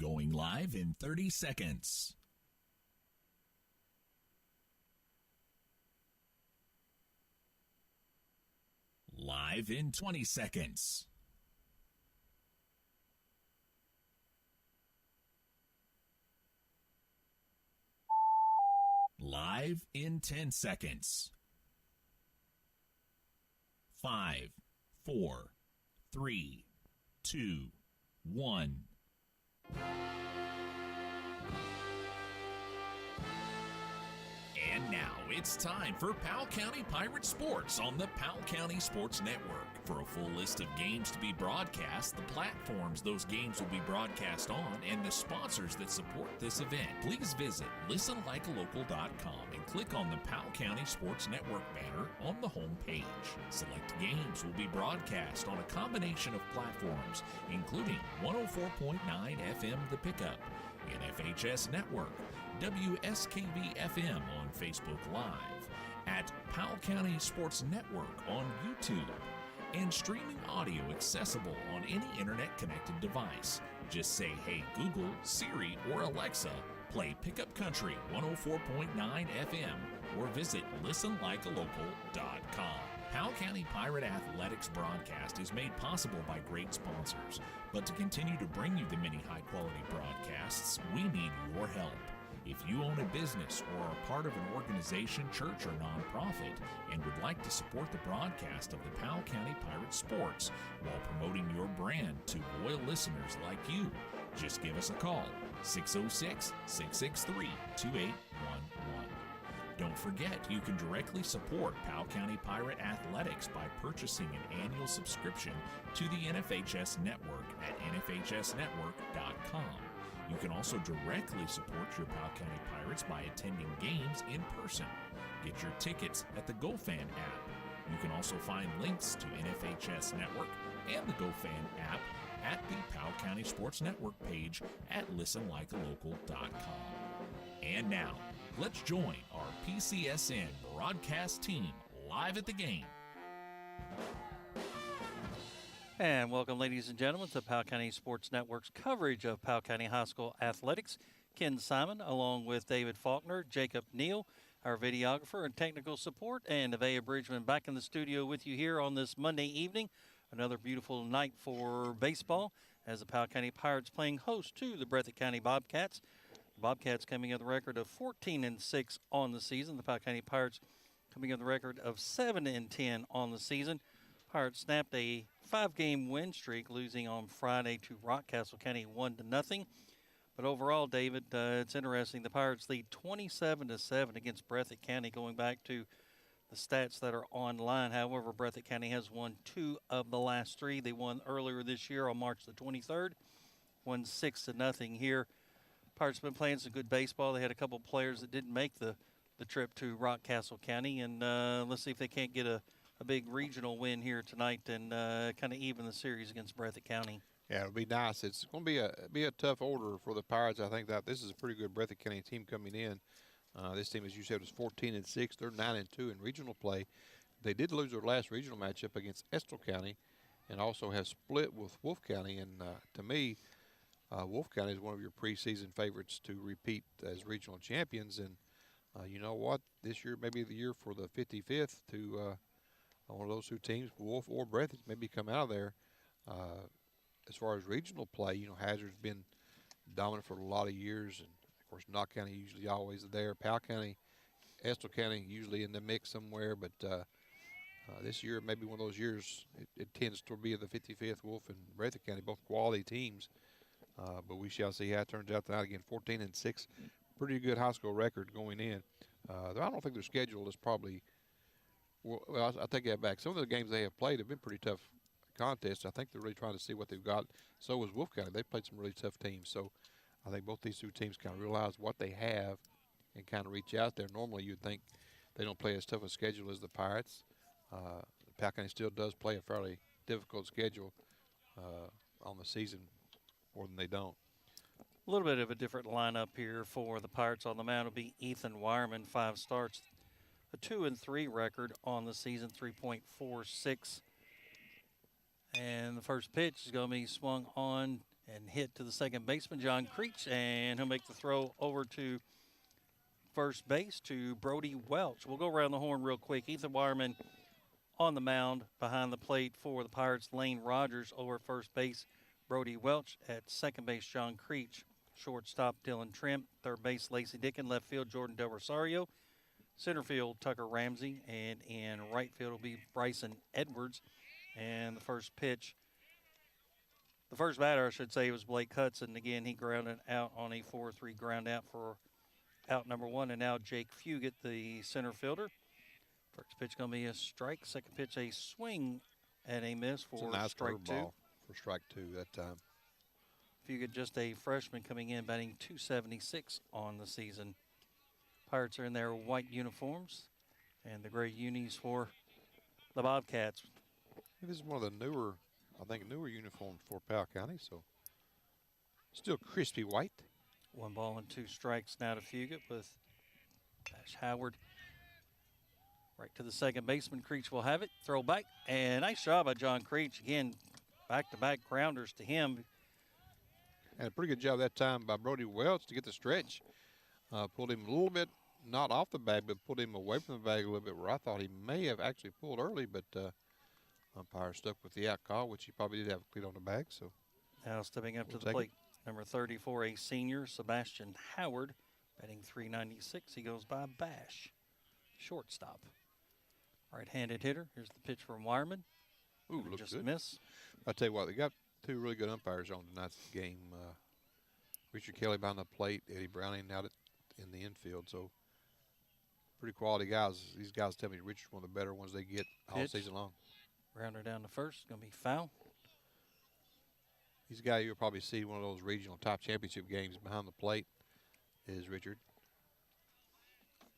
Going live in 30 seconds. Live in 20 seconds. Live in 10 seconds. 5, 4, 3, 2, 1. And now it's time for Powell County Pirate Sports on the Powell County Sports Network. For a full list of games to be broadcast, the platforms those games will be broadcast on, and the sponsors that support this event, please visit listenlikealocal.com and click on the Powell County Sports Network banner on the home page. Select games will be broadcast on a combination of platforms, including 104.9 FM The Pickup, NFHS Network, WSKV FM on Facebook Live, at Powell County Sports Network on YouTube, and streaming audio accessible on any internet-connected device. Just say, "Hey Google, Siri, or Alexa, play Pickup Country 104.9 FM," or visit listenlikealocal.com. Powell County Pirate Athletics broadcast is made possible by great sponsors, but to continue to bring you the many high-quality broadcasts, we need your help. If you own a business or are part of an organization, church, or nonprofit and would like to support the broadcast of the Powell County Pirate Sports while promoting your brand to loyal listeners like you, just give us a call, 606-663-2811. Don't forget, you can directly support Powell County Pirate Athletics by purchasing an annual subscription to the NFHS Network at nfhsnetwork.com. You can also directly support your Powell County Pirates by attending games in person. Get your tickets at the GoFan app. You can also find links to NFHS Network and the GoFan app at the Powell County Sports Network page at listenlikealocal.com. And now, let's join our PCSN broadcast team live at the game. And welcome, ladies and gentlemen, to Powell County Sports Network's coverage of Powell County High School athletics. Ken Simon, along with David Faulkner, Jacob Neal, our videographer and technical support, and Nevaeh Bridgeman back in the studio with you here on this Monday evening. Another beautiful night for baseball as the Powell County Pirates playing host to the Breathitt County Bobcats. The Bobcats coming in the record of 14-6 on the season. The Powell County Pirates coming in the record of 7-10 on the season. Pirates snapped a 5-game win streak, losing on Friday to Rockcastle County 1-0. But overall, David, it's interesting. The Pirates lead 27-7 against Breathitt County, going back to the stats that are online. However, Breathitt County has won 2 of the last 3. They won earlier this year on March the 23rd, won 6-0 here. Pirates have been playing some good baseball. They had a couple players that didn't make the trip to Rockcastle County, and let's see if they can't get a big regional win here tonight and kind of even the series against Breathitt County. Yeah, it'll be nice. It's going to be a tough order for the Pirates. I think that this is a pretty good Breathitt County team coming in. This team, as you said, was 14-6. They're 9-2 in regional play. They did lose their last regional matchup against Estill County, and also have split with Wolfe County. And to me, Wolfe County is one of your preseason favorites to repeat as regional champions. And you know what? This year may be the year for the 55th to one of those 2 teams, Wolfe or Breathitt, maybe come out of there. As far as regional play, you know, Hazard's been dominant for a lot of years, and of course, Knott County usually always there. Powell County, Estill County usually in the mix somewhere, but this year maybe one of those years it tends to be the 55th. Wolfe and Breathitt County, both quality teams, but we shall see how it turns out tonight. Again, 14-6, pretty good high school record going in. I don't think their schedule is probably. Well, I take that back. Some of the games they have played have been pretty tough contests. I think they're really trying to see what they've got. So was Wolfe County. They played some really tough teams. So I think both these 2 teams kind of realize what they have and kind of reach out there. Normally you'd think they don't play as tough a schedule as the Pirates. Powell County still does play a fairly difficult schedule on the season, more than they don't. A little bit of a different lineup here for the Pirates. On the mound will be Ethan Wireman, 5 starts. A 2-3 record on the season, 3.46. And the first pitch is going to be swung on and hit to the second baseman, John Creech, and he'll make the throw over to first base to Brody Welch. We'll go around the horn real quick. Ethan Wireman on the mound behind the plate for the Pirates. Lane Rogers over at first base. Brody Welch at second base. John Creech. Shortstop Dylan Trimp. Third base Lacey Dickin. Left field Jordan Del Rosario. Center field Tucker Ramsey. And in right field will be Bryson Edwards. And the first batter, I should say, was Blake Hudson. Again, he grounded out on a 4-3 ground out for out number one. And now Jake Fugit, the center fielder. First pitch going to be a strike. Second pitch a swing and a miss for it's a nice strike two. Ball for strike two that time. Fugit, just a freshman coming in, batting .276 on the season. Pirates are in their white uniforms and the gray unis for the Bobcats. This is one of the newer uniforms for Powell County, so still crispy white. 1 ball and 2 strikes now to Fugit with Ash Howard. Right to the second baseman. Creech will have it. Throw back. And nice job by John Creech. Again, back-to-back grounders to him. And a pretty good job that time by Brody Welch to get the stretch. Pulled him a little bit, not off the bag, but pulled him away from the bag a little bit where I thought he may have actually pulled early, but umpire stuck with the out call, which he probably did have cleat on the bag. So now stepping up to the plate, number 34, a senior, Sebastian Howard, batting .396. He goes by Bash, shortstop. Right-handed hitter. Here's the pitch from Wireman. Ooh, looks just good. A miss. I tell you what, they got 2 really good umpires on tonight's game. Richard Kelly behind the plate, Eddie Browning out in the infield. So pretty quality guys. These guys tell me Richard's one of the better ones they get all season long. Rounder down to first. Going to be foul. He's a guy you'll probably see one of those regional top championship games behind the plate is Richard.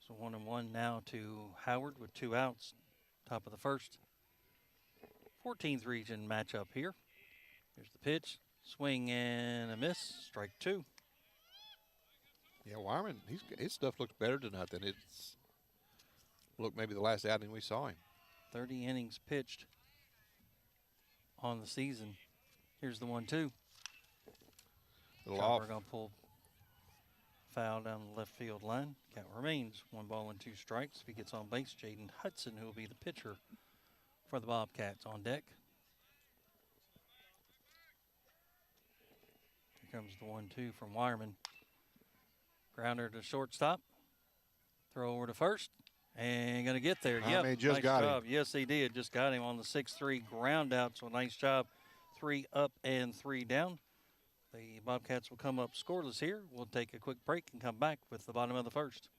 So 1-1 now to Howard with 2 outs. Top of the first. 14th region matchup here. Here's the pitch. Swing and a miss. Strike 2. Yeah, Wireman, his stuff looks better tonight than it's looked maybe the last outing we saw him. 30 innings pitched on the season. Here's the 1-2. Little off. We're going to pull foul down the left field line. Count remains 1 ball and 2 strikes. If he gets on base, Jaden Hudson, who will be the pitcher for the Bobcats, on deck. Here comes the 1-2 from Wireman. Grounder to shortstop. Throw over to first. And going to get there. Yep, just nice got job. him. Yes, he did. Just got him on the 6-3 ground out. So nice job. 3 up and 3 down. The Bobcats will come up scoreless here. We'll take a quick break and come back with the bottom of the first.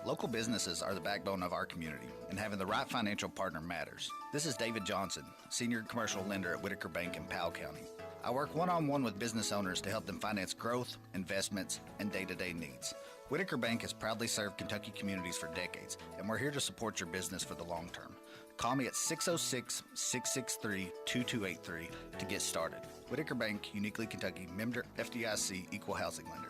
Local businesses are the backbone of our community, and having the right financial partner matters. This is David Johnson, Senior Commercial Lender at Whitaker Bank in Powell County. I work one-on-one with business owners to help them finance growth, investments, and day-to-day needs. Whitaker Bank has proudly served Kentucky communities for decades, and we're here to support your business for the long term. Call me at 606-663-2283 to get started. Whitaker Bank, uniquely Kentucky, member FDIC, equal housing lender.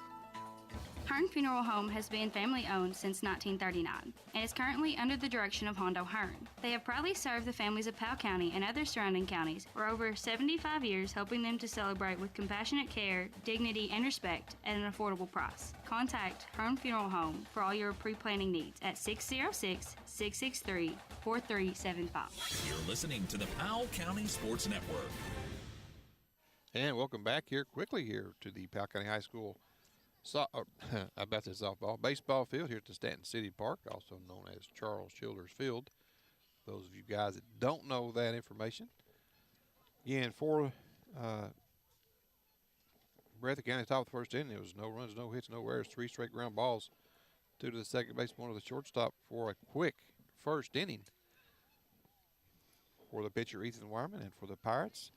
Hearn Funeral Home has been family-owned since 1939 and is currently under the direction of Hondo Hearn. They have proudly served the families of Powell County and other surrounding counties for over 75 years, helping them to celebrate with compassionate care, dignity, and respect at an affordable price. Contact Hearn Funeral Home for all your pre-planning needs at 606-663-4375. You're listening to the Powell County Sports Network. And welcome back here quickly here to the Powell County High School baseball field here at the Stanton City Park, also known as Charles Childers Field. Those of you guys that don't know that information. Again, for Breathitt County, top of the first inning, there was no runs, no hits, no errors, 3 straight ground balls, 2 to the second baseman, 1 to the shortstop for a quick first inning for the pitcher Ethan Wireman. And for the Pirates,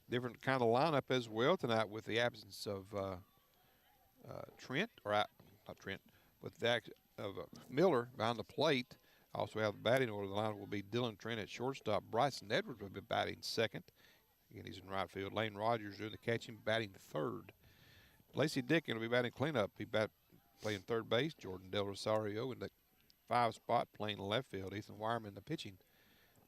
different kind of lineup as well tonight with the absence of Miller behind the plate. Also have the batting order. The lineup will be Dylan Trent at shortstop. Bryson Edwards will be batting second. Again, he's in right field. Lane Rogers doing the catching, batting third. Lacey Dickin will be batting cleanup. Playing third base. Jordan Del Rosario in the 5 spot playing left field. Ethan Wireman the pitching.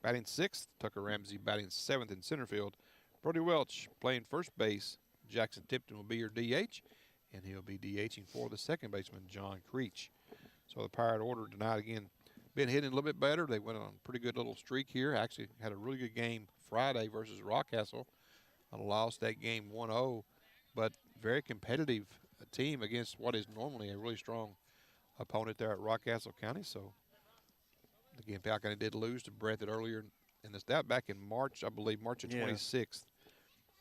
Batting sixth. Tucker Ramsey batting seventh in center field. Brody Welch playing first base. Jackson Tipton will be your DH, and he'll be DHing for the second baseman, John Creech. So the Pirate order tonight again been hitting a little bit better. They went on a pretty good little streak here. Actually had a really good game Friday versus Rockcastle. Lost that game 1-0, but very competitive team against what is normally a really strong opponent there at Rockcastle County. So again, Powell County did lose to Breathitt earlier in this. That back in March, I believe, March of 26th.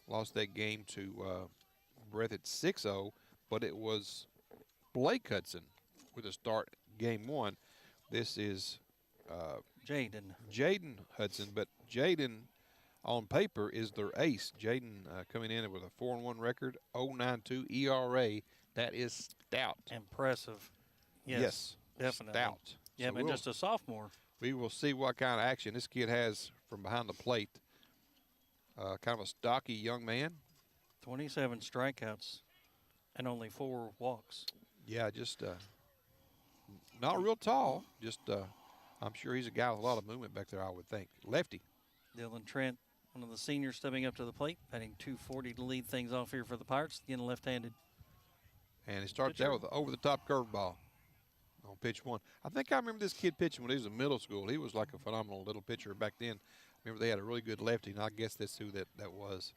Lost that game to Breathitt 6-0, but it was Blake Hudson with a start game 1. This is Jaden Hudson, but Jaden on paper is their ace. Jaden coming in with a 4-1 record, 0.92 ERA. That is stout. Impressive. Yes, definitely. Stout. Yeah, So but just a sophomore. we will see what kind of action this kid has from behind the plate. Kind of a stocky young man. 27 strikeouts and only 4 walks. Yeah, just not real tall. Just I'm sure he's a guy with a lot of movement back there, I would think. Lefty. Dylan Trent, one of the seniors, stepping up to the plate, batting .240 to lead things off here for the Pirates. Again, left-handed. And he starts out with an over-the-top curveball on pitch 1. I think I remember this kid pitching when he was in middle school. He was like a phenomenal little pitcher back then. Remember they had a really good lefty, and I guess that's who that was.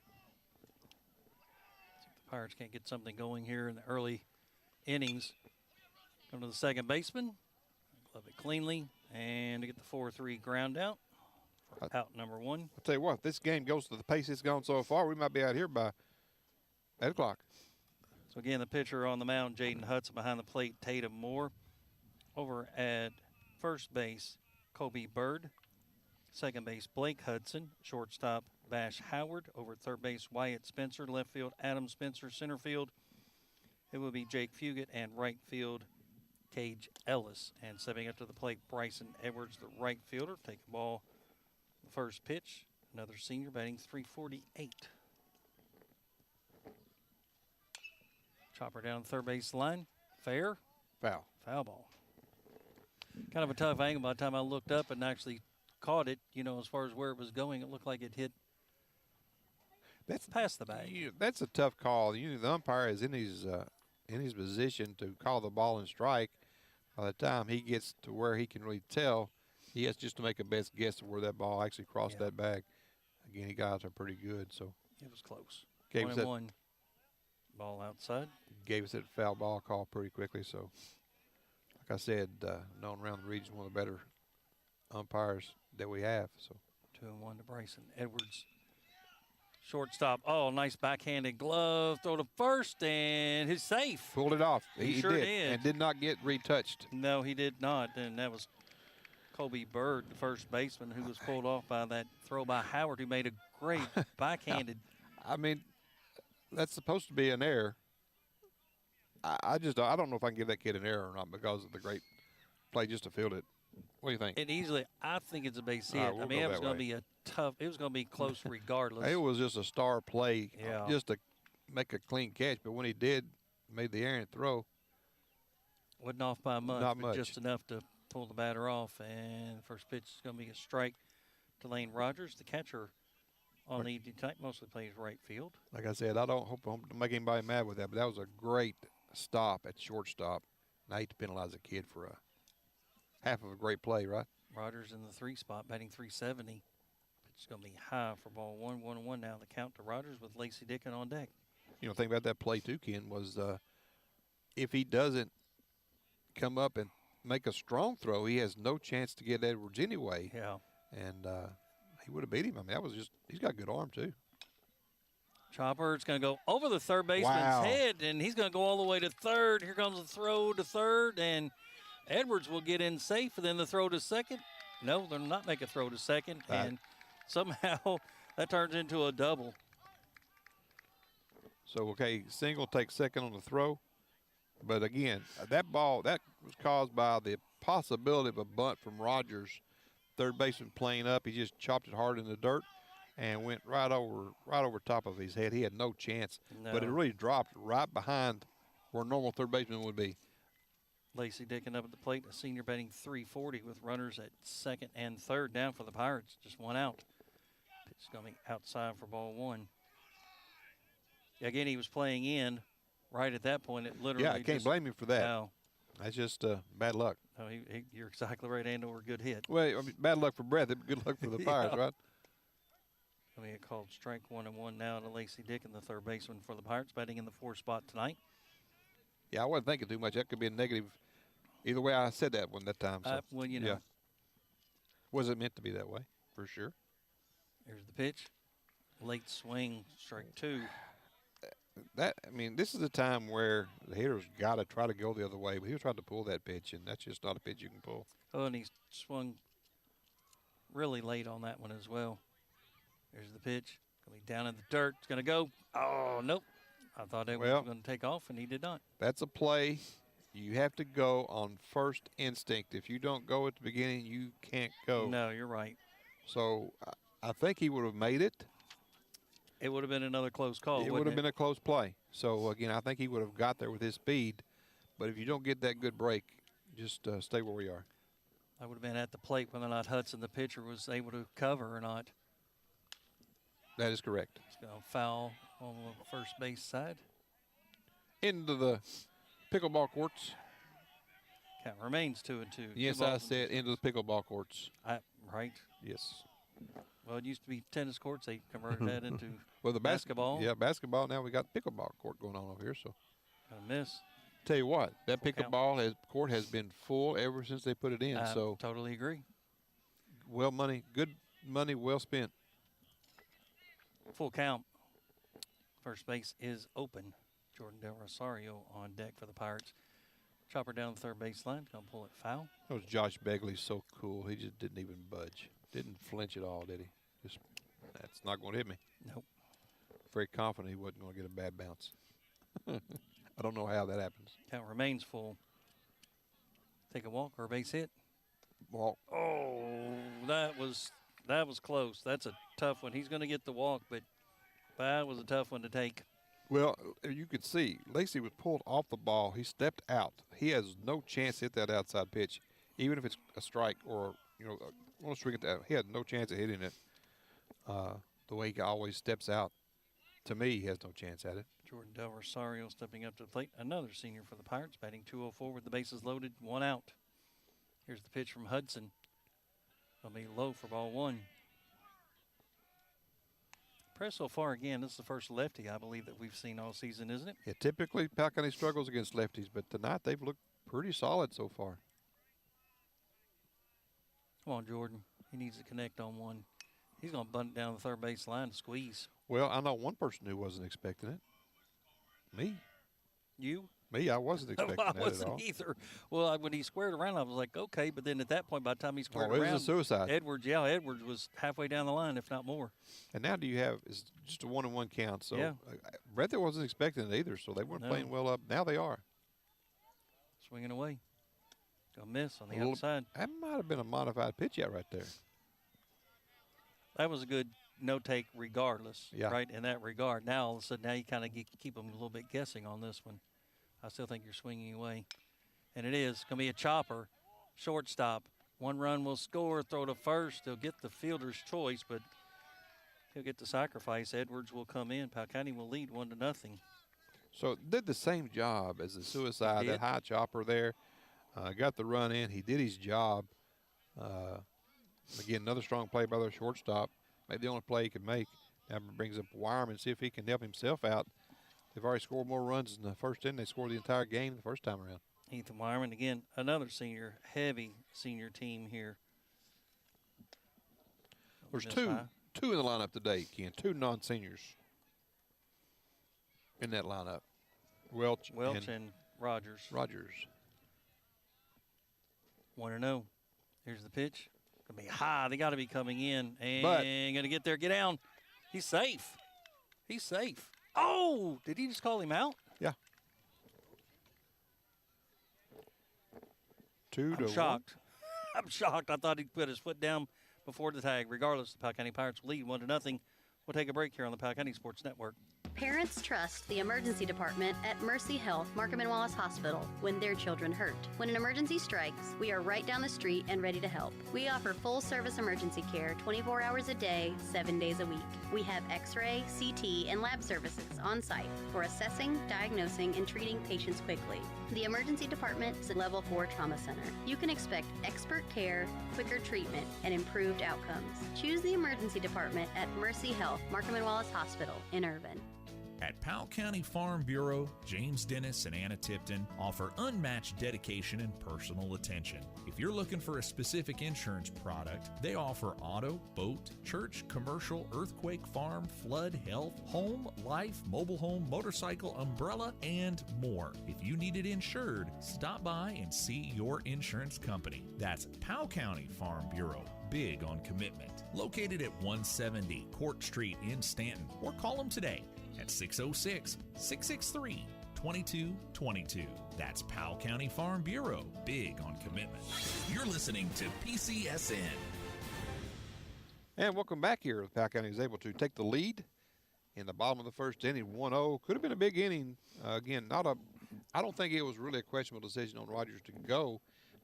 The Pirates can't get something going here in the early innings. Come to the second baseman. Glove it cleanly, and to get the 4-3 ground out for out number 1. I'll tell you what, if this game goes to the pace it's gone so far, we might be out here by 8 o'clock. So again, the pitcher on the mound, Jaden Hudson. Behind the plate, Tatum Moore. Over at first base, Kobe Bird. Second base, Blake Hudson. Shortstop, Bash Howard. Over at third base, Wyatt Spencer. Left field, Adam Spencer. Center field, it will be Jake Fugit. And right field, Cage Ellis. And stepping up to the plate, Bryson Edwards, the right fielder. Take the ball, the first pitch. Another senior batting .348. Chopper down the third base line. Fair. Foul. Foul ball. Kind of a tough angle. By the time I looked up and actually caught it, you know, as far as where it was going, it looked like it hit That's past the bag. That's a tough call. The umpire is in his position to call the ball and strike. By the time he gets to where he can really tell, he has just to make a best guess of where that ball actually crossed that bag. Again, he got out there pretty good. So It was close. Gave us that- 1-1. Ball outside. gave us that foul ball call pretty quickly. So, like I said, known around the region, one of the better umpires that we have. So 2-1 to Bryson Edwards. Shortstop. Oh, nice backhanded glove. Throw to first, and he's safe. pulled it off. He sure did. And did not get retouched. No, he did not. And that was Kobe Bird, the first baseman, who was pulled off by that throw by Howard, who made a great backhanded. I mean, that's supposed to be an error. I don't know if I can give that kid an error or not because of the great play just to field it. What do you think? It easily, I think it's a base hit. All right, we'll I mean, go it was that going to way. be it was going to be close regardless. It was just a star play, Yeah. just to make a clean catch. But when he did, made the errant throw. Wasn't off by much, Not but much. just enough to pull the batter off. And the first pitch is going to be a strike to Lane Rogers, the catcher on the evening tonight. Mostly plays right field. Like I said, I don't make anybody mad with that, but that was a great stop at shortstop. And I hate to penalize a kid for a half of a great play, right? Rogers in the 3 spot, batting .370. Pitch is going to be high for ball 1-1-1 now. The count to Rogers with Lacey Dickin on deck. The thing about that play too, Ken, was if he doesn't come up and make a strong throw, he has no chance to get Edwards anyway. Yeah. And he would have beat him. I mean, that was he's got a good arm too. Chopper, it's going to go over the third baseman's Wow. head, and he's going to go all the way to third. Here comes the throw to third, and Edwards will get in safe, and then the throw to second. No, they'll not make a throw to second, Right. and somehow that turns into a double. So, okay, single takes second on the throw. But again, that ball, that was caused by the possibility of a bunt from Rogers. Third baseman playing up. He just chopped it hard in the dirt and went right over top of his head. He had no chance. But it No. really dropped right behind where a normal third baseman would be. Lacey Dickin up at the plate, a senior batting .340 with runners at second and third down for the Pirates. Just one out. Pitch It's going to be outside for ball one. Again, he was playing in right at that point. It literally Yeah, I can't blame him for that. No. That's just bad luck. No, you're exactly right, and/or a good hit. Well, I mean, bad luck for Breathitt, but good luck for the Pirates, right? Going to get called strike 1-1 now to Lacey Dickin, the third baseman for the Pirates, batting in the 4th spot tonight. Yeah, I wasn't thinking too much. That could be a negative. Either way, I said that one that time. So, Well, you know. yeah. Wasn't meant to be that way, for sure. Here's the pitch. Late swing, strike 2. This is a time where the hitter's got to try to go the other way, but he was trying to pull that pitch, and that's just not a pitch you can pull. Oh, and he swung really late on that one as well. There's the pitch. Going to be down in the dirt. It's going to go. Oh, nope. I thought it was going to take off, and he did not. That's a play. You have to go on first instinct. If you don't go at the beginning, you can't go. No, you're right. So I think he would have made it. It would have been another close call. It would have been a close play. So, again, I think he would have got there with his speed. But if you don't get that good break, just stay where we are. I would have been at the plate whether or not Hudson, the pitcher, was able to cover or not. That is correct. It's going to foul on the first base side. Into the pickleball courts. Count remains 2-2. Yes, I said into the pickleball courts. Right. Yes. Well, it used to be tennis courts. They converted that into well, the basketball. Yeah, basketball. Now we got pickleball court going on over here. So, Gonna miss. Tell you what, that Full pickleball court has been full ever since they put it in. I so totally agree. Good money, well spent. Full count. First base is open. Jordan Del Rosario on deck for the Pirates. Chopper down the third baseline. Gonna pull it foul. That was Josh Begley, so cool. He just didn't even budge. Didn't flinch at all, did he? Just, that's not going to hit me. Nope. Very confident he wasn't going to get a bad bounce. I don't know how that happens. Count remains full. Take a walk or a base hit. Walk. Oh, that was close. That's a tough one. He's going to get the walk, but that was a tough one to take. Well, you could see Lacey was pulled off the ball. He stepped out. He has no chance to hit that outside pitch, even if it's a strike or on a swing at that. He had no chance of hitting it. The way he always steps out, to me, he has no chance at it. Jordan Del Rosario stepping up to the plate. Another senior for the Pirates, batting 204 with the bases loaded, 1 out. Here's the pitch from Hudson. It'll be low for ball 1. Press so far again, this is the first lefty I believe that we've seen all season, isn't it? Yeah, typically Powell County struggles against lefties, but tonight they've looked pretty solid so far. Come on, Jordan. He needs to connect on one. He's going to bunt it down the third base line to squeeze. Well, I know one person who wasn't expecting it. Me. You? Me, I wasn't expecting I that at wasn't all. either. Well, when he squared around, I was like, okay. But then at that point, by the time he squared it around, was a suicide. Edwards was halfway down the line, if not more. And now it's just a 1-1 count. So Yeah. Breathitt wasn't expecting it either, so they weren't No. playing well up. Now they are. Swinging away. Gonna miss on the A little- outside. That might have been a modified pitch out right there. That was a good no-take regardless, Yeah. right, in that regard. Now, all of a sudden, now you kind of keep them a little bit guessing on this one. I still think you're swinging away. And it is going to be a chopper, shortstop. 1 run will score, throw to first. He'll get the fielder's choice, but he'll get the sacrifice. Edwards will come in. Powell County will lead 1-0. So did the same job as the suicide. Did. That high chopper there. Got the run in. He did his job. Again, another strong play by their shortstop. Maybe the only play he could make. Now brings up Wireman, see if he can help himself out. They've already scored more runs in the first inning. They scored the entire game the first time around. Ethan Wireman, again, another senior, heavy senior team here. There's Miss two high. in the lineup today, Ken. 2 non-seniors in that lineup. Welch and Rogers. Rogers. 1-0. Here's the pitch. Gonna be high. They got to be coming in and But- gonna get there. Get down. He's safe. He's safe. Oh, did he just call him out? Yeah. 2 to I'm 1. shocked. I'm shocked. I thought he'd put his foot down before the tag. Regardless, the Powell County Pirates lead 1-0. We'll take a break here on the Powell County Sports Network. Parents trust the emergency department at Mercy Health Markham and Wallace Hospital when their children hurt. When an emergency strikes, we are right down the street and ready to help. We offer full-service emergency care 24 hours a day, 7 days a week. We have X-ray, CT, and lab services on site for assessing, diagnosing, and treating patients quickly. The emergency department is a level 4 trauma center. You can expect expert care, quicker treatment, and improved outcomes. Choose the emergency department at Mercy Health Markham and Wallace Hospital in Irvin. At Powell County Farm Bureau, James Dennis and Anna Tipton offer unmatched dedication and personal attention. If you're looking for a specific insurance product, they offer auto, boat, church, commercial, earthquake, farm, flood, health, home, life, mobile home, motorcycle, umbrella, and more. If you need it insured, stop by and see your insurance company. That's Powell County Farm Bureau. Big on commitment. Located at 170 Court Street in Stanton, or call them today at 606-663-2222. That's Powell County Farm Bureau. Big on commitment. You're listening to PCSN. And welcome back here. Powell County was able to take the lead in the bottom of the first inning, 1-0. Could have been a big inning. Again, I don't think it was really a questionable decision on Rogers to go,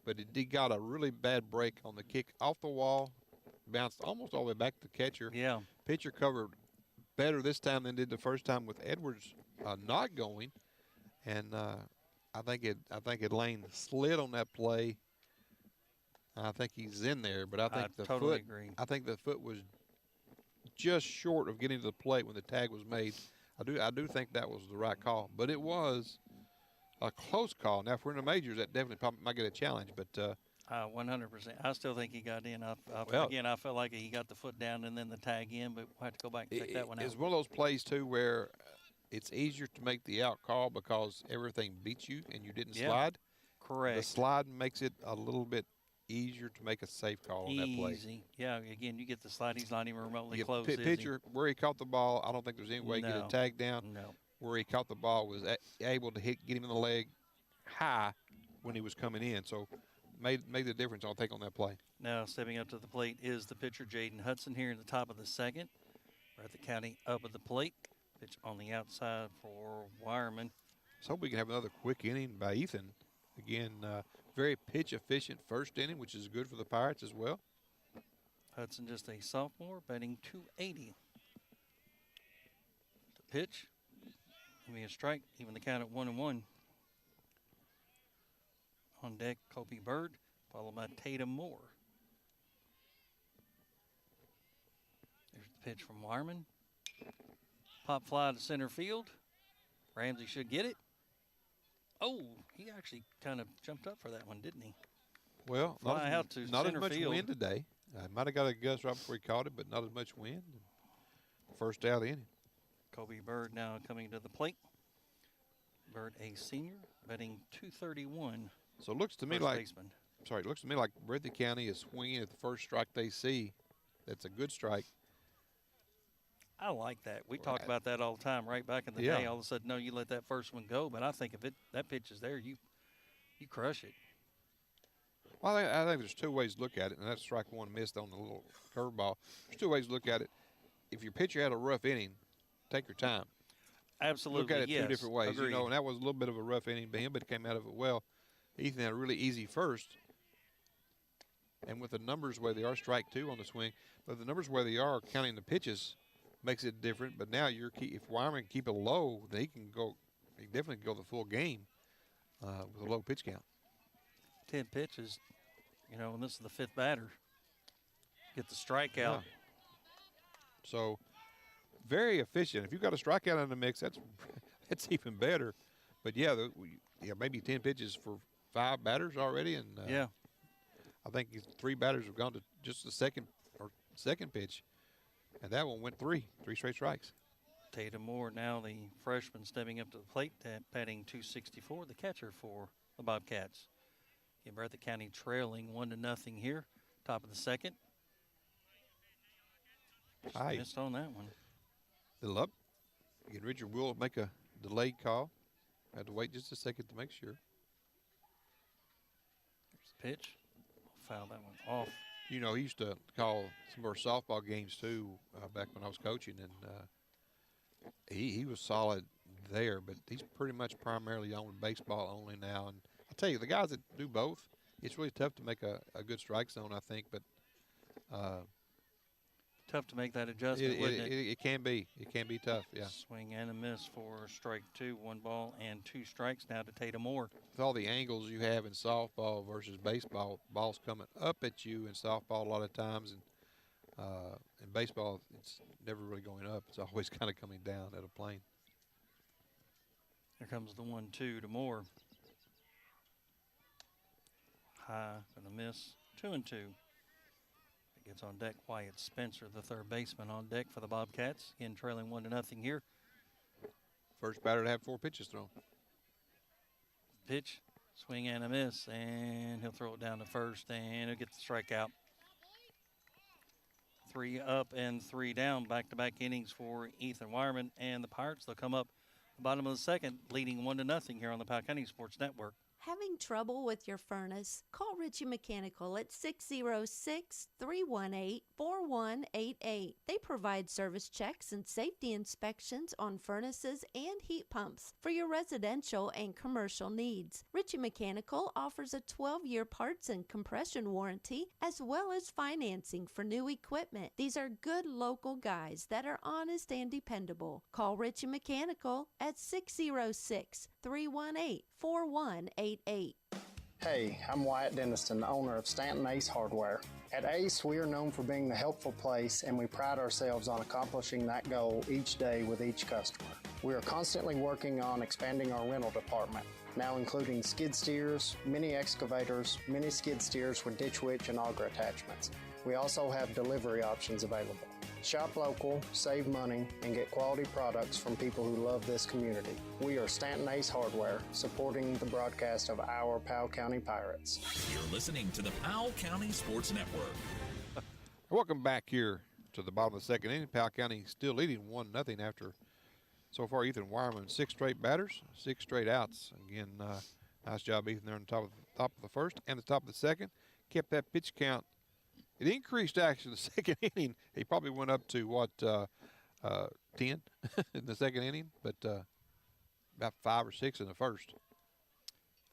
but it did got a really bad break on the kick off the wall, bounced almost all the way back to the catcher. Yeah. Pitcher covered better this time than did the first time with Edwards not going, and I think Lane slid on that play. I think he's in there, but I think I think the foot was just short of getting to the plate when the tag was made. I do think that was the right call, but it was a close call. Now, if we're in the majors, that definitely probably might get a challenge, but 100%. I still think he got in. Again, I felt like he got the foot down and then the tag in, but we'll have to go back and check that one out. It's one of those plays, too, where it's easier to make the out call because everything beats you and you didn't slide. Correct. The slide makes it a little bit easier to make a safe call on that play. Easy. Yeah, again, you get the slide. He's not even remotely close, Pitcher, where he caught the ball, I don't think there's any way to get a tag down. No. Where he caught the ball was able to get him in the leg high when he was coming in. So made the difference, I'll take on that play. Now stepping up to the plate is the pitcher, Jaden Hudson, here in the top of the second. Breathitt County up at the plate. Pitch on the outside for Wireman. So we can have another quick inning by Ethan. Again, very pitch-efficient first inning, which is good for the Pirates as well. Hudson just a sophomore, batting .280. The pitch. Give me a strike, even the count at 1-1. On deck, Kobe Bird, followed by Tatum Moore. There's the pitch from Wireman. Pop fly to center field. Ramsey should get it. Oh, he actually kind of jumped up for that one, didn't he? Well, not as much field. wind today. Might have got a gust right before he caught it, but not as much wind. First out of the inning. Kobe Bird now coming to the plate. Bird, a senior, batting .231. So it looks to me like Breathitt County is swinging at the first strike they see. That's a good strike. I like that. We talked about that all the time, right back in the day. All of a sudden, no, you let that first one go. But I think if that pitch is there, you crush it. Well, I think there's two ways to look at it, and that's strike one missed on the little curveball. There's two ways to look at it. If your pitcher had a rough inning, take your time. Absolutely, look at it two different ways. Agreed. And that was a little bit of a rough inning by him, but he came out of it well. Ethan had a really easy first. And with the numbers where they are, strike two on the swing, but the numbers where they are counting the pitches makes it different. But now if Wyman can keep it low, then he can go. He definitely can go the full game with a low pitch count. 10 pitches, and this is the fifth batter. Get the strikeout. Yeah. So very efficient. If you've got a strikeout in the mix, that's even better. But maybe 10 pitches for 5 batters already, and I think 3 batters have gone to just the second pitch, and that one went 3 straight strikes. Tatum Moore now the freshman stepping up to the plate, batting .264, the catcher for the Bobcats. Breathitt County trailing 1-0 here, top of the second. Missed on that one. Little up. Again, Richard will make a delayed call. Had to wait just a second to make sure. There's the pitch. Foul that one off. He used to call some of our softball games too back when I was coaching, and he was solid there, but he's pretty much primarily on baseball only now. And I tell you, the guys that do both, it's really tough to make a good strike zone, I think. But Tough to make that adjustment, wouldn't it? it can be. It can be tough, yeah. Swing and a miss for strike 2, 1 ball and 2 strikes now to Tatum Moore. With all the angles you have in softball versus baseball, balls coming up at you in softball a lot of times, and in baseball, it's never really going up. It's always kind of coming down at a plane. Here comes the 1-2 to Moore. High, gonna miss. 2-2. It gets on deck. Wyatt Spencer, the third baseman, on deck for the Bobcats. Again, trailing 1-0 here. First batter to have 4 pitches thrown. Pitch, swing and a miss, and he'll throw it down to first, and he'll get the strikeout. 3 up and 3 down, back-to-back innings for Ethan Wireman and the Pirates. They'll come up the bottom of the second, leading 1-0 here on the Powell County Sports Network. Having trouble with your furnace? Call Ritchie Mechanical at 606-318-4188. They provide service checks and safety inspections on furnaces and heat pumps for your residential and commercial needs. Ritchie Mechanical offers a 12-year parts and compression warranty as well as financing for new equipment. These are good local guys that are honest and dependable. Call Ritchie Mechanical at 606-318-4188. Hey, I'm Wyatt Denniston, owner of Stanton Ace Hardware. At Ace, we are known for being the helpful place, and we pride ourselves on accomplishing that goal each day with each customer. We are constantly working on expanding our rental department, now including skid steers, mini excavators, mini skid steers with ditch witch and auger attachments. We also have delivery options available. Shop local, save money, and get quality products from people who love this community. We are Stanton Ace Hardware, supporting the broadcast of our Powell County Pirates. You're listening to the Powell County Sports Network. Welcome back here to the bottom of the second inning. Powell County still leading 1-0 after, so far, Ethan Wireman, 6 straight batters, 6 straight outs. Again, nice job, Ethan, there on the top of the first and the top of the second. Kept that pitch count. It increased actually the second inning. He probably went up to, 10 in the second inning, but about 5 or 6 in the first.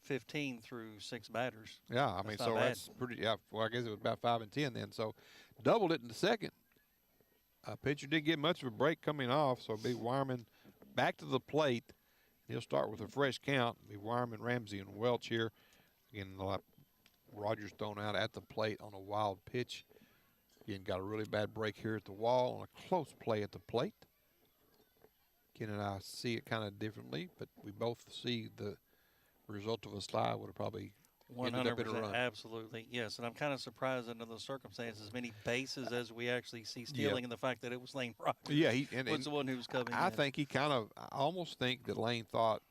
15 through 6 batters. Yeah, I mean, so that's pretty, yeah, well, I guess it was about 5 and 10 then. So doubled it in the second. Pitcher didn't get much of a break coming off, so big Wireman back to the plate. He'll start with a fresh count. Be Wireman, Ramsey, and Welch here. Again, Rogers thrown out at the plate on a wild pitch. Again, got a really bad break here at the wall on a close play at the plate. Ken and I see it kind of differently, but we both see the result of a slide would have probably ended up in a run. 100%, absolutely, yes. And I'm kind of surprised under those circumstances, many bases as we actually see stealing, and the fact that it was Lane Rogers. Yeah, was the one who was coming I in. think I almost think that Lane thought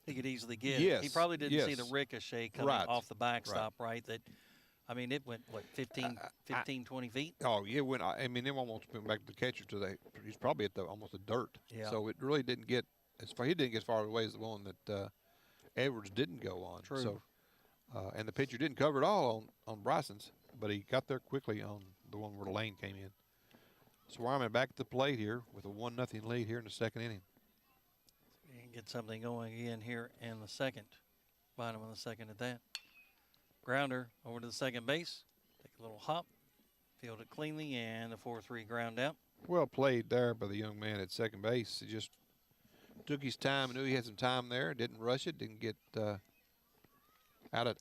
he could easily get. Yes, He probably didn't see the yes. ricochet coming off the backstop, right? That, I mean, it went, what, 15, 20 feet? Oh, yeah, it almost went back to the catcher he's probably at almost the dirt. Yeah. So it really didn't get he didn't get as far away as the one that Edwards didn't go on. True. So, and the pitcher didn't cover it all on Bryson's, but he got there quickly on the one where Lane came in. So Wyman back at the plate here with a 1-0 lead here in the second inning. And get something going again here in the second. Bottom of the second at that. Grounder over to the second base. Take a little hop. Field it cleanly, and a 4-3 ground out. Well played there by the young man at second base. He just took his time, knew he had some time there, didn't rush it, didn't get out of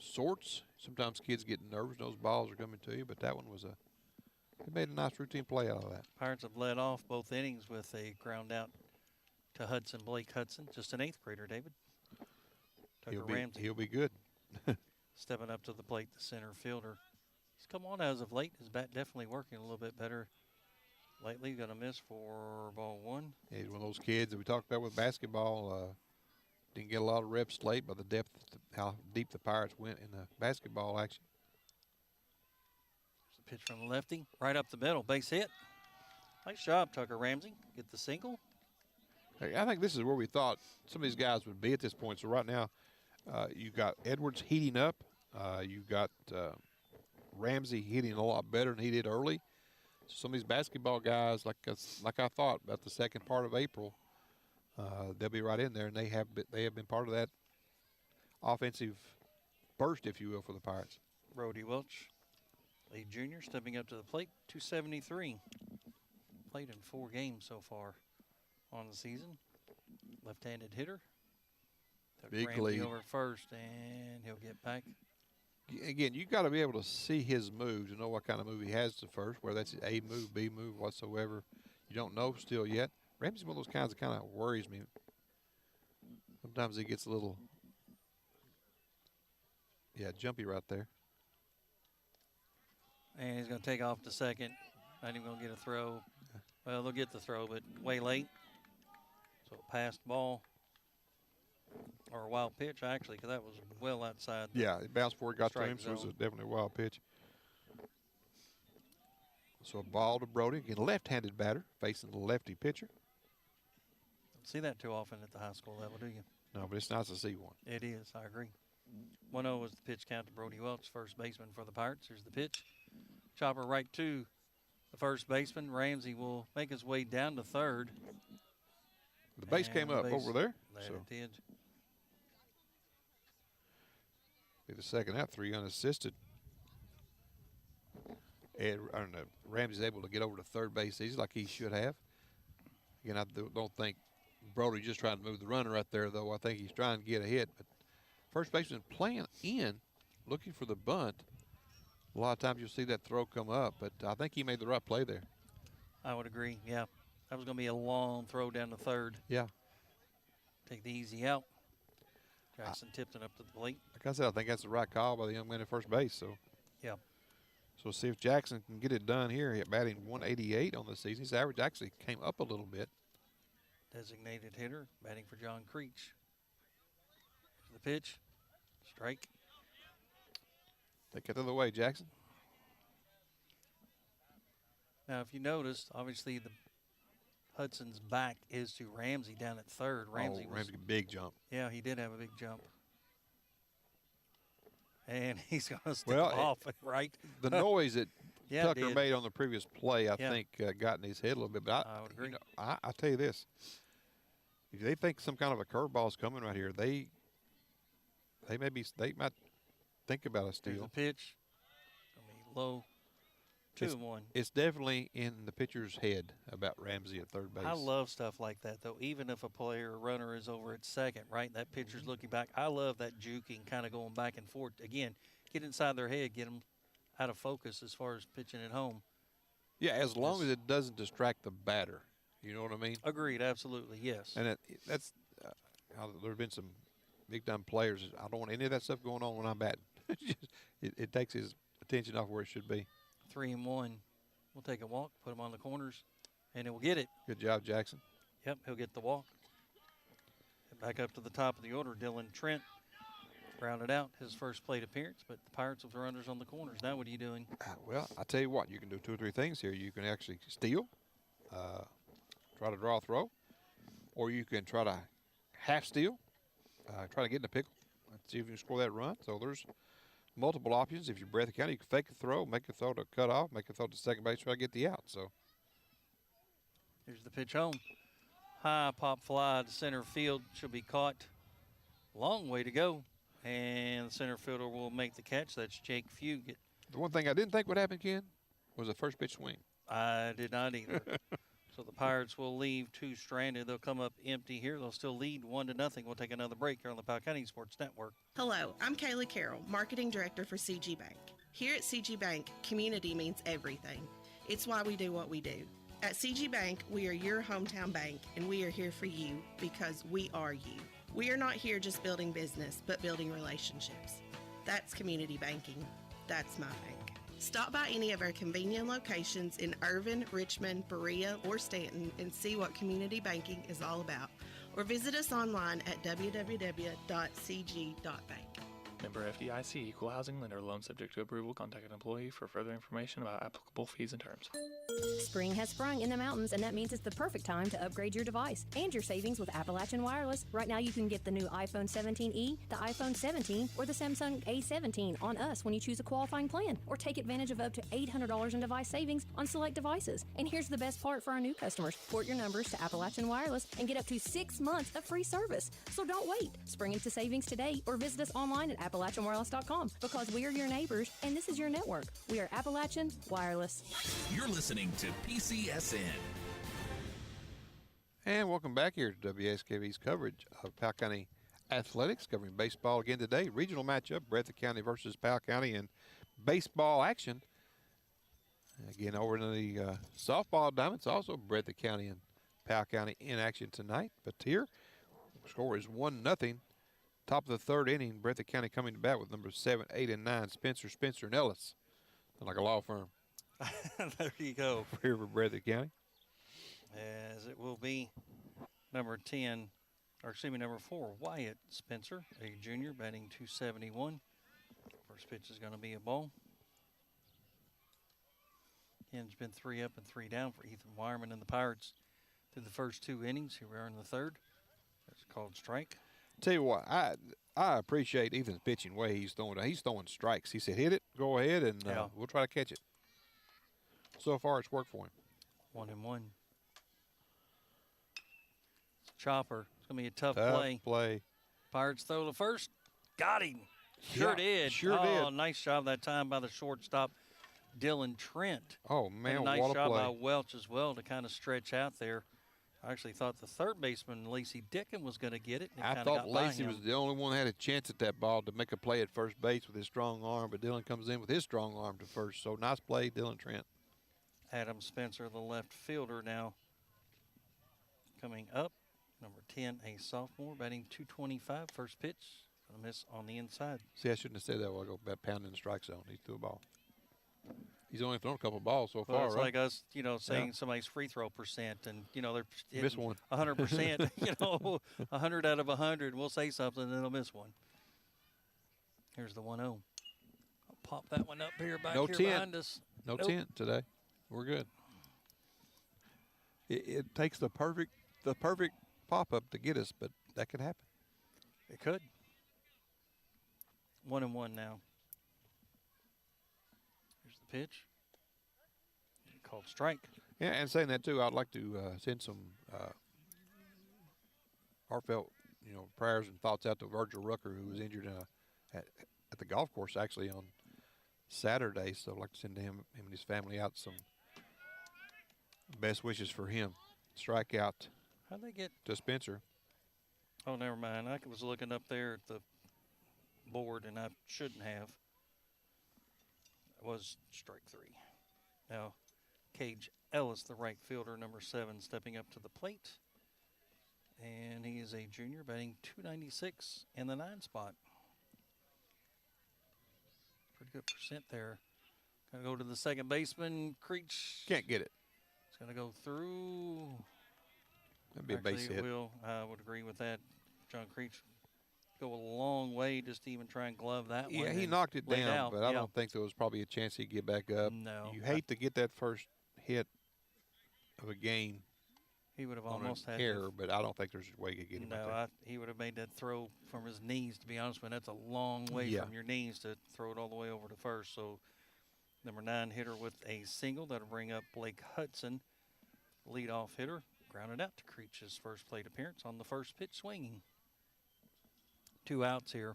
sorts. Sometimes kids get nervous, those balls are coming to you, but that one was he made a nice routine play out of that. Pirates have led off both innings with a ground out to Blake Hudson, just an 8th grader, David. Ramsey. He'll be good. Stepping up to the plate, the center fielder. He's come on as of late. His bat definitely working a little bit better lately. Going to miss for ball 1. Yeah, he's one of those kids that we talked about with basketball. Didn't get a lot of reps late by the depth, how deep the Pirates went in the basketball action. There's a pitch from the lefty, right up the middle, base hit. Nice job, Tucker Ramsey. Get the single. I think this is where we thought some of these guys would be at this point. So right now, you got Edwards heating up. You got Ramsey hitting a lot better than he did early. Some of these basketball guys, like I thought, about the second part of April, they'll be right in there, and they have been part of that offensive burst, if you will, for the Pirates. Brody Welch, lead junior, stepping up to the plate, 273. Played in 4 games so far on the season. Left-handed hitter. Took Big Ramsey lead. over first, and he'll get back. Again, you got to be able to see his moves to know what kind of move he has to first, whether that's A move, B move, whatsoever. You don't know still yet. Ramsey's one of those kinds that kind of worries me. Sometimes he gets a little, jumpy right there. And he's going to take off to second. Not even going to get a throw. Well, they'll get the throw, but way late. So a passed ball. Or a wild pitch, actually, because that was well outside. Yeah, it bounced before it got to him, strike so it was zone. definitely a wild pitch. So a ball to Brody. Again, left-handed batter facing the lefty pitcher. Don't see that too often at the high school level, do you? No, but it's nice to see one. It is, I agree. 1-0 was the pitch count to Brody Welch, first baseman for the Pirates. Here's the pitch. Chopper right to the first baseman. Ramsey will make his way down to third. The base And came the up base- over there. There So it did. be the second out, 3 unassisted. And Ramsey's able to get over to third base easy like he should have. Again, I don't think Brody just trying to move the runner right there, though. I think he's trying to get a hit. But first baseman playing in, looking for the bunt. A lot of times you'll see that throw come up, but I think he made the right play there. I would agree, yeah. That was going to be a long throw down to third. Yeah. Take the easy out. Jackson tipped it up to the plate. Like I said, I think that's the right call by the young man at first base. So Yeah. So we'll see if Jackson can get it done here. He batting 188 on the season. His average actually came up a little bit. Designated hitter, batting for John Creech. The pitch, strike. Take it the other way, Jackson. Now, if you noticed, obviously the Hudson's back is to Ramsey down at third. Ramsey big jump. Yeah, he did have a big jump. And he's going to stick Well, off it, right? The noise that Yeah, it Tucker did. made on the previous play, I Yeah. think, got in his head a little bit. But I would agree. I tell you this: if they think some kind of a curveball is coming right here, they might think about a Here's steal. the pitch. Gonna be low. 2-1. It's definitely in the pitcher's head about Ramsey at third base. I love stuff like that, though. Even if a player or runner is over at second, right? That pitcher's looking back. I love that juking, kind of going back and forth. Again, get inside their head, get them out of focus as far as pitching at home. Yeah, as long as it doesn't distract the batter. You know what I mean? Agreed, absolutely, yes. And that's how there have been some big-time players. I don't want any of that stuff going on when I'm batting. it takes his attention off where it should be. 3-1. We'll take a walk, put him on the corners, and it will get it. Good job, Jackson. Yep, he'll get the walk. Back up to the top of the order, Dylan Trent rounded out his first plate appearance, but the Pirates with the runners on the corners. Now what are you doing? Well, I tell you what, you can do 2 or 3 things here. You can actually steal, try to draw a throw, or you can try to half steal, try to get in a pickle, and see if you can score that run. So there's multiple options. If you're Breathitt County, you can fake a throw, make a throw to cut off, make a throw to second base, try to get the out. So Here's the pitch home. High pop fly to center field. Should be caught. Long way to go. And the center fielder will make the catch. That's Jake Fugit. the one thing I didn't think would happen, Ken, was a first pitch swing. I did not either. So the Pirates will leave 2 stranded. They'll come up empty here. They'll still lead 1-0. We'll take another break here on the Powell County Sports Network. Hello, I'm Kaylee Carroll, Marketing Director for CG Bank. Here at CG Bank, community means everything. It's why we do what we do. At CG Bank, we are your hometown bank, and we are here for you because we are you. We are not here just building business, but building relationships. That's community banking. That's my bank. Stop by any of our convenient locations in Irvin, Richmond, Berea, or Stanton and see what community banking is all about. Or visit us online at www.cg.bank. Member FDIC, Equal Housing Lender. Loan subject to approval. Contact an employee for further information about applicable fees and terms. Spring has sprung in the mountains, and that means it's the perfect time to upgrade your device and your savings with Appalachian Wireless. Right now, you can get the new iPhone 17e, the iPhone 17, or the Samsung A17 on us when you choose a qualifying plan, or take advantage of up to $800 in device savings on select devices. And here's the best part for our new customers. Port your numbers to Appalachian Wireless and get up to 6 months of free service. So don't wait. Spring into savings today, or visit us online at AppalachianWireless.com, because we are your neighbors and this is your network. We are Appalachian Wireless. You're listening to PCSN. And welcome back here to WSKV's coverage of Powell County athletics, covering baseball again today. Regional matchup, Breathitt County versus Powell County in baseball action. Again, over in the softball diamonds, also Breathitt County and Powell County in action tonight. But here, the score is 1-0. Top of the third inning, Breathitt County coming to bat with numbers 7, 8, and 9, Spencer, and Ellis. Sound like a law firm. There you go. Here for Breathitt County. As it will be number 4, Wyatt Spencer, a junior, batting .271. First pitch is going to be a ball. Again, it's been 3 up and 3 down for Ethan Wireman and the Pirates through the first 2 innings. Here we are in the third. It's called strike. Tell you what, I appreciate Ethan's pitching way he's throwing it. He's throwing strikes. He said, hit it, go ahead, and we'll try to catch it. So far, it's worked for him. 1-1. Chopper. It's going to be a tough play. Pirates throw the first. Got him. Sure did. Sure did. Nice job that time by the shortstop, Dylan Trent. Oh, man, and a nice what a job play. by Welch as well to kind of stretch out there. I actually thought the third baseman, Lacey Dickin, was going to get it. I thought Lacey was the only one that had a chance at that ball to make a play at first base with his strong arm, but Dylan comes in with his strong arm to first. So nice play, Dylan Trent. Adam Spencer, the left fielder, now coming up. Number 10, a sophomore, batting .225. First pitch, going to miss on the inside. See, I shouldn't have said that while ago about pounding the strike zone. He threw a ball. He's only thrown a couple balls so far, it's right? like us, saying somebody's free throw percent, and, they're miss one. 100%, 100 out of 100. We'll say something, and they'll miss one. Here's the 1-0. I'll pop that one up here back here behind us. No tent today. We're good. It takes the perfect pop-up to get us, but that could happen. It could. 1-1 now. Here's the pitch. Called strike. Yeah, and saying that too, I'd like to send some heartfelt, prayers and thoughts out to Virgil Rucker, who was injured at the golf course actually on Saturday. So I'd like to send him and his family out some best wishes for him. Strikeout. How'd they get to Spencer? Oh, never mind. I was looking up there at the board, and I shouldn't have. It was strike 3. Now, Cage Ellis, the right fielder, number 7, stepping up to the plate. And he is a junior, batting .296 in the 9 spot. Pretty good percent there. Going to go to the second baseman, Creech. Can't get it. It's going to go through. That'd be a base hit. I would agree with that. John Creech go a long way just to even try and glove that one. Yeah, he knocked it down, but I Yeah. don't think there was probably a chance he'd get back up. No. You hate to get that first hit of a game. He would have on almost an had error, but I don't think there's a way to get him back there. he would have made that throw from his knees, to be honest with you. That's a long way from your knees to throw it all the way over to first. So, number 9 hitter with a single. That'll bring up Blake Hudson, leadoff hitter. Grounded out to Creech's first plate appearance on the first pitch swinging. 2 outs here.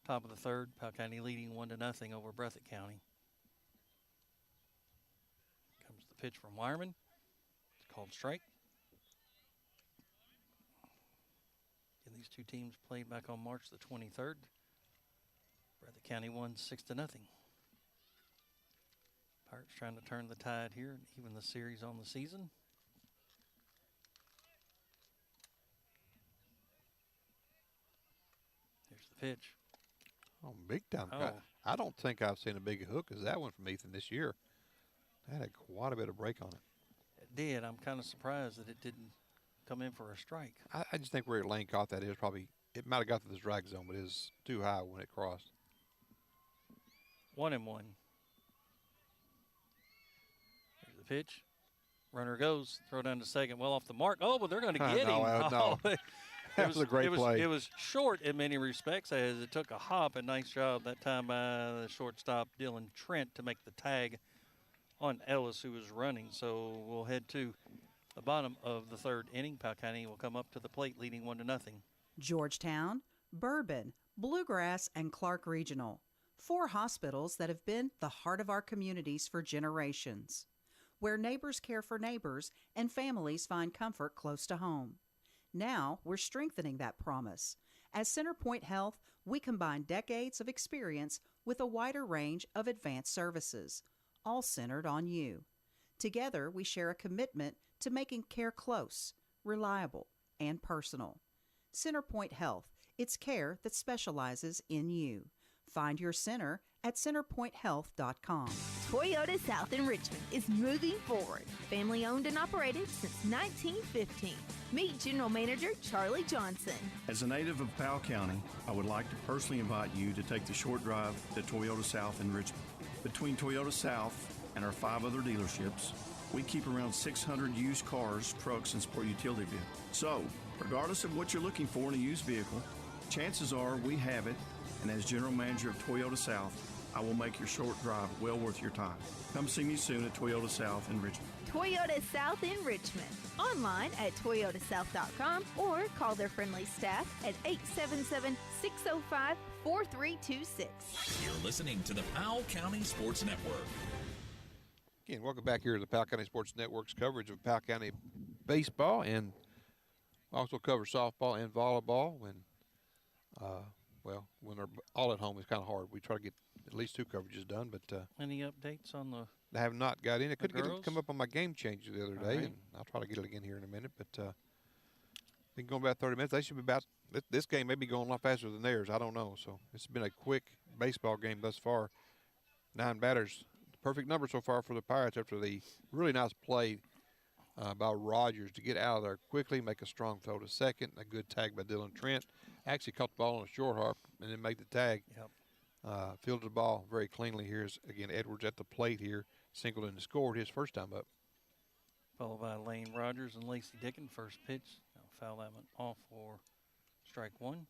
Top of the third. Powell County leading 1-0 over Breathitt County. Comes the pitch from Wireman. It's called strike. And these two teams played back on March the 23rd. Breathitt County won 6-0. Pirates trying to turn the tide here and even the series on the season. Here's the pitch. Oh, big time. Oh. I don't think I've seen a big hook as that one from Ethan this year. That had quite a bit of break on it. It did. I'm kind of surprised that it didn't come in for a strike. I just think where Lane caught that is probably it might have got to the strike zone, but it was too high when it crossed. 1-1. Here's the pitch. Runner goes. Throw down to second. Well off the mark. Oh, but they're going to get him. No. That was a great play. It was short in many respects as it took a hop. A nice job that time by the shortstop, Dylan Trent, to make the tag on Ellis, who was running. So we'll head to the bottom of the third inning. Powell County will come up to the plate leading 1-0. Georgetown, Bourbon, Bluegrass, and Clark Regional. 4 hospitals that have been the heart of our communities for generations, where neighbors care for neighbors and families find comfort close to home. Now we're strengthening that promise. As CenterPoint Health, we combine decades of experience with a wider range of advanced services, all centered on you. Together, we share a commitment to making care close, reliable, and personal. CenterPoint Health, it's care that specializes in you. Find your center at centerpointhealth.com. Toyota South in Richmond is moving forward. Family owned and operated since 1915. Meet General Manager Charlie Johnson. As a native of Powell County, I would like to personally invite you to take the short drive to Toyota South in Richmond. Between Toyota South and our 5 other dealerships, we keep around 600 used cars, trucks, and sport utility vehicles. So, regardless of what you're looking for in a used vehicle, chances are we have it, and as General Manager of Toyota South, I will make your short drive well worth your time. Come see me soon at Toyota South in Richmond. Toyota South in Richmond. Online at toyotasouth.com or call their friendly staff at 877-605-4326. You're listening to the Powell County Sports Network. Again, welcome back here to the Powell County Sports Network's coverage of Powell County baseball, and also cover softball and volleyball. When they're all at home, it's kind of hard. We try to get at least 2 coverages done, but Any updates on the? I have not got in. I couldn't get it to girls? come up on my game changer the other All day, right. and I'll try to get it again here in a minute. But been going about 30 minutes. They should be about. This game may be going a lot faster than theirs. I don't know. So it's been a quick baseball game thus far. 9 batters, perfect number so far for the Pirates after the really nice play by Rogers to get out of there quickly, make a strong throw to second, a good tag by Dylan Trent. Actually caught the ball on a short hop and then made the tag. Yep. Fielded the ball very cleanly. Here's, again, Edwards at the plate here. Singled and scored his first time up. Followed by Lane Rogers and Lacey Dickon. First pitch. I'll foul that one off for strike 1.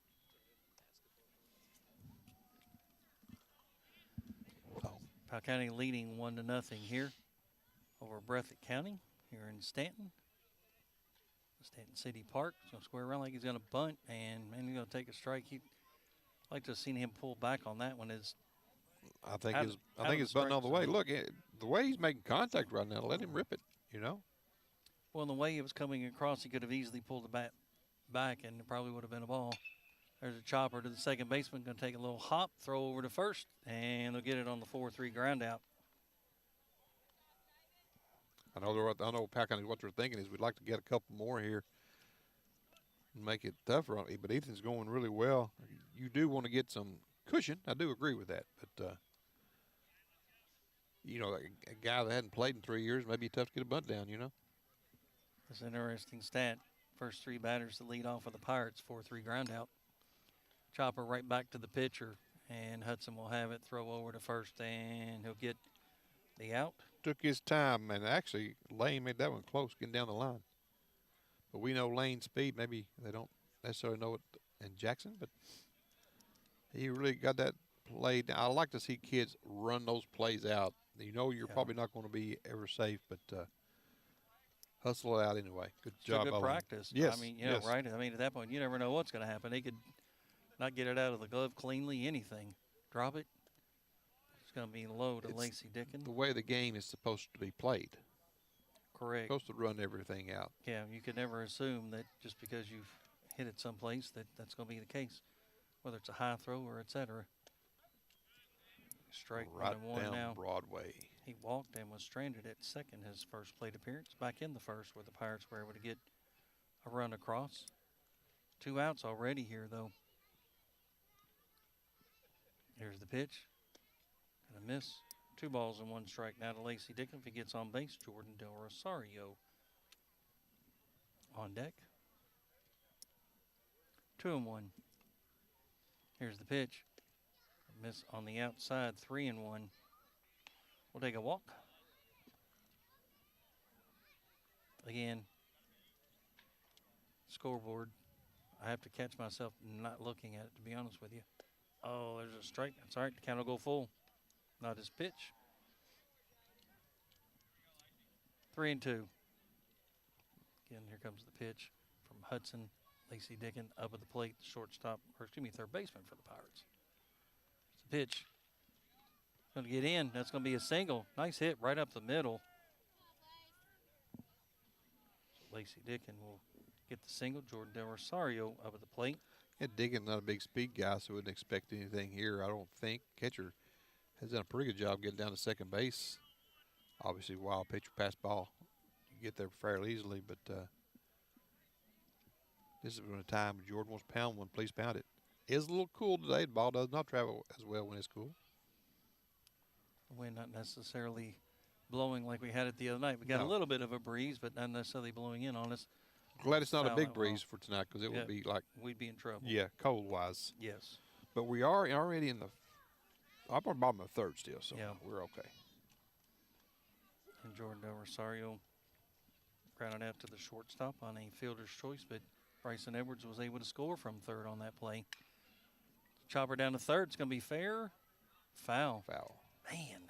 Powell County leading 1-0 here over Breathitt County here in Stanton. Stanton City Park. He's going to square around like he's going to bunt, and he's going to take a strike. I'd like to have seen him pull back on that one. I think it's bunting all the way. Look, the way he's making contact right now, let him rip it, you know. Well, the way it was coming across, he could have easily pulled the bat back, and it probably would have been a ball. There's a chopper to the second baseman, going to take a little hop, throw over to first, and they'll get it on the 4-3 ground out. I know Powell County, what they're thinking is we'd like to get a couple more here and make it tougher on you, but Ethan's going really well. You do want to get some cushion. I do agree with that, but you know, a guy that hadn't played in 3 years, maybe tough to get a bunt down, you know. That's an interesting stat. First 3 batters to lead off of the Pirates, 4-3 ground out. Chopper right back to the pitcher, and Hudson will have it, throw over to first, and he'll get the out. Took his time, and actually Lane made that one close, getting down the line. But we know Lane's speed. Maybe they don't necessarily know it in Jackson, but he really got that play down. I like to see kids run those plays out. You know you're probably not going to be ever safe, but hustle it out anyway. Good job. It's a good practice. Yes. I mean, you know, right? I mean, at that point, you never know what's going to happen. He could not get it out of the glove cleanly, anything. Drop it. It's going to be low to Lacey Dickon. The way the game is supposed to be played. Correct. Supposed to run everything out. Yeah, you could never assume that just because you've hit it someplace that's going to be the case, whether it's a high throw or et cetera. Strike right 1 down now. Broadway. He walked and was stranded at second his first plate appearance. Back in the first where the Pirates were able to get a run across. 2 outs already here, though. Here's the pitch. Gonna miss. 2 balls and 1 strike now to Lacey Dickon. If he gets on base, Jordan Del Rosario on deck. 2-1. Here's the pitch. Miss on the outside, 3-1. We'll take a walk. Again, scoreboard. I have to catch myself not looking at it, to be honest with you. Oh, there's a strike. That's all right. The count will go full. Not his pitch. 3-2. Again, here comes the pitch from Hudson. Lacey Dickin up at the plate, shortstop, or excuse me, third baseman for the Pirates. It's a pitch. Going to get in. That's going to be a single. Nice hit right up the middle. So Lacey Dickin will get the single. Jordan Del Rosario up at the plate. Yeah, Dickin's not a big speed guy, so wouldn't expect anything here, I don't think. Catcher has done a pretty good job getting down to second base. Obviously, wild pitcher, pass ball. You get there fairly easily, but this is when a time Jordan wants to pound one, please pound it. It's a little cool today. The ball does not travel as well when it's cool. The wind not necessarily blowing like we had it the other night. We got a little bit of a breeze, but not necessarily blowing in on us. Glad it's not a big breeze for tonight because it would be like. We'd be in trouble. Yeah, cold-wise. Yes. But we are already in the up on the bottom of the third still, so we're okay. And Jordan Del Rosario grounded out to the shortstop on a fielder's choice, but Bryson Edwards was able to score from third on that play. Chopper down to third. It's going to be fair. Foul. Man,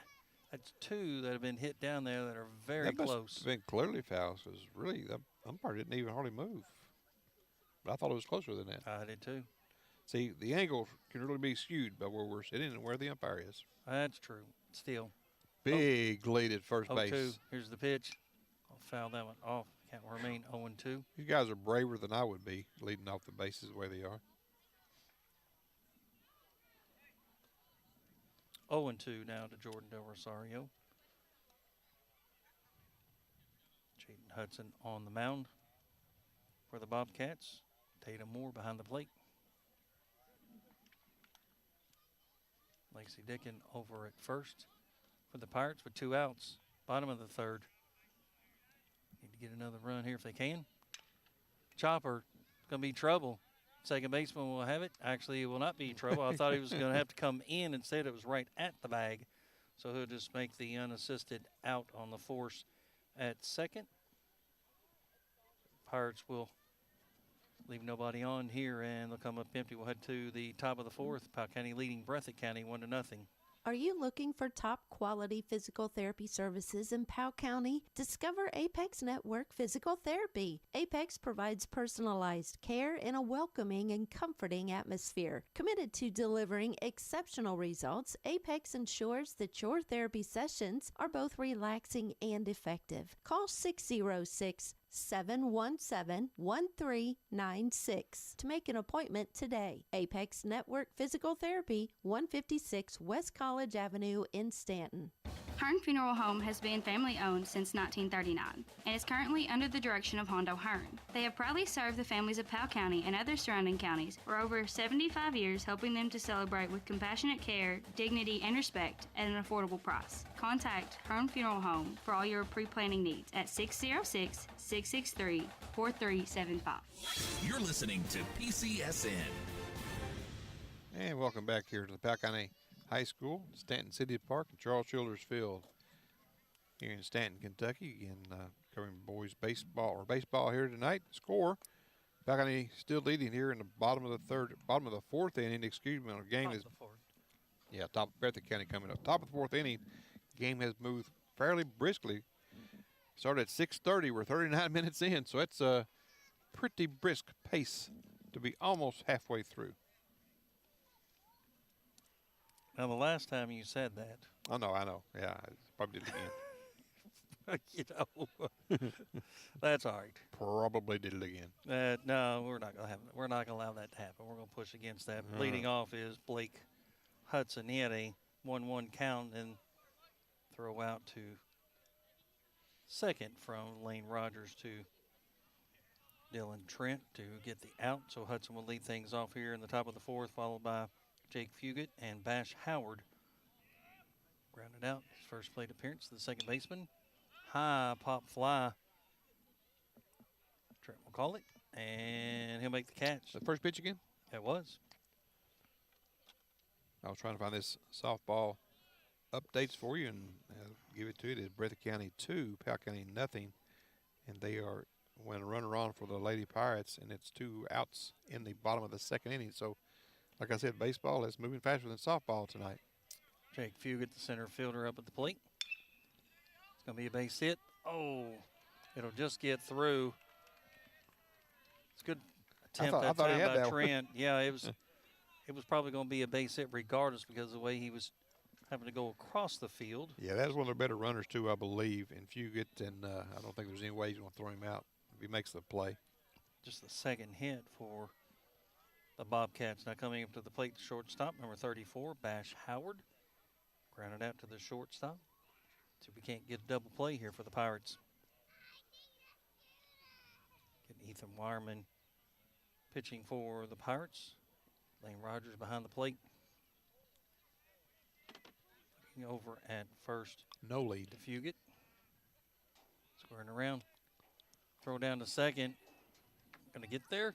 that's two that have been hit down there that are very close. Been clearly foul because really the umpire didn't even hardly move. But I thought it was closer than that. I did too. See, the angle can really be skewed by where we're sitting and where the umpire is. That's true. Still. Big lead at first base. 0-2. Here's the pitch. I'll foul that one off. Count will remain 0-2. You guys are braver than I would be leading off the bases the way they are. 0-2 now to Jordan Del Rosario. Jaden Hudson on the mound for the Bobcats. Tatum Moore behind the plate. Lacey Dickin over at first for the Pirates with 2 outs. Bottom of the third. Need to get another run here if they can. Chopper, it's going to be trouble. Second baseman will have it. Actually, it will not be trouble. I thought he was going to have to come in. Instead, it was right at the bag. So he'll just make the unassisted out on the force at second. Pirates will leave nobody on here, and they'll come up empty. We'll head to the top of the fourth. Powell County leading Breathitt County 1-0. Are you looking for top quality physical therapy services in Powell County? Discover Apex Network Physical Therapy. Apex provides personalized care in a welcoming and comforting atmosphere. Committed to delivering exceptional results, Apex ensures that your therapy sessions are both relaxing and effective. Call 606-717-1396 to make an appointment today. Apex Network Physical Therapy, 156 West College Avenue in Stanton. Hearn Funeral Home has been family-owned since 1939 and is currently under the direction of Hondo Hearn. They have proudly served the families of Powell County and other surrounding counties for over 75 years, helping them to celebrate with compassionate care, dignity, and respect at an affordable price. Contact Hearn Funeral Home for all your pre-planning needs at 606-663-4375. You're listening to PCSN. And welcome back here to the Powell County High School, Stanton City Park, and Charles Childers Field here in Stanton, Kentucky. Again, covering boys baseball here tonight. Score: Powell County still leading here in the bottom of the fourth inning. Excuse me, on a game is top of Breathitt County coming up. Top of the fourth inning, game has moved fairly briskly. Started at 6:30. We're 39 minutes in, so it's a pretty brisk pace to be almost halfway through. Now, the last time you said that. I know. Yeah, I probably did it again. That's all right. Probably did it again. No, we're not gonna allow that to happen. We're gonna push against that. Leading off is Blake Hudson. He had a 1-1 count and throw out to second from Lane Rogers to Dylan Trent to get the out. So Hudson will lead things off here in the top of the fourth, followed by Jake Fugit and Bash Howard. Grounded out his first plate appearance to the second baseman. High pop fly. Trent will call it, and he'll make the catch. The first pitch again? It was. I was trying to find this softball updates for you and give it to you. It is Breathitt County 2, Powell County nothing, and they are when a runner on for the Lady Pirates, and it's 2 outs in the bottom of the second inning. So, like I said, baseball is moving faster than softball tonight. Jake Fugit, the center fielder, up at the plate. It's going to be a base hit. Oh, it'll just get through. It's a good attempt I thought he had by that Trent. Yeah, it was probably going to be a base hit regardless because of the way he was having to go across the field. Yeah, that was one of their better runners, too, I believe, in Fugit, and I don't think there's any way he's going to throw him out if he makes the play. Just the second hit for the Bobcats. Now coming up to the plate, the shortstop, number 34, Bash Howard. Grounded out to the shortstop. See if we can't get a double play here for the Pirates. Getting Ethan Wireman pitching for the Pirates. Lane Rogers behind the plate. Looking over at first. No lead. To Fugit. Squaring around. Throw down to second. Going to get there.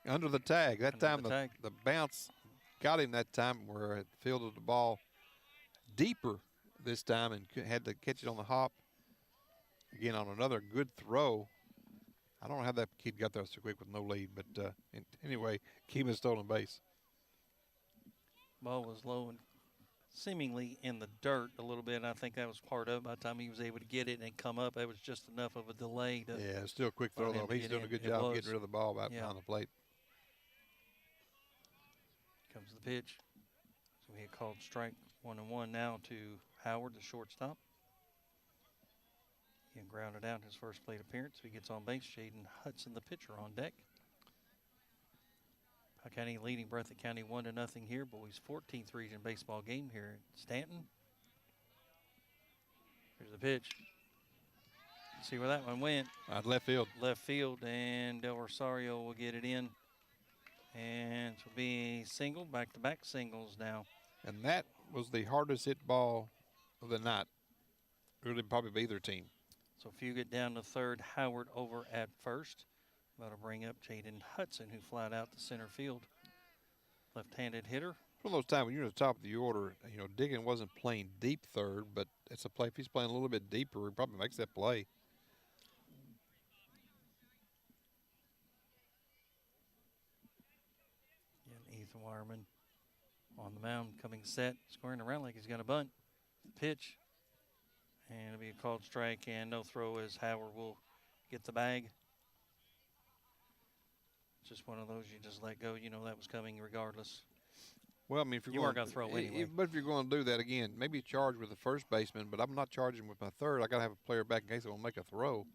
Under the tag. That Under time the the bounce got him that time where it fielded the ball deeper this time and had to catch it on the hop. Again, on another good throw. I don't know how that kid got there so quick with no lead, but anyway, keep a stolen base. Ball was low and seemingly in the dirt a little bit. And I think that was part of it. By the time he was able to get it and come up, it was just enough of a delay. Yeah, it's still a quick throw, though. He's doing a good job getting rid of the ball behind the plate. Comes the pitch. So we had called strike 1-1 now to Howard, the shortstop. He grounded out his first plate appearance. He gets on base. Jaden Hudson, the pitcher, on deck. Powell County leading Breathitt County 1-0 here. Boys 14th region baseball game here in Stanton. Here's the pitch. See where that one went. Left field. Left field, and Del Rosario will get it in. And it will be a single, back-to-back singles now. And that was the hardest hit ball of the night. Really probably be either team. So Fugit down to third, Howard over at first. That'll bring up Jaden Hudson, who flied out to center field. Left-handed hitter. It's one of those times when you're at the top of the order, you know, Diggin wasn't playing deep third, but it's a play. If he's playing a little bit deeper, he probably makes that play. And Ethan Wireman on the mound, coming set, squaring around like he's going to bunt. Pitch. And it'll be a called strike and no throw as Howard will get the bag. Just one of those you just let go. You know that was coming regardless. Well, I mean, if you weren't going to throw anyway. But if you're going to do that again, maybe charge with the first baseman, but I'm not charging with my third. I got to have a player back in case I want to make a throw.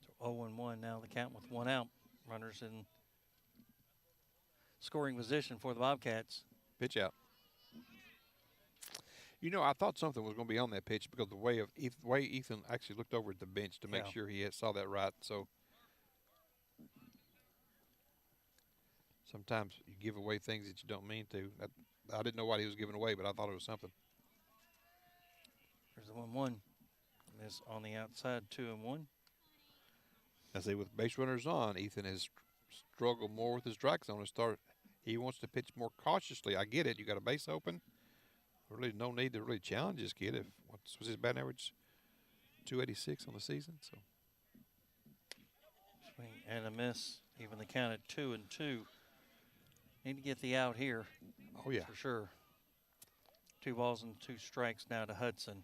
So 0-1 now the count with one out. Runners in scoring position for the Bobcats. Pitch out. You know, I thought something was going to be on that pitch because the way Ethan actually looked over at the bench to make sure he saw that right. So sometimes you give away things that you don't mean to. I didn't know what he was giving away, but I thought it was something. There's the 1-1. This on the outside, 2-1. I say with base runners on, Ethan has struggled more with his strike zone to start. He wants to pitch more cautiously. I get it. You got a base open. Really no need to really challenge this kid. What was his batting average? 286 on the season. So swing and a miss. Even the count at 2-2. Need to get the out here. Oh yeah, for sure. 2 balls and 2 strikes now to Hudson.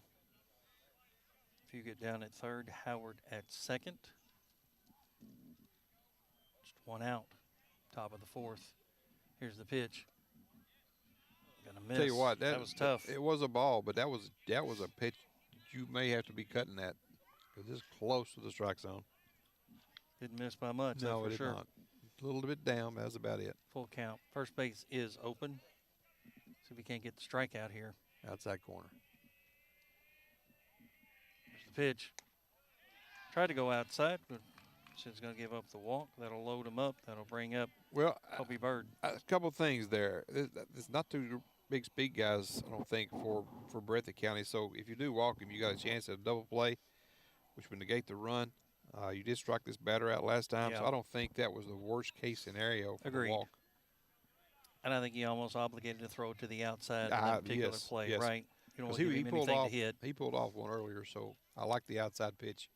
If you get down at third, Howard at second. Just 1 out. Top of the 4th. Here's the pitch. Gonna miss. Tell you what, that was tough. It was a ball, but that was a pitch you may have to be cutting that because it's close to the strike zone. Didn't miss by much. No, for it did sure. not. A little bit down. That's about it. Full count. First base is open. See if we can't get the strikeout here. Outside corner. Here's the pitch. Tried to go outside, but since he's going to give up the walk, that'll load him up. That'll bring up Kobe Bird. A couple of things there. It's not too big speed guys, I don't think, for Breathitt County. So if you do walk him, you got a chance at a double play, which would negate the run. You did strike this batter out last time, so Yeah. I don't think that was the worst case scenario for the Agreed. walk. And I think he almost obligated to throw it to the outside in that particular play, yes. right? You don't 'Cause want to give him anything to hit. He pulled off one earlier, so I like the outside pitch.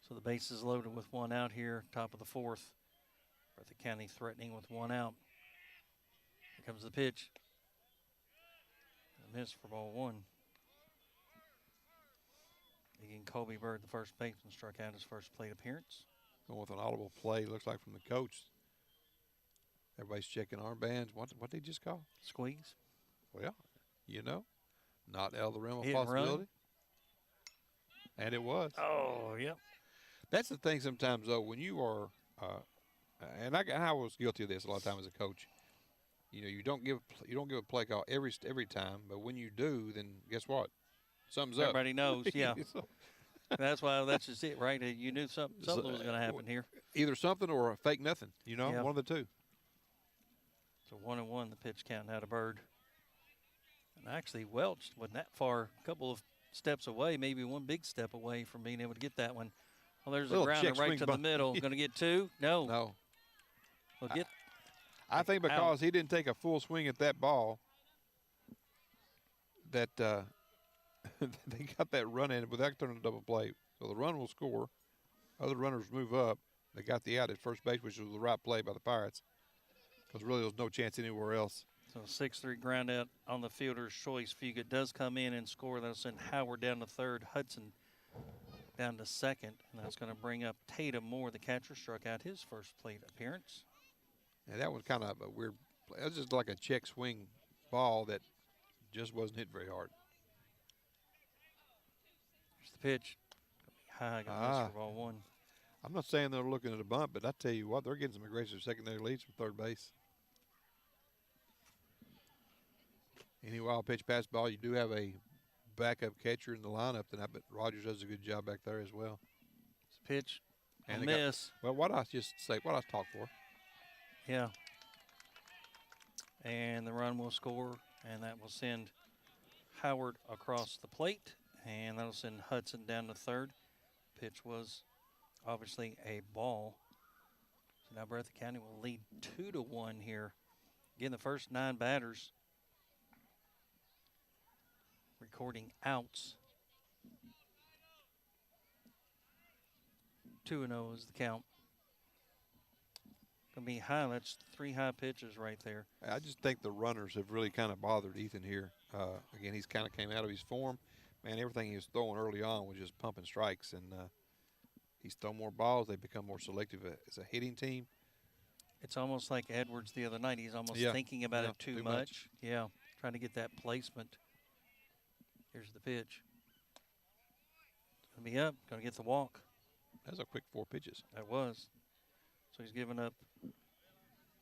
So the base is loaded with one out here, top of the fourth. Breathitt County threatening with one out. Here comes the pitch. A miss for ball one. Again, Colby Bird, the first baseman, struck out his first plate appearance. Going with an audible play, looks like from the coach. Everybody's checking armbands. What did he just call? Squeeze. Well, not out of the realm of Hit and run. possibility. And it was. Oh, yep. That's the thing sometimes, though, when you are, and I was guilty of this a lot of times as a coach. You don't give a play call every time, but when you do, then guess what? Something's up. Everybody knows, yeah. So- That's just it, right? You knew something was going to happen here. Either something or a fake nothing, Yeah. one of the two. So 1-1, the pitch count out of Bird. And actually, Welch wasn't that far, a couple of steps away, maybe one big step away from being able to get that one. Well, there's a Little grounder check right swing to the bunt. middle. Going to get two? No. No. Well, get. I think because out. he didn't take a full swing at that ball, that they got that run in without turning a double play. So the run will score. Other runners move up. They got the out at first base, which was the right play by the Pirates, because really there was no chance anywhere else. So 6-3 ground out on the fielder's choice. Fugit does come in and score. That'll send Howard down to third. Hudson down to second. And that's going to bring up Tatum Moore. The catcher struck out his first plate appearance. And that was kind of a weird play. It was just like a check swing ball that just wasn't hit very hard. Here's the pitch. High, going to miss for ball one. I'm not saying they're looking at a bunt, but I tell you what, they're getting some aggressive secondary leads from third base. Any wild pitch pass ball, you do have a backup catcher in the lineup, and I bet Rogers does a good job back there as well. It's a pitch, and a miss. Well, what I just say, what I talk for. Yeah. And the run will score, and that will send Howard across the plate, and that'll send Hudson down to third. Pitch was obviously a ball. So now Breathitt County will lead 2-1 here. Again, the first 9 batters recording outs. 2-0 is the count. Gonna be high. That's 3 high pitches right there. I just think the runners have really kind of bothered Ethan here. Again, he's kind of came out of his form. Man, everything he was throwing early on was just pumping strikes, and he's thrown more balls. They've become more selective as a hitting team. It's almost like Edwards the other night. He's almost thinking about it too much. Yeah, trying to get that placement. Here's the pitch. Gonna be up. Gonna get the walk. That's a quick 4 pitches. That was. So he's given up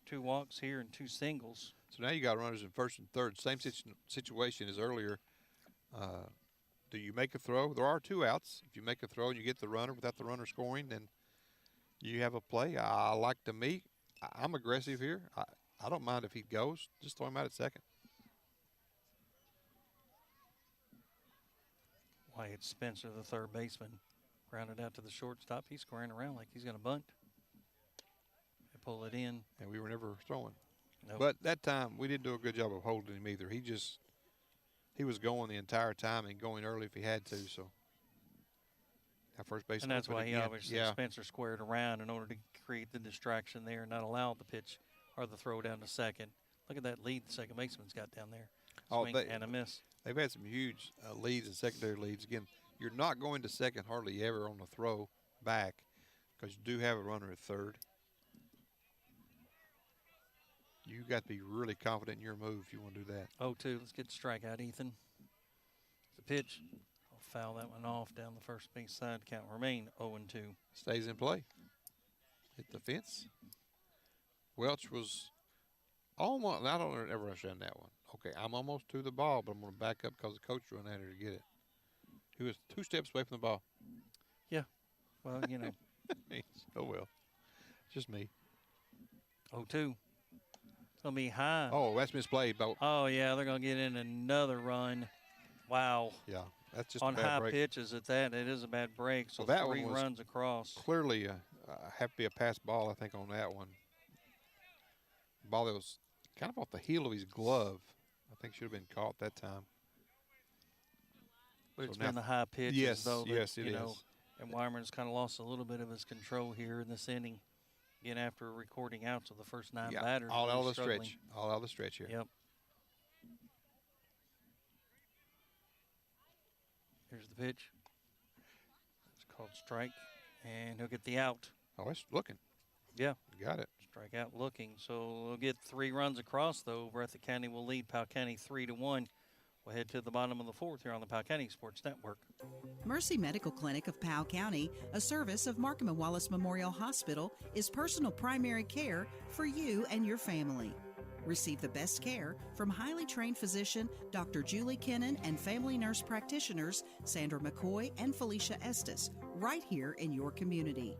2 walks here and 2 singles. So now you got runners in first and third. Same situation as earlier. Do you make a throw? There are 2 outs. If you make a throw and you get the runner without the runner scoring, then you have a play. I like to meet. I'm aggressive here. I don't mind if he goes. Just throw him out at second. Wyatt Spencer, the third baseman, grounded out to the shortstop. He's squaring around like he's going to bunt. They pull it in. And we were never throwing. Nope. But that time, we didn't do a good job of holding him either. He was going the entire time and going early if he had to. So our first base. And that's why he again. obviously, Spencer squared around in order to create the distraction there and not allow the pitch or the throw down to second. Look at that lead the second baseman's got down there. Swing and a miss. They've had some huge leads and secondary leads. Again, you're not going to second hardly ever on the throw back because you do have a runner at third. You got to be really confident in your move if you want to do that. 0-2. Let's get the strikeout, Ethan. The pitch. I'll foul that one off down the first base side. Count remain 0-2. Stays in play. Hit the fence. Welch was almost. I don't ever understand that one. Okay, I'm almost to the ball, but I'm going to back up because the coach run at her to get it. He was 2 steps away from the ball. Yeah. Well, you know. Oh, well. Just me. 0-2. It's going to be high. Oh, that's misplayed. Oh, yeah, they're going to get in another run. Wow. Yeah, that's just on a bad high break. pitches at that. It is a bad break. So Well, that 3 one was runs across. Clearly, have to be a pass ball, I think, on that one. Ball that was kind of off the heel of his glove. I think should have been caught that time. But So it's now been the high pitches, yes, though. That, yes, it you know, is. and Weimer's kind of lost a little bit of his control here in this inning. Again, after recording outs of the first 9 Yeah, batters. all really out of the struggling. stretch. All out of the stretch here. Yep. Here's the pitch. It's called strike, and he'll get the out. Oh, it's looking. Yeah. Got it. Strikeout looking. So we'll get 3 runs across, though. Breathitt County will lead Powell County 3-1. We'll head to the bottom of the 4th here on the Powell County Sports Network. Mercy Medical Clinic of Powell County, a service of Markham and Wallace Memorial Hospital, is personal primary care for you and your family. Receive the best care from highly trained physician Dr. Julie Kennan and family nurse practitioners Sandra McCoy and Felicia Estes right here in your community.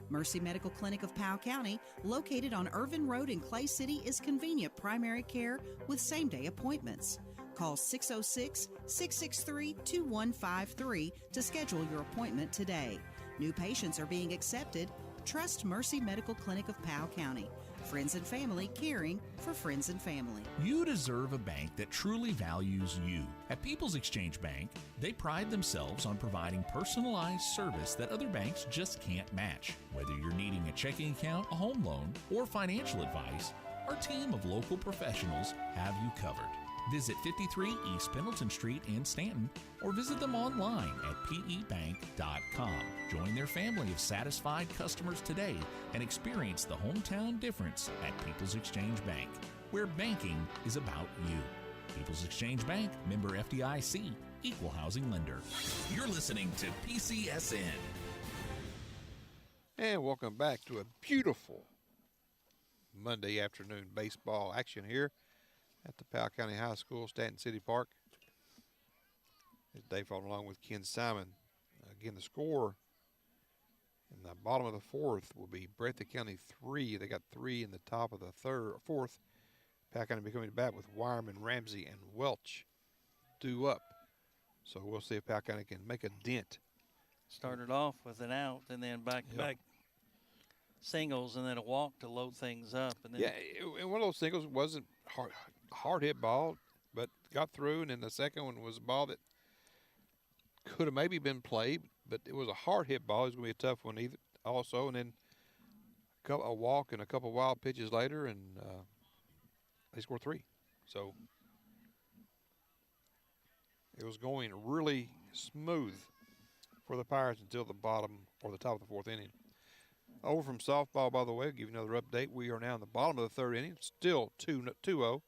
Mercy Medical Clinic of Powell County, located on Irvin Road in Clay City, is convenient primary care with same-day appointments. Call 606-663-2153 to schedule your appointment today. New patients are being accepted. Trust Mercy Medical Clinic of Powell County. Friends and family caring for friends and family. You deserve a bank that truly values you. At People's Exchange Bank, they pride themselves on providing personalized service that other banks just can't match. Whether you're needing a checking account, a home loan, or financial advice, our team of local professionals have you covered. Visit 53 East Pendleton Street in Stanton or visit them online at pebank.com. Join their family of satisfied customers today and experience the hometown difference at People's Exchange Bank, where banking is about you. People's Exchange Bank, member FDIC, equal housing lender. You're listening to PCSN. And welcome back to a beautiful Monday afternoon baseball action here at the Powell County High School, Stanton City Park. It's Dave following along with Ken Simon. Again, the score in the bottom of the 4th will be Breathitt County 3. They got 3 in the top of the 4th. Powell County becoming back with Wireman, Ramsey, and Welch due up. So we'll see if Powell County can make a dent. Started off with an out and then back-to-back singles and then a walk to load things up. And then and one of those singles wasn't hard hit ball, but got through, and then the second one was a ball that could have maybe been played, but it was a hard hit ball. It was going to be a tough one either also, and then a walk and a couple of wild pitches later, and they scored 3. So it was going really smooth for the Pirates until the bottom or the top of the 4th inning. Over from softball, by the way, I'll give you another update. We are now in the bottom of the 3rd inning, still 2-0.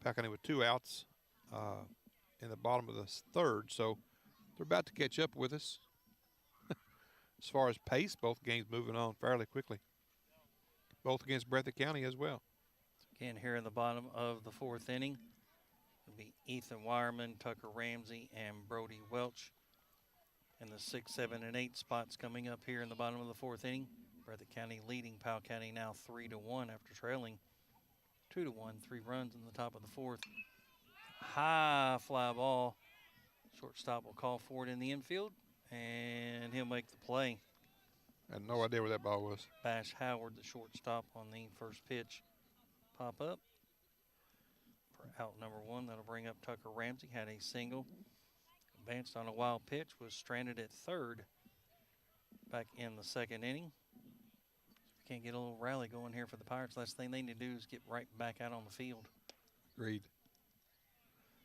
Powell County with 2 outs in the bottom of the 3rd, so they're about to catch up with us. As far as pace, both games moving on fairly quickly. Both against Breathitt County as well. Again, here in the bottom of the 4th inning, it'll be Ethan Wireman, Tucker Ramsey, and Brody Welch. And the 6, 7, and 8 spots coming up here in the bottom of the 4th inning. Breathitt County leading Powell County now 3-1 after trailing 2-1. 3 runs in the top of the 4th. High fly ball. Shortstop will call for it in the infield, and he'll make the play. I had no idea where that ball was. Bash Howard, the shortstop, on the first pitch. Pop up for out number 1. That'll bring up Tucker Ramsey. Had a single. Advanced on a wild pitch. Was stranded at 3rd back in the 2nd inning. If we can't get a little rally going here for the Pirates, last thing they need to do is get right back out on the field. Agreed.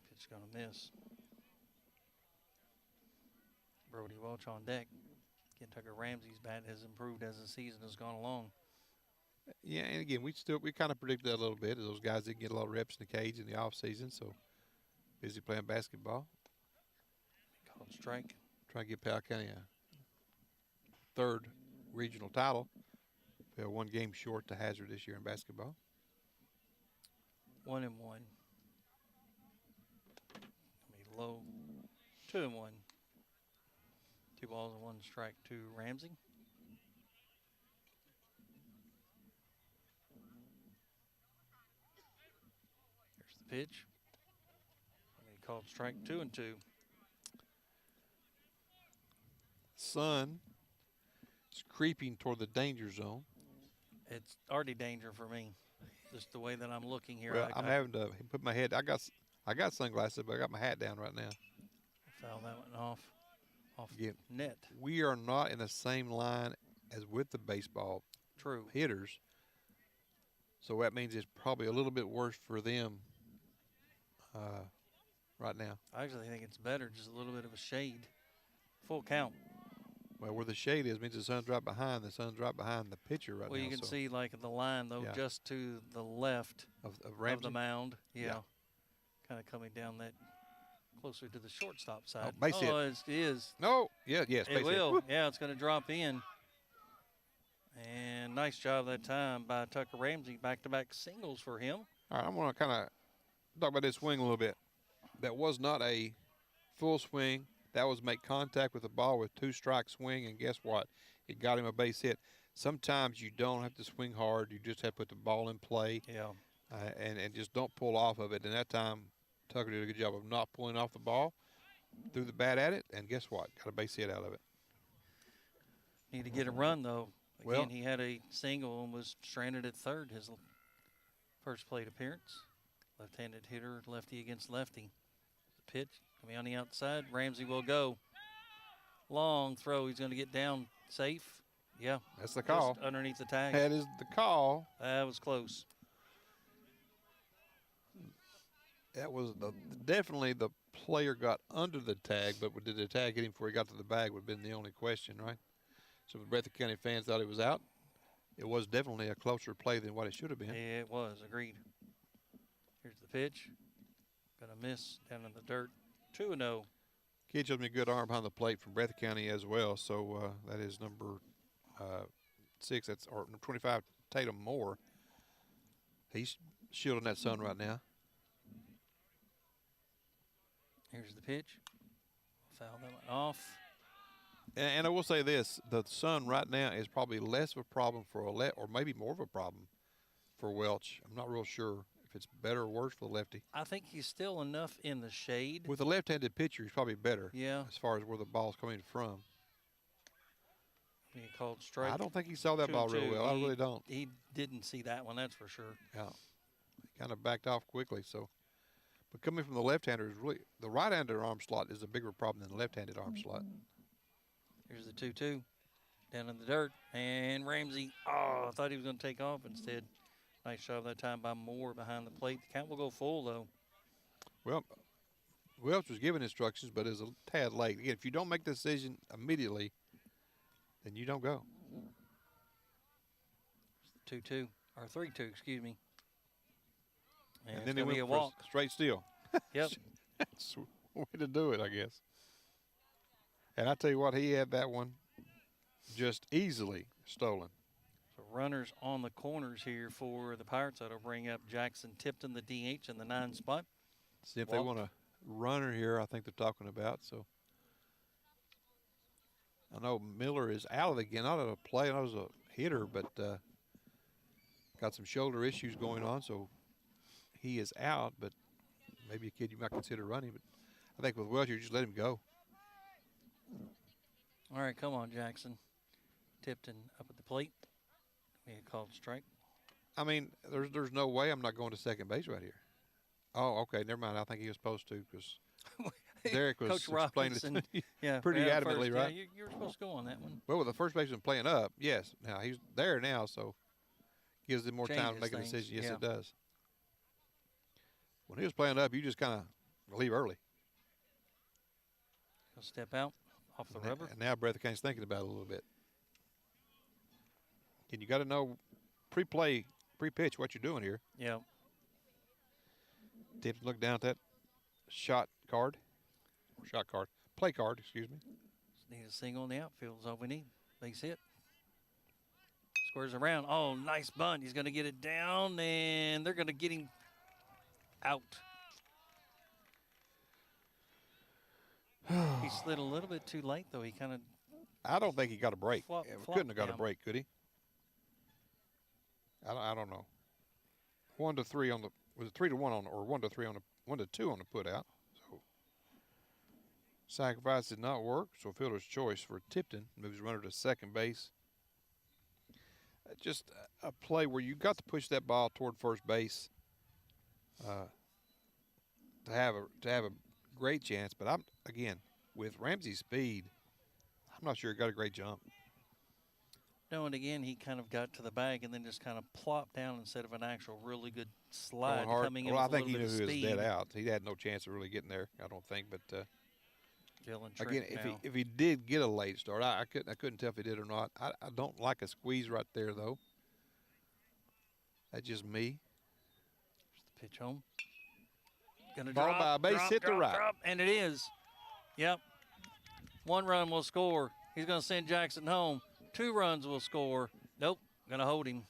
Pitch going to miss. Brody Welch on deck. Again, Tucker Ramsey's bat has improved as the season has gone along. Yeah, and again, we kind of predicted that a little bit. As those guys didn't get a lot of reps in the cage in the offseason, so busy playing basketball. Called strike. Trying to get Powell County a 3rd regional title. They're 1 game short to Hazard this year in basketball. 1-1. Be low. 2-1. 2 balls and 1 strike to Ramsey. Here's the pitch. He called strike 2-2. sun is creeping toward the danger zone. It's already danger for me, just the way that I'm looking here. Well, I'm having to put my head. I got sunglasses, but I got my hat down right now. Foul that one off Again, net. We are not in the same line as with the baseball hitters, so that means it's probably a little bit worse for them right now. I actually think it's better, just a little bit of a shade. Full count. Well, where the shade is means the sun's right behind. The sun's right behind the pitcher right now. Well, you can see like the line though, just to the left of the mound. Yeah. Kind of coming down that closer to the shortstop side. Base hit. It is. No. Yes. Base It will. hit. Yeah, it's going to drop in. And nice job that time by Tucker Ramsey. Back-to-back singles for him. All right, I'm going to kind of talk about this swing a little bit. That was not a full swing. That was make contact with the ball with 2-strike swing, and guess what? It got him a base hit. Sometimes you don't have to swing hard. You just have to put the ball in play. Yeah. And just don't pull off of it. And that time, Tucker did a good job of not pulling off the ball, threw the bat at it, and guess what? Got a base hit out of it. Need to get a run, though. Again, Well, he had a single and was stranded at third his first plate appearance. Left-handed hitter, lefty against lefty. The pitch coming on the outside. Ramsey will go. Long throw. He's going to get down safe. Yeah. That's the call. Just underneath the tag. That is the call. That was close. That was definitely the player got under the tag, but did the tag hit him before he got to the bag would have been the only question, right? So the Breathitt County fans thought it was out. It was definitely a closer play than what it should have been. Yeah, it was. Agreed. Here's the pitch. Going to miss down in the dirt. 2-0. Kid shows me a good arm behind the plate from Breathitt County as well. So that is number 6. That's or number 25, Tatum Moore. He's shielding that sun right now. Here's the pitch. Foul that one off. And I will say this: the sun right now is probably less of a problem for or maybe more of a problem for Welch. I'm not real sure if it's better or worse for the lefty. I think he's still enough in the shade. With the left-handed pitcher, he's probably better. Yeah. As far as where the ball's coming from. Being called strike. I don't think he saw that ball real well. I really don't. He didn't see that one, that's for sure. Yeah. He kind of backed off quickly. So, but coming from the left-hander is really the right-handed arm slot is a bigger problem than the left-handed arm slot. Here's the 2-2 down in the dirt, and Ramsey. Oh, I thought he was going to take off instead. Nice job that time by Moore behind the plate. The count will go full though. Well, Welch was given instructions, but is a tad late. Again, if you don't make the decision immediately, then you don't go. 2-2 or 3-2, excuse me. And it's then he gonna went be a for walk. straight steal. Yep. That's the way to do it, I guess. And I tell you what, he had that one just easily stolen. So runners on the corners here for the Pirates. That'll bring up Jackson Tipton, the DH, in the 9 spot. See if they want a runner here, I think they're talking about. So I know Miller is out of the game, not out of play, not as a hitter, but got some shoulder issues going on, so he is out. But maybe a kid you might consider running. But I think with Welch, you just let him go. All right, come on, Jackson. Tipton up at the plate. We had called strike. I mean, there's no way I'm not going to second base right here. Oh, okay, never mind. I think he was supposed to because Derek was Coach explaining Robinson, it yeah, pretty ran adamantly, first. right? Yeah, you were supposed to go on that one. Well, with the first baseman playing up, yes. Now he's there now, so gives them more time to Changes make a things, decision. Yes, yeah. it does. When he was playing up, you just kind of leave early. He'll step out off the rubber. And now Breathitt County's thinking about it a little bit. And you got to know pre-play, pre-pitch what you're doing here. Yeah. Tipton look down at that play card, excuse me. Just need a single in the outfield is all we need. Base hit. Squares around. Oh, nice bunt. He's going to get it down, and they're going to get him out. He slid a little bit too late, though. He kind of. I don't think he got a break. Couldn't have got down. a break, could he? I don't know. 1-3 on the was it 3-1 on or 1-3 on the 1-2 on the put out. Sacrifice did not work, so fielder's choice for Tipton moves runner to second base. Just a play where you got to push that ball toward first base to have a great chance. But I'm again with Ramsey's speed, I'm not sure he got a great jump. No, and again, he kind of got to the bag and then just kind of plopped down instead of an actual really good slide coming in with I think a he little knew bit of he speed. was dead out. He had no chance of really getting there, I don't think. But Dylan again, Trent if he did get a late start, I couldn't tell if he did or not. I don't like a squeeze right there though. That's just me. The pitch home. Gonna Ball drop, by a base hit to right. drop, and it is. Yep. 1 run will score. He's going to send Jackson home. 2 runs will score. Nope. Going to hold him.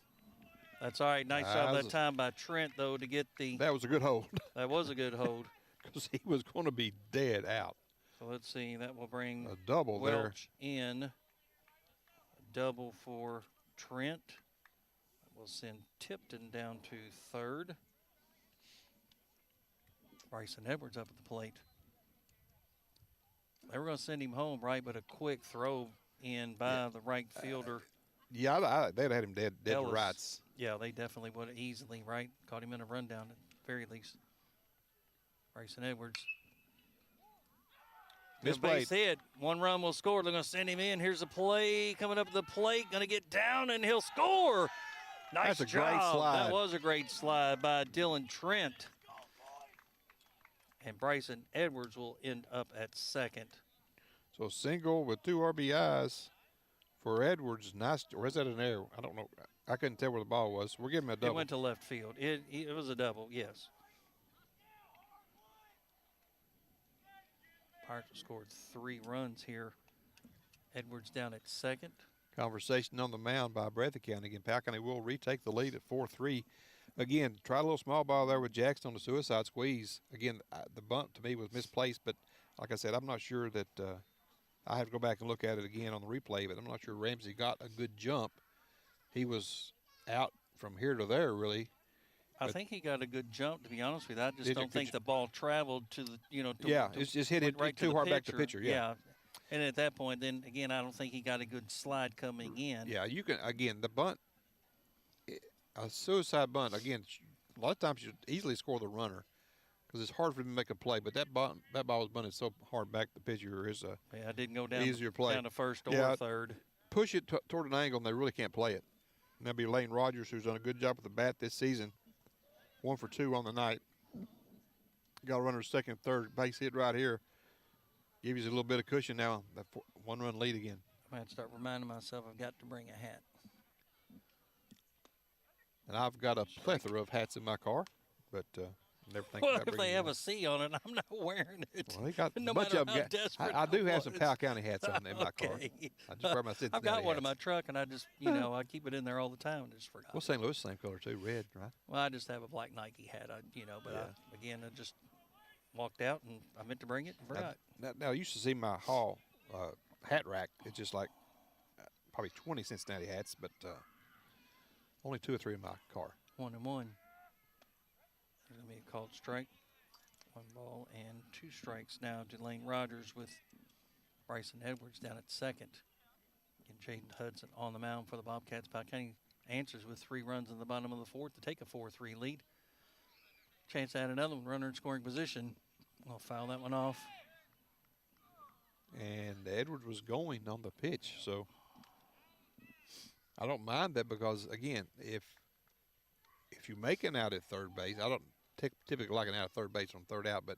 That's all right. Nice job that time by Trent, though, to get the. That was a good hold. That was a good hold. Because he was going to be dead out. So let's see. That will bring a double Welch in. A double for Trent. We'll send Tipton down to third. Bryson Edwards up at the plate. They were going to send him home, right, but a quick throw in by the right fielder. Yeah, they'd have had him dead to rights. Yeah, they definitely would have easily, right? Caught him in a rundown at the very least. Bryson Edwards. Good base hit. 1 run will score. They're going to send him in. Here's a play coming up the plate. Going to get down, and he'll score. Nice That's a job. great slide. That was a great slide by Dylan Trent. And Bryson Edwards will end up at second. So single with 2 RBIs for Edwards. Nice. Or is that an error? I don't know. I couldn't tell where the ball was. We're giving him a double. It went to left field. It was a double, yes. Pirates scored 3 runs here. Edwards down at second. Conversation on the mound by Breathitt County. Again, Powell County will retake the lead at 4-3. Again, try a little small ball there with Jackson on the suicide squeeze. Again, the bunt to me was misplaced, but like I said, I'm not sure that I have to go back and look at it again on the replay, but I'm not sure Ramsey got a good jump. He was out from here to there, really. I think he got a good jump, to be honest with you. I just don't think the ball traveled to the, it's just hit it right too hard back to pitcher, yeah. And at that point, then, again, I don't think he got a good slide coming in. Yeah, you can, again, the bunt, a suicide bunt, again, a lot of times you easily score the runner because it's hard for him to make a play. But that ball was bunted so hard back the pitcher is a I didn't go down easier play. Down to first or third. Push it toward an angle, and they really can't play it. And that'll be Lane Rogers, who's done a good job with the bat this season. 1 for 2 on the night. Got a runner second, third, base hit right here. Give you a little bit of cushion now. That 1-run lead again. I have to start reminding myself I've got to bring a hat. And I've got a plethora of hats in my car, but never think Well, about if they have one. a C on it, I'm not wearing it. Well, they got no a bunch matter of them. how desperate I do have some was. Powell County hats on in my car. Okay. I just wear my Cincinnati I've got one in my hats. truck, and I just, I keep it in there all the time. I just forgot. Well, St. Louis, same color too, red, right? Well, I just have a black Nike hat, but I just walked out, and I meant to bring it and forgot. Now, you used to see my hall hat rack. It's just like probably 20 Cincinnati hats, but only 2 or 3 in my car. 1-1. There's going to be a called strike. 1 ball and 2 strikes now to Lane Rogers with Bryson Edwards down at second. And Jaden Hudson on the mound for the Bobcats. Powell County answers with 3 runs in the bottom of the 4th to take a 4-3 lead. Chance to add another one, runner in scoring position. I'll foul that one off. And Edwards was going on the pitch, so I don't mind that because, again, if you make an out at third base, I don't typically like an out at third base on third out, but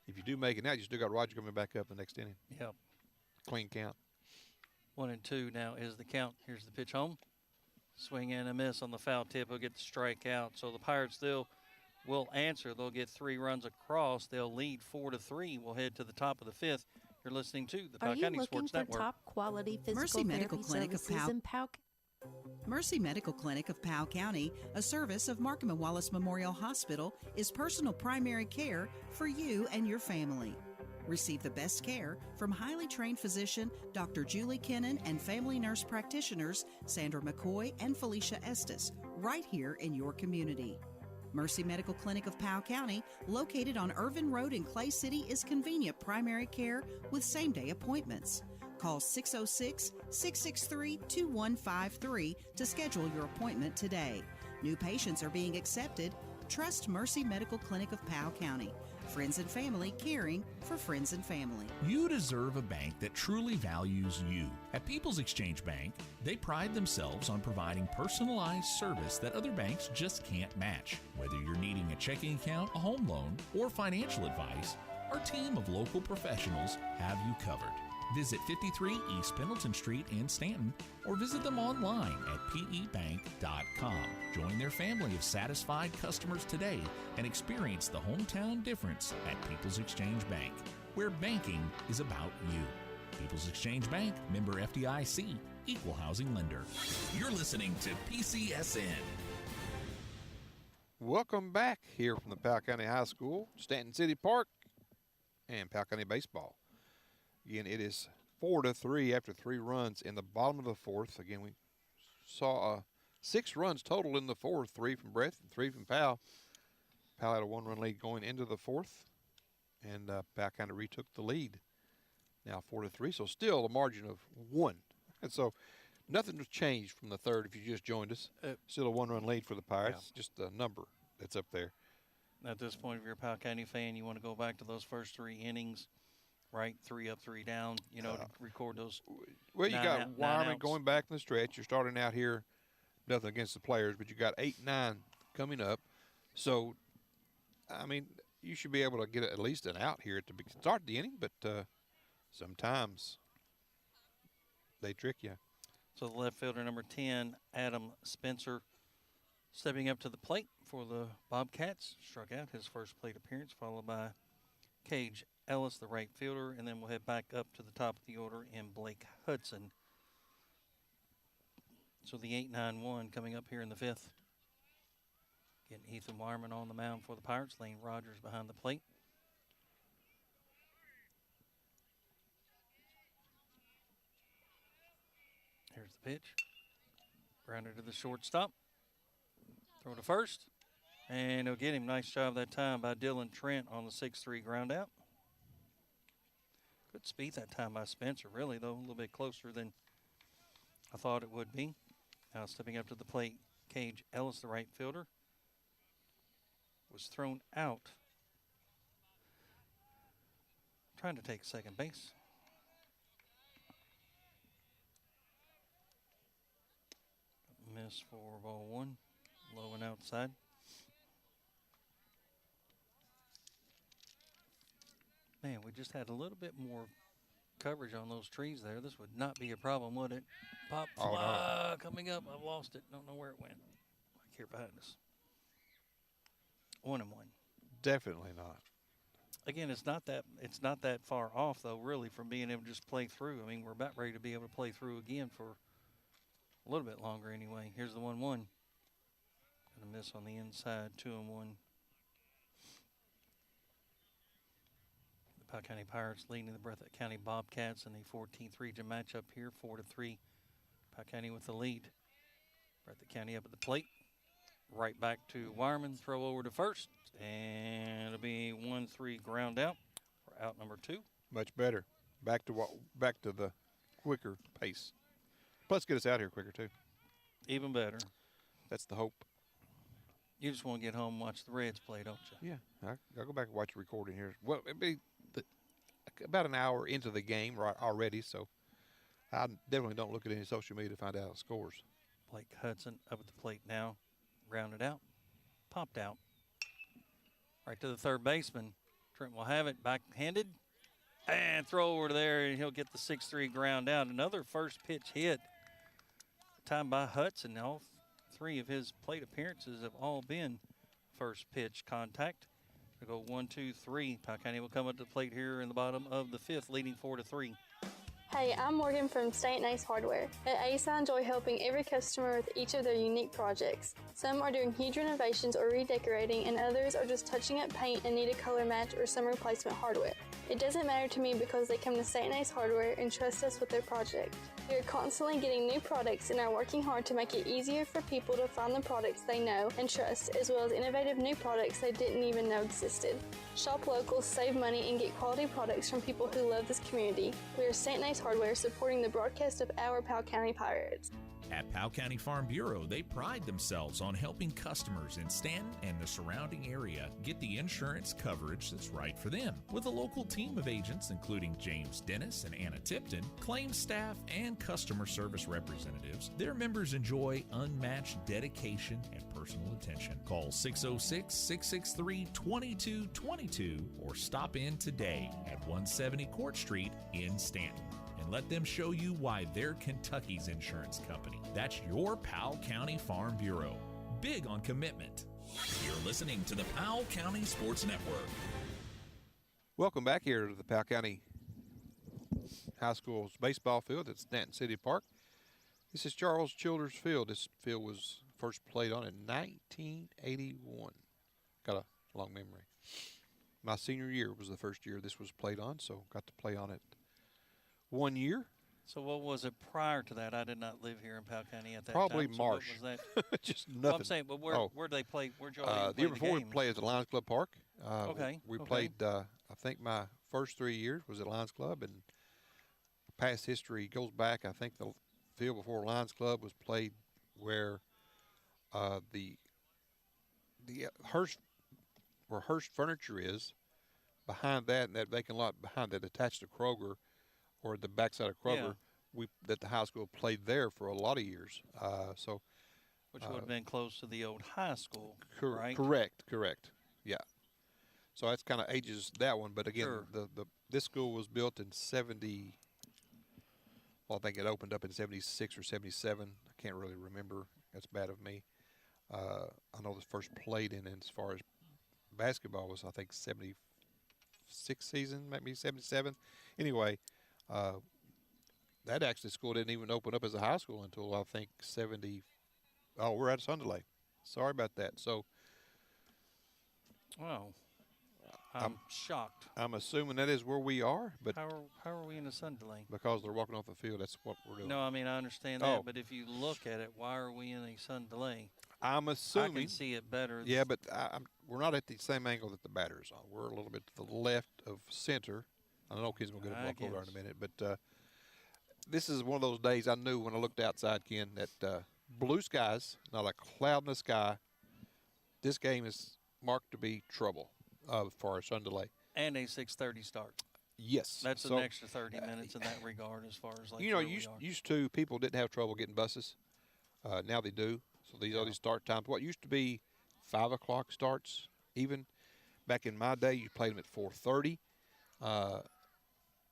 if you do make it out, you still got Roger coming back up the next inning. Yep. Clean count. 1-2 now is the count. Here's the pitch home. Swing and a miss on the foul tip. He'll get the strikeout. So the Pirates still will answer. They'll get 3 runs across. They'll lead 4-3. We'll head to the top of the 5th. You're listening to the Powell County Sports Network. Are you looking for top quality physical Mercy Medical therapy Clinic of services in Powell? Mercy Medical Clinic of Powell County, a service of Markham and Wallace Memorial Hospital, is personal primary care for you and your family. Receive the best care from highly trained physician Dr. Julie Kennan and family nurse practitioners Sandra McCoy and Felicia Estes right here in your community. Mercy Medical Clinic of Powell County, located on Irvin Road in Clay City, is convenient primary care with same-day appointments. Call 606-663-2153 to schedule your appointment today. New patients are being accepted. Trust Mercy Medical Clinic of Powell County. Friends and family caring for friends and family. You deserve a bank that truly values you. At People's Exchange Bank, they pride themselves on providing personalized service that other banks just can't match. Whether you're needing a checking account, a home loan, or financial advice, our team of local professionals have you covered. Visit 53 East Pendleton Street in Stanton or visit them online at pebank.com. Join their family of satisfied customers today and experience the hometown difference at People's Exchange Bank, where banking is about you. People's Exchange Bank, member FDIC, equal housing lender. You're listening to PCSN. Welcome back here from the Powell County High School, Stanton City Park, and Powell County Baseball. Again, it is 4-3 after 3 runs in the bottom of the fourth. Again, we saw 6 runs total in the fourth, 3 from Breathitt and 3 from Powell. Powell had a 1-run lead going into the fourth, and Powell kind of retook the lead. Now 4-3, so still a margin of 1. And so nothing has changed from the third if you just joined us. Still a 1-run lead for the Pirates, just a number that's up there. At this point, if you're a Powell County fan, you want to go back to those first 3 innings. Right, 3 up, 3 down, to record those. Well, you got Wyman going back in the stretch. You're starting out here, nothing against the players, but you got 8 and 9 coming up. So, I mean, you should be able to get at least an out here to start the inning, but sometimes they trick you. So the left fielder, number 10, Adam Spencer, stepping up to the plate for the Bobcats. Struck out his first plate appearance, followed by Cage Ellis, the right fielder, and then we'll head back up to the top of the order in Blake Hudson. So the 8-9-1 coming up here in the 5th. Getting Ethan Wireman on the mound for the Pirates. Lane Rogers behind the plate. Here's the pitch. Grounded to the shortstop. Throw to first. And he'll get him. Nice job that time by Dylan Trent on the 6-3 ground out. Good speed that time by Spencer, really, though, a little bit closer than I thought it would be. Now stepping up to the plate, Cage Ellis, the right fielder, was thrown out. Trying to take second base. Miss for ball 1, low and outside. Man, we just had a little bit more coverage on those trees there. This would not be a problem, would it? Pop fly coming up. I've lost it. Don't know where it went. Like here behind us. 1-1. Definitely not. Again, it's not that far off though, really, from being able to just play through. I mean, we're about ready to be able to play through again for a little bit longer anyway. Here's the 1-1. Gonna miss on the inside. 2-1. Powell County Pirates leading the Breathitt County Bobcats in the 14th region matchup here, 4-3. Powell County with the lead. Breathitt County up at the plate. Right back to Wireman, throw over to first, and it'll be 1-3 ground out for out number 2. Much better. Back to the quicker pace. Plus, get us out here quicker too. Even better. That's the hope. You just want to get home and watch the Reds play, don't you? Yeah, I'll go back and watch the recording here. Well, it'll be about an hour into the game already, so I definitely don't look at any social media to find out the scores. Blake Hudson up at the plate now. Rounded out. Popped out. Right to the third baseman. Trent will have it. Backhanded. And throw over there, and he'll get the 6-3 ground out. Another first pitch hit. Time by Hudson. All 3 of his plate appearances have all been first pitch contact. We'll go 1, 2, 3. Powell County will come up to the plate here in the bottom of the 5th, leading 4-3. Hey, I'm Morgan from Stanton Ace Hardware. At Ace, I enjoy helping every customer with each of their unique projects. Some are doing huge renovations or redecorating, and others are just touching up paint and need a color match or some replacement hardware. It doesn't matter to me because they come to St. Ace Hardware and trust us with their project. We are constantly getting new products and are working hard to make it easier for people to find the products they know and trust, as well as innovative new products they didn't even know existed. Shop local, save money, and get quality products from people who love this community. We are St. Ace Hardware, supporting the broadcast of our Powell County Pirates. At Powell County Farm Bureau, they pride themselves on helping customers in Stanton and the surrounding area get the insurance coverage that's right for them. With a local team of agents, including James Dennis and Anna Tipton, claims staff, and customer service representatives, their members enjoy unmatched dedication and personal attention. Call 606-663-2222 or stop in today at 170 Court Street in Stanton. And let them show you why they're Kentucky's insurance company. That's your Powell County Farm Bureau. Big on commitment. You're listening to the Powell County Sports Network. Welcome back here to the Powell County High School's baseball field at Stanton City Park. This is Charles Childers Field. This field was first played on in 1981. Got a long memory. My senior year was the first year this was played on, so got to play on it 1 year. So what was it prior to that? I did not live here in Powell County at that Probably time. Marsh. So what was that? Just nothing. Well, I'm saying, but where did they play? Where'd y'all even the play year before the we games? played at the Lions Club Park. We Okay. played, I think my first 3 years was at Lions Club, and past history goes back. I think the field before Lions Club was played where the Hearst, where Hearst Furniture is, behind that, and that vacant lot behind that attached to Kroger, or the backside of Kroger, that the high school played there for a lot of years. Which would have been close to the old high school, right? Correct. Yeah. So that's kind of ages that one. But again, this school was built in 70. Well, I think it opened up in 76 or 77. I can't really remember. That's bad of me. I know the first played in as far as basketball was, I think, 76 season, maybe 77. Anyway, that actually school didn't even open up as a high school until I think 70. Oh, we're at Sundelay. Sorry about that. So, wow, I'm shocked. I'm assuming that is where we are, but how are we in the Sundelay? Because they're walking off the field. That's what we're doing. No, I mean I understand that, but if you look at it, why are we in a Sundelay? I'm assuming. I can see it better. Yeah, but we're not at the same angle that the batter's on. We're a little bit to the left of center. I know Ken's going to get a block over in a minute, but this is one of those days I knew when I looked outside, Ken, that blue skies, not a cloud in the sky. This game is marked to be trouble for our Sundelay. And a 6:30 start. Yes. That's an extra 30 minutes in that regard as far as like used to people didn't have trouble getting buses. Now they do. So these are these start times. What used to be 5 o'clock starts, even back in my day, you played them at 4:30.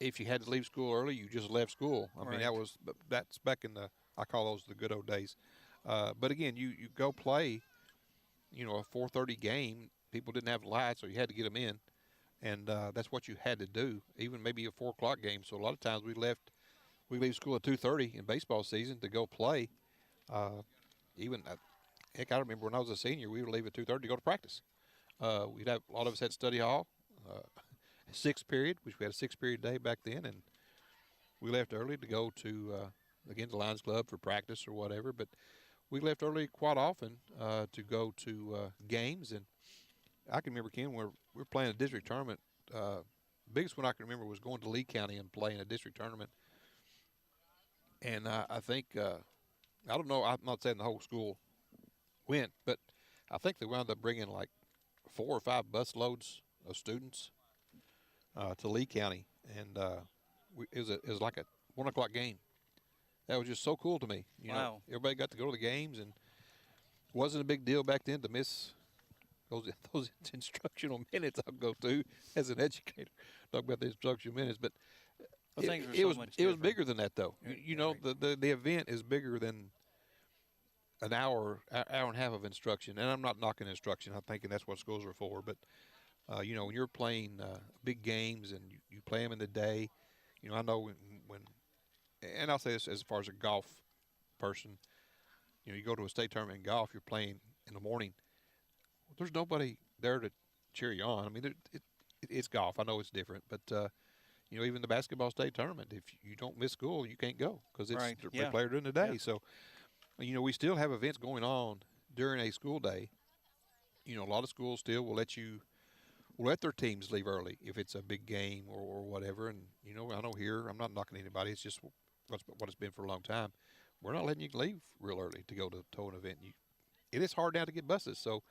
If you had to leave school early, you just left school. I mean, that's back in I call those the good old days. But again, you go play, a 4:30 game. People didn't have lights, so you had to get them in, and that's what you had to do. Even maybe a 4 o'clock game. So a lot of times we leave school at 2:30 in baseball season to go play. Heck, I remember when I was a senior, we would leave at 2:30 to go to practice. A lot of us had study hall, 6th period, which we had a 6-period day back then, and we left early to go to again the Lions Club for practice or whatever. But we left early quite often to go to games, and I can remember, Ken, when we were playing a district tournament. Biggest one I can remember was going to Lee County and playing a district tournament, and I think. I don't know. I'm not saying the whole school went, but I think they wound up bringing like 4 or 5 bus loads of students to Lee County, and it was like a 1 o'clock game. That was just so cool to me. You know, everybody got to go to the games, and it wasn't a big deal back then to miss those instructional minutes I'll go to as an educator. Talk about the instructional minutes, but it was bigger than that, though. The event is bigger than an hour and a half of instruction. And I'm not knocking instruction. I'm thinking that's what schools are for. But, when you're playing big games and you play them in the day, I know when and I'll say this as far as a golf person, you go to a state tournament in golf, you're playing in the morning. There's nobody there to cheer you on. I mean, it's golf. I know it's different, but even the basketball state tournament, if you don't miss school, you can't go because it's they play during the day. So, we still have events going on during a school day. A lot of schools still will let their teams leave early if it's a big game or whatever. And I know here, I'm not knocking anybody. It's just what it's been for a long time. We're not letting you leave real early to go to an event. It is hard now to get buses. So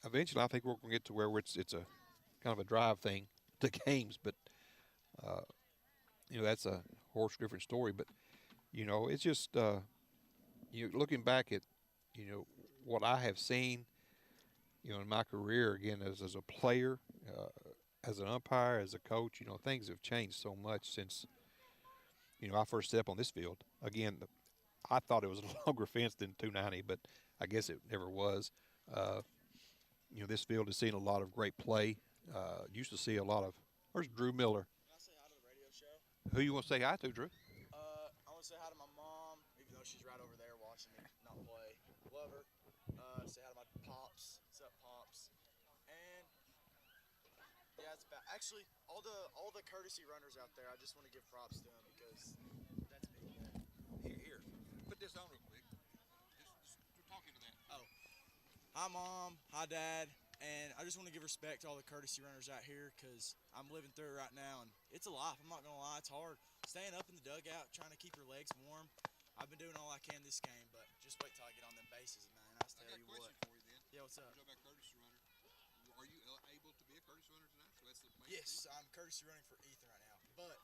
eventually, I think we're going to get to where it's a kind of a drive thing to games. But that's a different story. But it's just looking back at what I have seen. In my career, again, as a player, as an umpire, as a coach, things have changed so much since, I first stepped on this field. Again, I thought it was a longer fence than 290, but I guess it never was. This field has seen a lot of great play. Used to see a lot of – where's Drew Miller? Can I say hi to the radio show? Who you want to say hi to, Drew? I want to say hi to my mom, even though she's right over there watching me not play. Love her. Say hi to my pops. What's up, pops? And yeah, it's about actually all the courtesy runners out there. I just want to give props to them because that's me. Here, put this on real quick. Just talking to that. Oh, hi mom, hi dad, and I just want to give respect to all the courtesy runners out here because I'm living through it right now, and it's a life. I'm not gonna lie, it's hard staying up in the dugout trying to keep your legs warm. I've been doing all I can this game, but just wait till I get on them bases, man. I tell you what. For you then. Yeah, what's up? You're talking about courtesy runner. Are you able to be a courtesy runner tonight? So that's the plan. Yes, I'm courtesy running for Ethan right now. But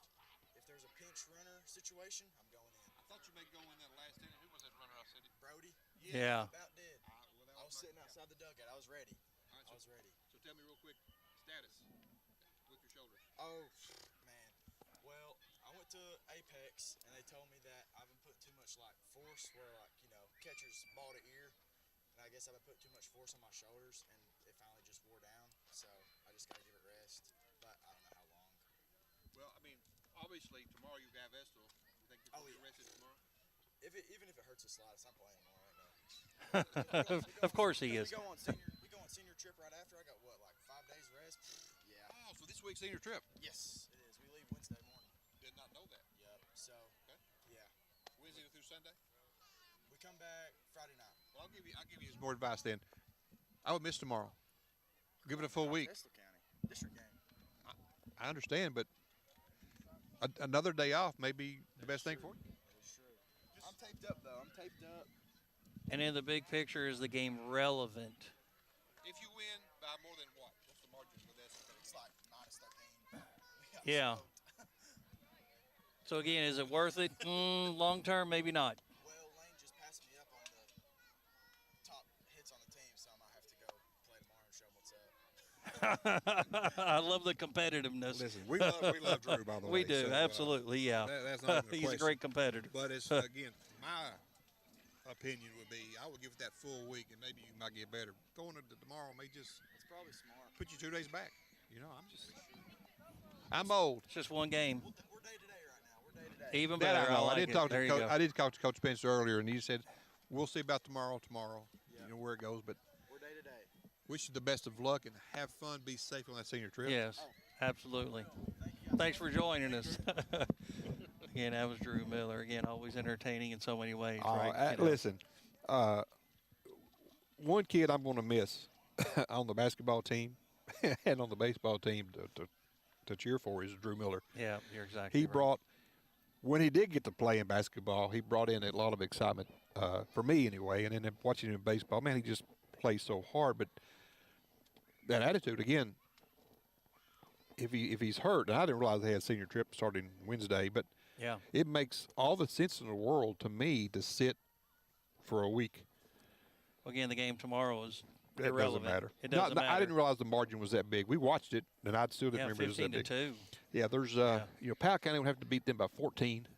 if there's a pinch runner situation, I'm going in. I thought you may go in that last inning. Who was that runner I said it? Brody? Yeah. I about did. I was sitting outside the dugout. I was ready. Right, I was ready. So tell me real quick, status with your shoulder. Oh, man. Well, I went to Apex, and they told me that I've been putting too much, force where, catcher's ball to ear. And I guess I've been putting too much force on my shoulders, and it finally just wore down. So I just got to give it rest. But I don't know how long. Well, I mean, obviously, tomorrow you have Vestal. You think you're going to be rested tomorrow? Even if it hurts the slightest, I'm playing tomorrow right now. Of course he is. We go on senior trip right after. I got, 5 days rest? Yeah. Oh, so this week's senior trip? Yes, it is. We leave Wednesday morning. Did not know that. Yep. So, yeah. Wednesday through Sunday? We come back Friday night. Well, I'll give you some more advice then. I would miss tomorrow. Give it a full week. Bristol County. District game. I understand, but another day off may be the best thing for you. That is true. I'm taped up, though. I'm taped up. And in the big picture, is the game relevant? If you win by more than what? What's the margin for this? It's like -13. Yeah. So again, is it worth it? Long term, maybe not. Well, Lane just passed me up on the top hits on the team, so I might have to go play tomorrow and show him what's up. I love the competitiveness. Listen, we love Drew, by the way. We do, so, absolutely, yeah. That's not even a He's a question. great competitor. But it's, again, my opinion would be I would give it that full week, and maybe you might get better. Going to tomorrow may just It's probably smart. put you 2 days back. I'm old. It's just one game. We're day-to-day right now. We're day-to-day. Even That better. I know. like I did it. talk There to you Coach, go. I did talk to Coach Spencer earlier, and he said we'll see about tomorrow. You know where it goes, but We're day-to-day. wish you the best of luck and have fun. Be safe on that senior trip. Yes, absolutely. Thanks for joining us. Again, that was Drew Miller. Again, always entertaining in so many ways. Right? Listen, one kid I'm going to miss on the basketball team and on the baseball team to cheer for is Drew Miller. Yeah, you're exactly He right. brought, when he did get to play in basketball, he brought in a lot of excitement for me anyway. And then watching him in baseball, man, he just plays so hard. But that attitude, again, if he's hurt, and I didn't realize they had senior trip starting Wednesday, but yeah, it makes all the sense in the world to me to sit for a week. Again, the game tomorrow is It irrelevant. doesn't matter. It doesn't matter. I didn't realize the margin was that big. We watched it, and I still didn't remember it was that 15 to big. 2. Yeah, there's Powell County would have to beat them by 14.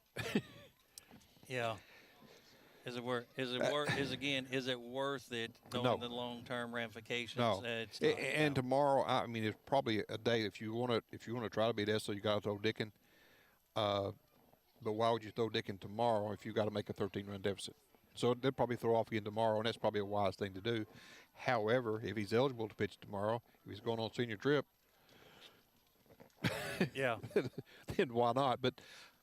Yeah. Is it worth? Is it worth it? Knowing No. the long-term ramifications. No, It's not, and tomorrow, I mean, it's probably a day if you want to try to beat Esso, you got to throw Dickin. But why would you throw Dickin tomorrow if you got to make a 13-run deficit? So they'll probably throw off again tomorrow, and that's probably a wise thing to do. However, if he's eligible to pitch tomorrow, if he's going on senior trip, yeah, then why not? But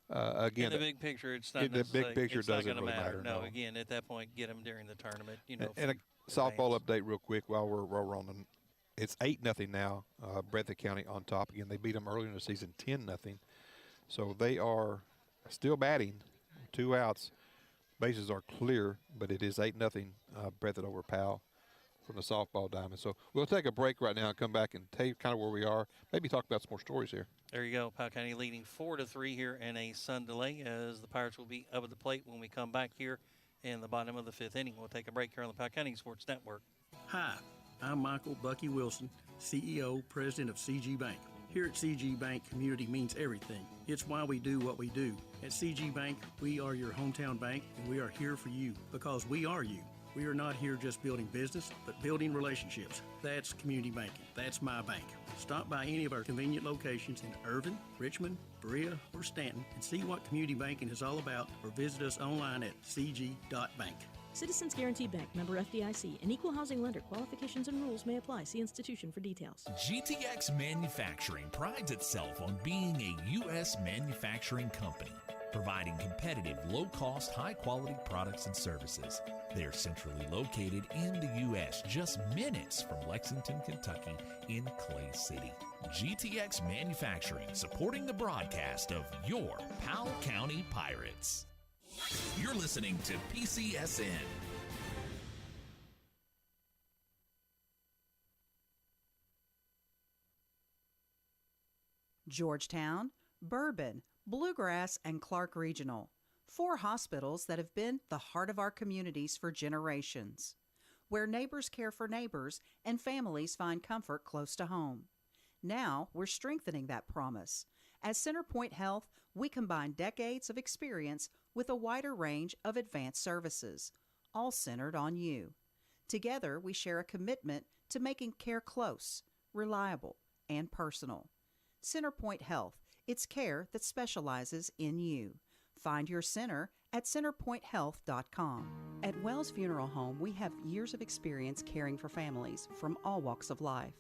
again, in the big picture, it's not the big picture it's not doesn't going to really matter. No, again, at that point, get them during the tournament. You know, and a softball update real quick while we're on them. It's 8-0 now. Breathitt County on top again. They beat them earlier in the season 10-0. So they are still batting, 2 outs. Bases are clear, but it is 8-0 Breathitt over Powell from the softball diamond. So we'll take a break right now and come back and tell you kind of where we are. Maybe talk about some more stories here. There you go. Powell County leading 4-3 here in a sun delay, as the Pirates will be up at the plate when we come back here in the bottom of the 5th inning. We'll take a break here on the Powell County Sports Network. Hi, I'm Michael Bucky Wilson, CEO, President of CG Bank. Here at CG Bank, community means everything. It's why we do what we do. At CG Bank, we are your hometown bank, and we are here for you because we are you. We are not here just building business, but building relationships. That's community banking. That's my bank. Stop by any of our convenient locations in Irvin, Richmond, Berea, or Stanton and see what community banking is all about, or visit us online at cg.bank. Citizens Guarantee Bank, member FDIC, an equal housing lender. Qualifications and rules may apply. See institution for details. GTX Manufacturing prides itself on being a U.S. manufacturing company, providing competitive, low-cost, high-quality products and services. They are centrally located in the U.S., just minutes from Lexington, Kentucky, in Clay City. GTX Manufacturing, supporting the broadcast of your Powell County Pirates. You're listening to PCSN. Georgetown, Bourbon, Bluegrass, and Clark Regional. 4 hospitals that have been the heart of our communities for generations, where neighbors care for neighbors and families find comfort close to home. Now we're strengthening that promise. As CenterPoint Health, we combine decades of experience with a wider range of advanced services, all centered on you. Together, we share a commitment to making care close, reliable, and personal. CenterPoint Health, it's care that specializes in you. Find your center at centerpointhealth.com. At Wells Funeral Home, we have years of experience caring for families from all walks of life.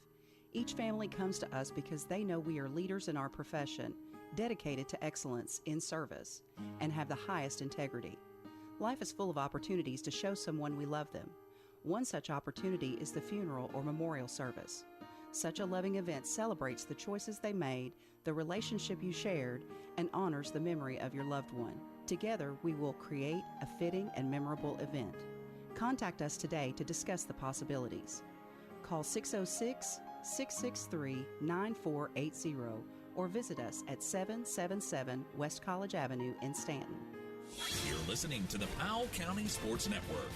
Each family comes to us because they know we are leaders in our profession, dedicated to excellence in service, and have the highest integrity. Life is full of opportunities to show someone we love them. One such opportunity is the funeral or memorial service. Such a loving event celebrates the choices they made, the relationship you shared, and honors the memory of your loved one. Together, we will create a fitting and memorable event. Contact us today to discuss the possibilities. Call 606-663-9480 or visit us at 777 West College Avenue in Stanton. You're listening to the Powell County Sports Network.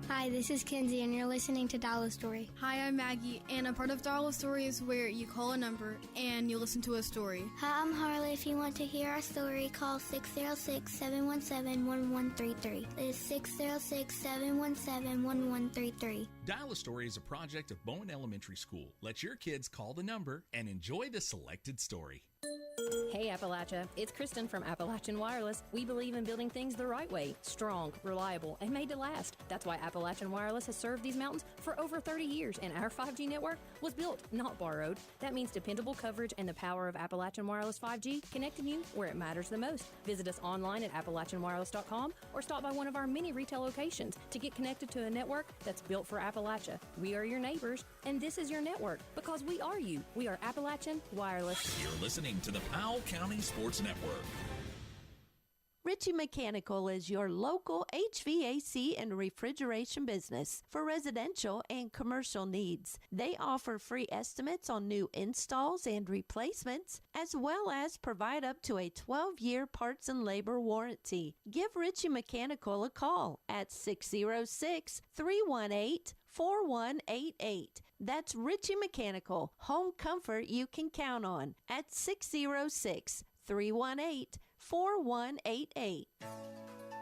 Hi, this is Kenzie, and you're listening to Dollar Story. Hi, I'm Maggie, and a part of Dollar Story is where you call a number and you listen to a story. Hi, I'm Harley. If you want to hear our story, call 606-717-1133. It's 606-717-1133. Dial a Story is a project of Bowen Elementary School. Let your kids call the number and enjoy the selected story. Hey Appalachia, it's Kristen from Appalachian Wireless. We believe in building things the right way, strong, reliable, and made to last. That's why Appalachian Wireless has served these mountains for over 30 years, and our 5G network was built, not borrowed. That means dependable coverage and the power of Appalachian Wireless 5G connecting you where it matters the most. Visit us online at AppalachianWireless.com or stop by one of our many retail locations to get connected to a network that's built for Appalachia. We are your neighbors, and this is your network because we are you. We are Appalachian Wireless. You're listening to the Powell County Sports Network. Ritchie Mechanical is your local HVAC and refrigeration business for residential and commercial needs. They offer free estimates on new installs and replacements, as well as provide up to a 12-year parts and labor warranty. Give Ritchie Mechanical a call at 606-318-4188. That's Ritchie Mechanical, home comfort you can count on at 606-318-4188.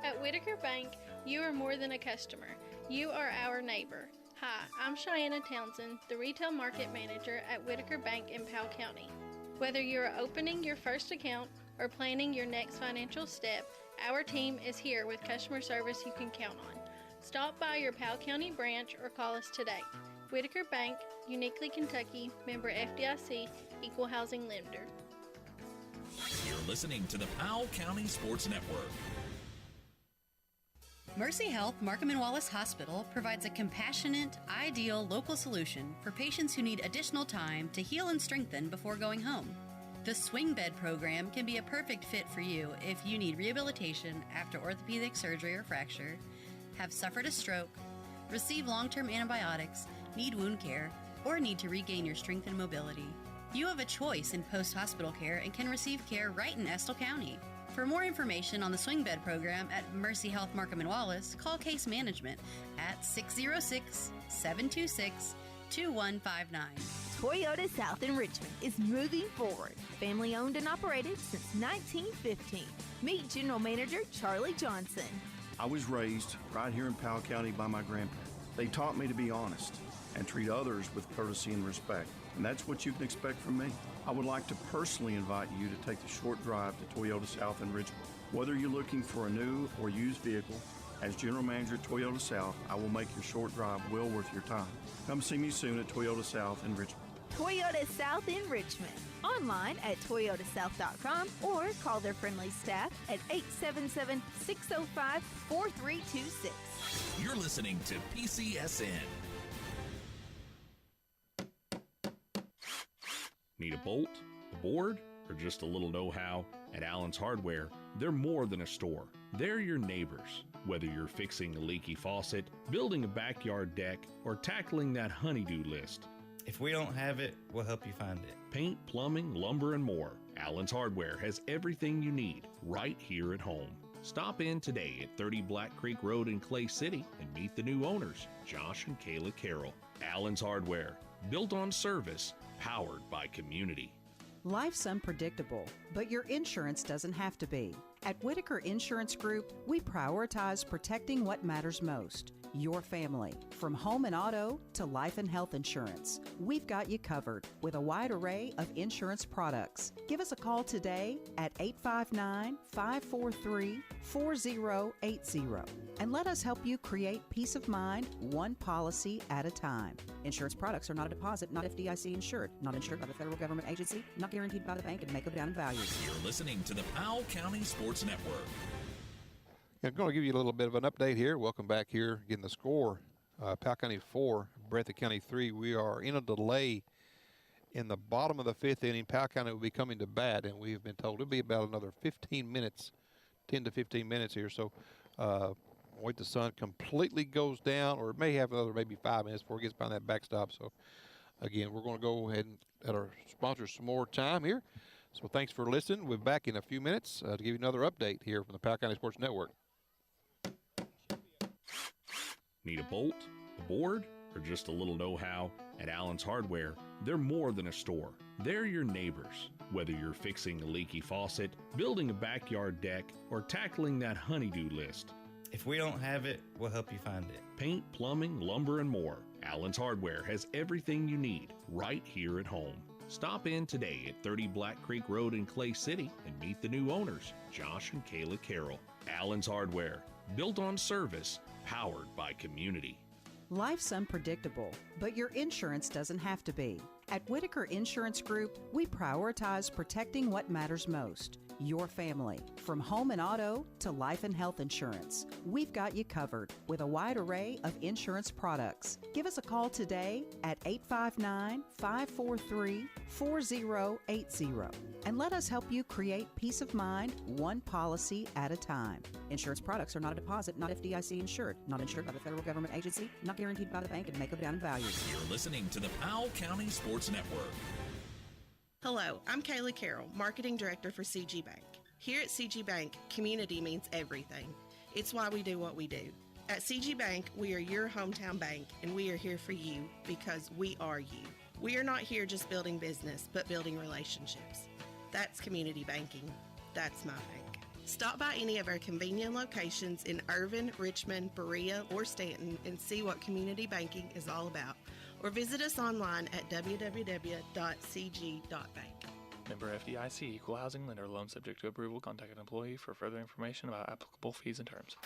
At Whitaker Bank, you are more than a customer. You are our neighbor. Hi, I'm Cheyenne Townsend, the Retail Market Manager at Whitaker Bank in Powell County. Whether you're opening your first account or planning your next financial step, Our team is here with customer service you can count on. Stop by your Powell County branch or call us today. Whitaker Bank, uniquely Kentucky, member FDIC, equal housing lender. You're listening to the Powell County Sports Network. Mercy Health Markham and Wallace Hospital provides a compassionate, ideal local solution for patients who need additional time to heal and strengthen before going home. The Swing Bed program can be a perfect fit for you if you need rehabilitation after orthopedic surgery or fracture, have suffered a stroke, receive long-term antibiotics, need wound care, or need to regain your strength and mobility. You have a choice in post-hospital care and can receive care right in Estill County. For more information on the Swing Bed program at Mercy Health Markham and Wallace, call Case Management at 606-726-2159. Toyota South in Richmond is moving forward. Family owned and operated since 1915. Meet General Manager Charlie Johnson. I was raised right here in Powell County by my grandparents. They taught me to be honest and treat others with courtesy and respect. And that's what you can expect from me. I would like to personally invite you to take the short drive to Toyota South in Richmond. Whether you're looking for a new or used vehicle, as General Manager at Toyota South, I will make your short drive well worth your time. Come see me soon at Toyota South in Richmond. Toyota South in Richmond. Online at toyotasouth.com or call their friendly staff at 877-605-4326. You're listening to PCSN. Need a bolt, a board, or just a little know-how? At Allen's Hardware, they're more than a store. They're your neighbors. Whether you're fixing a leaky faucet, building a backyard deck, or tackling that honey-do list. If we don't have it, we'll help you find it. Paint, plumbing, lumber, and more. Allen's Hardware has everything you need right here at home. Stop in today at 30 Black Creek Road in Clay City and meet the new owners, Josh and Kayla Carroll. Allen's Hardware, built on service, powered by community. Life's unpredictable, but your insurance doesn't have to be. At Whitaker Insurance Group, we prioritize protecting what matters most, your family. From home and auto to life and health insurance, we've got you covered with a wide array of insurance products. Give us a call today at 859-543-4080 and let us help you create peace of mind one policy at a time. Insurance products are not a deposit, not FDIC insured, not insured by the federal government agency, not guaranteed by the bank, and may go down in value. You're listening to the Powell County Sports Network. I'm going to give you a little bit of an update here. Welcome back here. Getting the score, Powell County 4, Breathitt County 3. We are in a delay in the bottom of the fifth inning. Powell County will be coming to bat, and we've been told it'll be about another 15 minutes, 10 to 15 minutes here. So wait, the sun completely goes down, or it may have another maybe 5 minutes before it gets behind that backstop. So again, we're going to go ahead and let our sponsors some more time here. So thanks for listening. We'll be back in a few minutes to give you another update here from the Powell County Sports Network. Need a bolt, a board, or just a little know-how? At Allen's Hardware, they're more than a store. They're your neighbors. Whether you're fixing a leaky faucet, building a backyard deck, or tackling that honey-do list. If we don't have it, we'll help you find it. Paint, plumbing, lumber, and more. Allen's Hardware has everything you need right here at home. Stop in today at 30 Black Creek Road in Clay City and meet the new owners, Josh and Kayla Carroll. Allen's Hardware, built on service, powered by community. Life's unpredictable, but your insurance doesn't have to be. At Whitaker Insurance Group, we prioritize protecting what matters most, your family. From home and auto to life and health insurance, we've got you covered with a wide array of insurance products. Give us a call today at 859-543-4080 and let us help you create peace of mind one policy at a time. Insurance products are not a deposit, not FDIC insured, not insured by the federal government agency, not guaranteed by the bank, and may go down in value. You're listening to the Powell County Sports Network. Hello, I'm Kayla Carroll, Marketing Director for CG Bank. Here at CG Bank, community means everything. It's why we do what we do. At CG Bank, we are your hometown bank, and we are here for you because we are you. We are not here just building business, but building relationships. That's community banking. That's my bank. Stop by any of our convenient locations in Irvin, Richmond, Berea, or Stanton and see what community banking is all about. Or visit us online at www.cg.bank. Member FDIC, equal housing lender. Loan subject to approval. Contact an employee for further information about applicable fees and terms.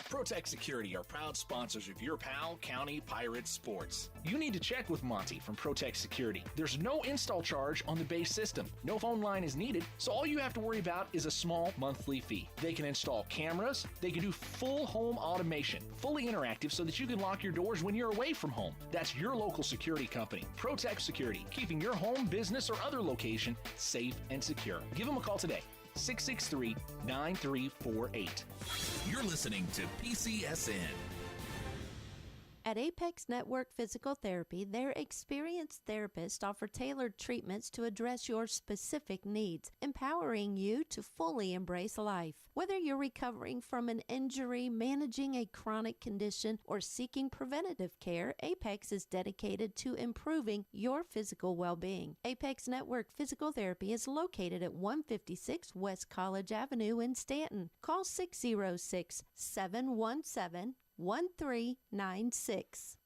Protect Security are proud sponsors of your Powell County Pirates sports. You need to check with Monty from Protect Security. There's no install charge on the base system. No phone line is needed, so all you have to worry about is a small monthly fee. They can install cameras. They can do full home automation, fully interactive so that you can lock your doors when you're away from home. That's your local security company, Protect Security, keeping your home, business, or other location safe and secure. Give them a call today. 663-9348. You're listening to PCSN. At Apex Network Physical Therapy, their experienced therapists offer tailored treatments to address your specific needs, empowering you to fully embrace life. Whether you're recovering from an injury, managing a chronic condition, or seeking preventative care, Apex is dedicated to improving your physical well-being. Apex Network Physical Therapy is located at 156 West College Avenue in Stanton. Call 606-717-1396.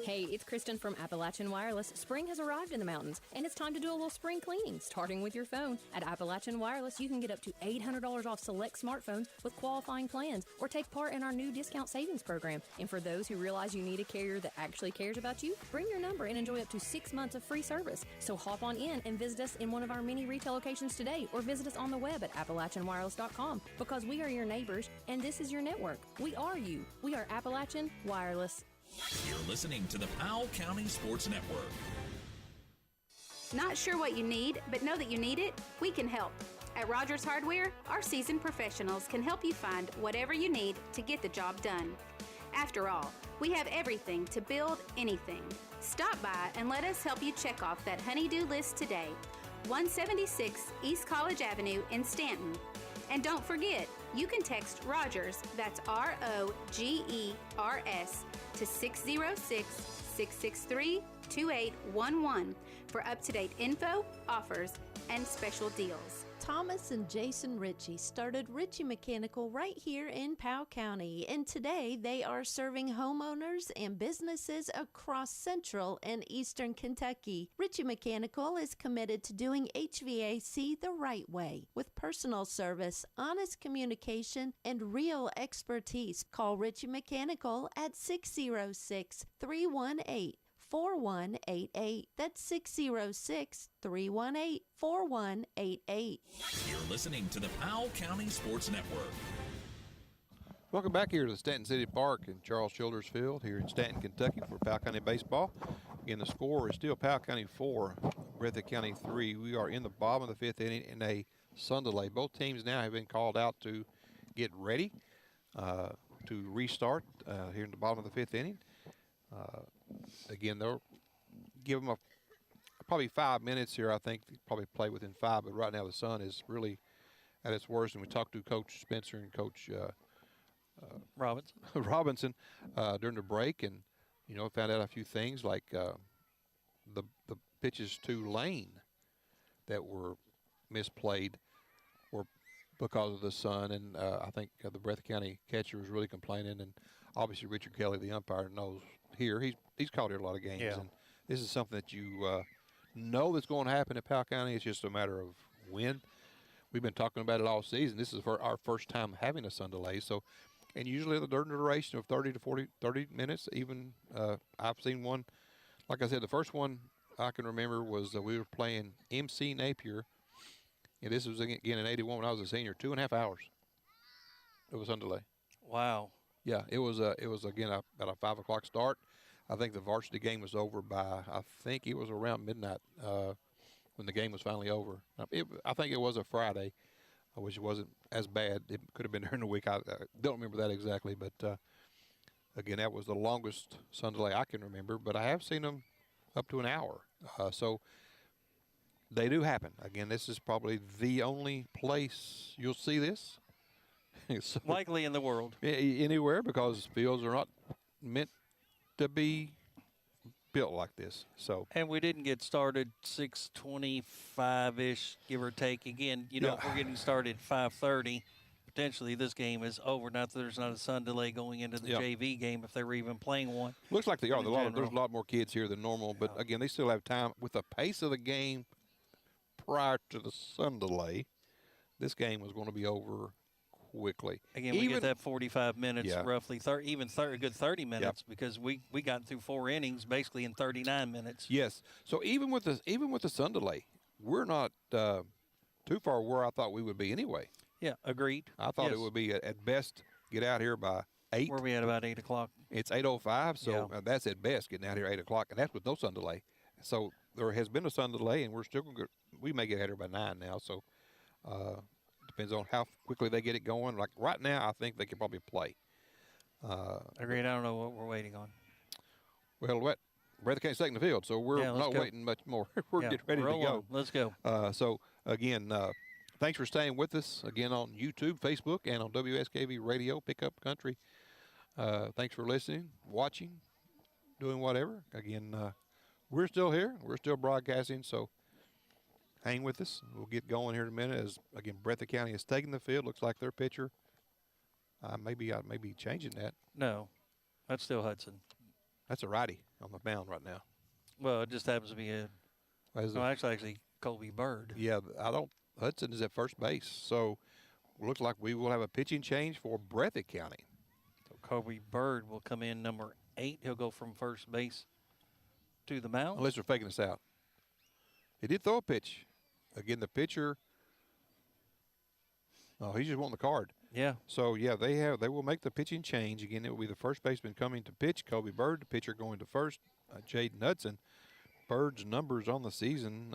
Hey, it's Kristen from Appalachian Wireless. Spring has arrived in the mountains, and it's time to do a little spring cleaning, starting with your phone. At Appalachian Wireless, you can get up to $800 off select smartphones with qualifying plans, or take part in our new discount savings program. And for those who realize you need a carrier that actually cares about you, bring your number and enjoy up to 6 months of free service. So hop on in and visit us in one of our many retail locations today, or visit us on the web at AppalachianWireless.com, because we are your neighbors, and this is your network. We are you. We are Appalachian Wireless. You're listening to the Powell County Sports Network. Not sure what you need, but know that you need it? We can help. At Rogers Hardware, our seasoned professionals can help you find whatever you need to get the job done. After all, we have everything to build anything. Stop by and let us help you check off that honey-do list today. 176 East College Avenue in Stanton. And don't forget, you can text Rogers, that's ROGERS, to 606-663-2811 for up-to-date info, offers, and special deals. Thomas and Jason Ritchie started Ritchie Mechanical right here in Powell County, and today they are serving homeowners and businesses across central and eastern Kentucky. Ritchie Mechanical is committed to doing HVAC the right way with personal service, honest communication, and real expertise. Call Ritchie Mechanical at 606-318-4188. That's 606-318-4188. You're listening to the Powell County Sports Network. Welcome back here to the Stanton City Park in Charles Childers Field here in Stanton, Kentucky for Powell County baseball. Again, the score is still Powell County 4, Breathitt County 3. We are in the bottom of the 5th inning in a sun delay. Both teams now have been called out to get ready to restart here in the bottom of the 5th inning. Again, they'll give them probably 5 minutes here. I think they probably play within 5, but right now the sun is really at its worst. And we talked to Coach Spencer and Coach Robinson during the break, and found out a few things like the pitches to Lane that were misplayed were because of the sun, and I think the Breathitt County catcher was really complaining, and obviously Richard Kelly, the umpire, knows here. He's called here a lot of games, and this is something that you know that's going to happen at Powell County. It's just a matter of when. We've been talking about it all season. This is our first time having a sun delay, so. And usually the duration of 30 minutes, even I've seen one, like I said, the first one I can remember was we were playing MC Napier, and this was again in '81 when I was a senior, 2.5 hours. It was sun delay. Wow. Yeah, it was again about a 5 o'clock start. I think the varsity game was over by, I think it was around midnight when the game was finally over. I think it was a Friday, which wasn't as bad. It could have been during the week. I don't remember that exactly, but again, that was the longest sun delay I can remember. But I have seen them up to an hour. So they do happen. Again, this is probably the only place you'll see this. So, likely in the world. Anywhere, because fields are not meant to be built like this. So. And we didn't get started 6:25-ish, give or take. Again, if we're getting started at 5:30, potentially this game is over. Not that there's not a sun delay going into the JV game if they were even playing one. Looks like they are. There's a lot more kids here than normal, but again, they still have time with the pace of the game prior to the sun delay, this game was going to be over quickly. Again, we get that 45 minutes, Yeah. roughly, a good 30 minutes, because we got through 4 innings basically in 39 minutes. Yes. So even with the sun delay, we're not too far where I thought we would be anyway. Yeah, agreed. I thought it would be at best get out here by 8. Where we at about 8 o'clock? It's 8:05, so that's at best getting out here 8 o'clock, and that's with no sun delay. So there has been a sun delay, and we're still going to we may get out here by 9 now. So depends on how quickly they get it going. Like right now, I think they could probably play. Agreed. I don't know what we're waiting on. Well, Breathitt can't second the field, so we're not go. waiting much more. We're getting ready to roll go. on. Let's go. So again, thanks for staying with us again on YouTube, Facebook, and on WSKV Radio, Pickup Country. Thanks for listening, watching, doing whatever. Again, we're still here. We're still broadcasting, so hang with us. We'll get going here in a minute as, again, Breathitt County is taking the field. Looks like their pitcher. Maybe I may be changing that. No, that's still Hudson. That's a righty on the mound right now. Well, it just happens to be actually Colby Bird. Yeah, Hudson is at first base, so looks like we will have a pitching change for Breathitt County. So Colby Bird will come in number 8. He'll go from first base to the mound. Unless they're faking us out. He did throw a pitch. Again, the pitcher. Oh, he's just wanting the card. Yeah. So yeah, they will make the pitching change. Again, it will be the first baseman coming to pitch, Colby Bird. The pitcher going to first, Jaden Hudson. Bird's numbers on the season.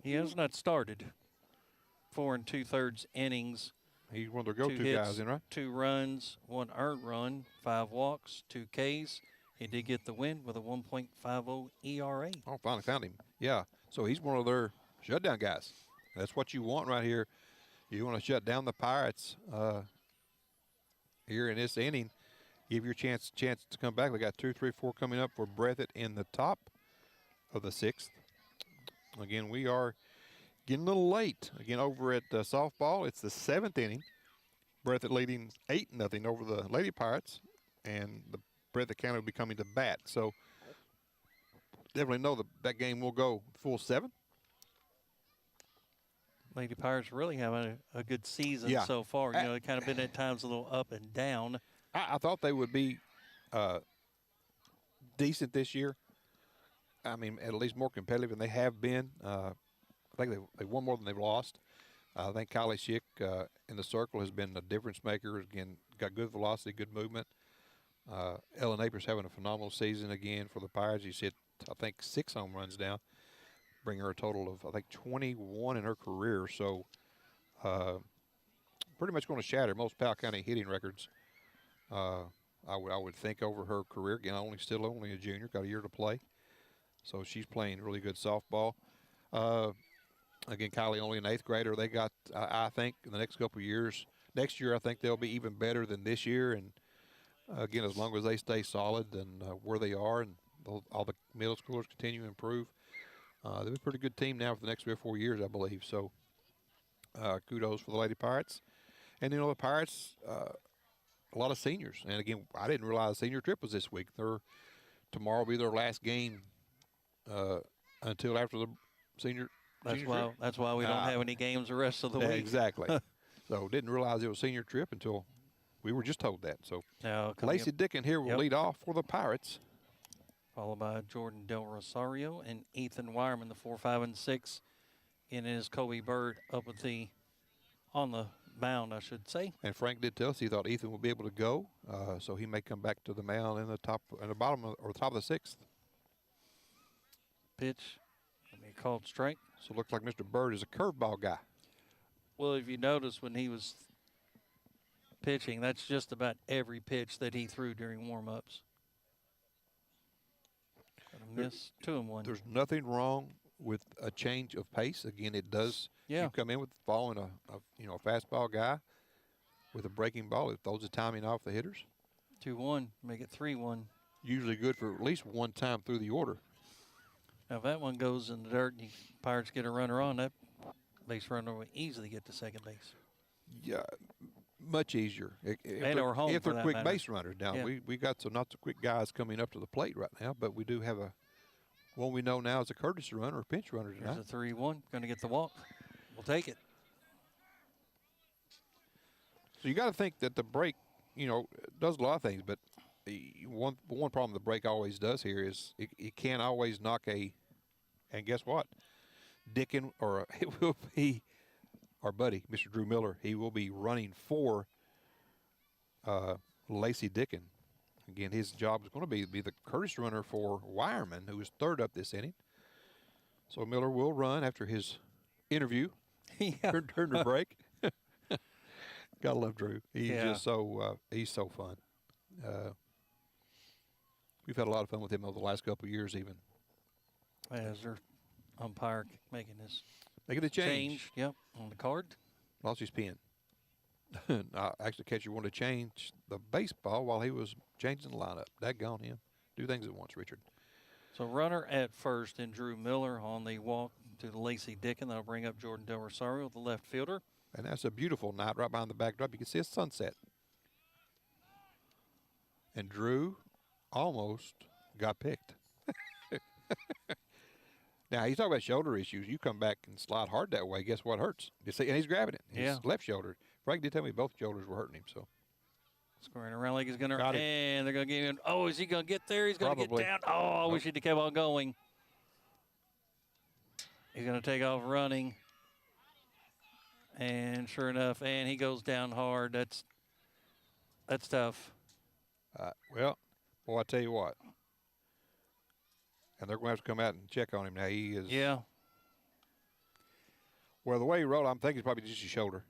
He has not started. 4 2/3 innings. He's one of their go-to guys, right? 2 runs, 1 earned run, 5 walks, 2 Ks. He did get the win with a 1.50 ERA. Oh, finally found him. Yeah. So he's one of their shutdown guys. That's what you want right here. You want to shut down the Pirates here in this inning. Give your chance to come back. They got 2, 3, 4 coming up for Breathitt in the top of the 6th. Again, we are getting a little late. Again, over at softball, it's the 7th inning. Breathitt leading 8-0 over the Lady Pirates, and the Breathitt County will be coming to bat. So definitely know that game will go full 7. Lady Pirates really having a good season so far. You know, it kind of been at times a little up and down. I thought they would be decent this year. I mean, at least more competitive than they have been. I think they won more than they've lost. I think Kylie Schick in the circle has been a difference maker. Again, got good velocity, good movement. Ellen Apers having a phenomenal season again for the Pirates. He's hit, I think, 6 home runs now, bring her a total of, I think, 21 in her career. So pretty much going to shatter most Powell County hitting records. I would think over her career. Again, still only a junior, got a year to play. So she's playing really good softball. Again, Kylie only an 8th grader. They got, I think, in the next couple of years. Next year, I think they'll be even better than this year. And again, as long as they stay solid and where they are, and all the middle schoolers continue to improve, they'll be a pretty good team now for the next 3 or 4 years, I believe. So kudos for the Lady Pirates. And, you know, the Pirates, a lot of seniors. And, again, I didn't realize the senior trip was this week. Tomorrow will be their last game until after the senior trip. That's why we don't have any games the rest of the week. Exactly. So didn't realize it was senior trip until we were just told that. So Lacey Dickin here will lead off for the Pirates. Followed by Jordan Del Rosario and Ethan Wireman, the 4, 5, and 6. And it is Colby Bird up at on the mound, I should say. And Frank did tell us he thought Ethan would be able to go, so he may come back to the mound in the top of the 6th. Pitch, called strike. So it looks like Mr. Bird is a curveball guy. Well, if you notice when he was pitching, that's just about every pitch that he threw during warm-ups. Miss 2-1. There's nothing wrong with a change of pace. Again, it does. Yeah. You come in with following a fastball guy with a breaking ball. It throws the timing off the hitters. 2-1, make it 3-1. Usually good for at least one time through the order. Now, if that one goes in the dirt and Pirates get a runner on, that base runner will easily get to second base. Yeah, much easier. Or home if for they're that quick matter. base runners. Now, we got some not so quick guys coming up to the plate right now, but we do have One we know now is a courtesy runner or pinch runner tonight. There's a 3-1. Going to get the walk. We'll take it. So you got to think that the break, does a lot of things, but one problem the break always does here is it can't always knock and guess what? Dickin, or it will be our buddy, Mr. Drew Miller. He will be running for Lacey Dickin. Again, his job is going to be the courtesy runner for Wireman, who is third up this inning. So Miller will run after his interview during the break. Gotta love Drew. He's just he's so fun. We've had a lot of fun with him over the last couple of years, even. As their umpire making the change. Yep, on the card. Lost his pen. Actually, catcher wanted to change the baseball while he was changing the lineup. Daggone him. Do things at once, Richard. So runner at first and Drew Miller on the walk to the Lacey Dickin. That'll bring up Jordan Del Rosario, the left fielder. And that's a beautiful night right behind the backdrop. You can see a sunset. And Drew almost got picked. Now, he's talking about shoulder issues. You come back and slide hard that way, guess what hurts? You see, and he's grabbing it. His left shoulder. Frank did tell me both shoulders were hurting him. So squaring around like he's going to, and they're going to get him. Oh, is he going to get there? He's going to get down. Oh, I wish he'd have kept on going. He's going to take off running. And sure enough, and he goes down hard. That's tough. Well, boy, I tell you what. And they're going to have to come out and check on him now. He is. Yeah. Well, the way he rolled, I'm thinking it's probably just his shoulder.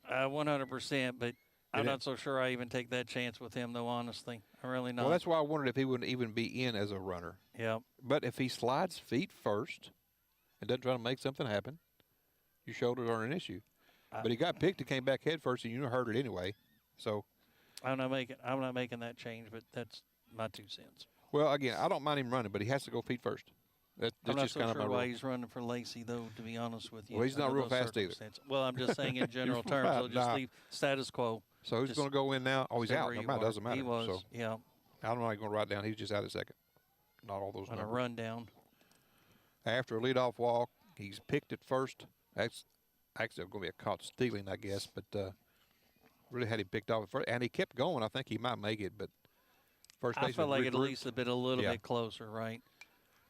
100%, but I'm not so sure I even take that chance with him, though, honestly. I really not. Well, that's why I wondered if he wouldn't even be in as a runner. Yeah. But if he slides feet first and doesn't try to make something happen, your shoulders aren't an issue. But he got picked and came back head first, and you hurt it anyway. So I'm not making that change, but that's my 2 cents. Well, again, I don't mind him running, but he has to go feet first. That's I'm not just so kind sure of why he's running for Lacey, though, to be honest with you. Well, he's not real fast either. Well, I'm just saying in general terms, right, they'll just leave status quo. So who's going to go in now? Oh, he's out. No, it doesn't matter. He was, so, yeah. I don't know how he's going to write down. He was just out at second. Not all those numbers. On a run down. After a leadoff walk, he's picked at first. That's actually going to be a caught stealing, I guess, but really had him picked off at first. And he kept going. I think he might make it, but first baseman. I felt like it at least a little bit closer, right?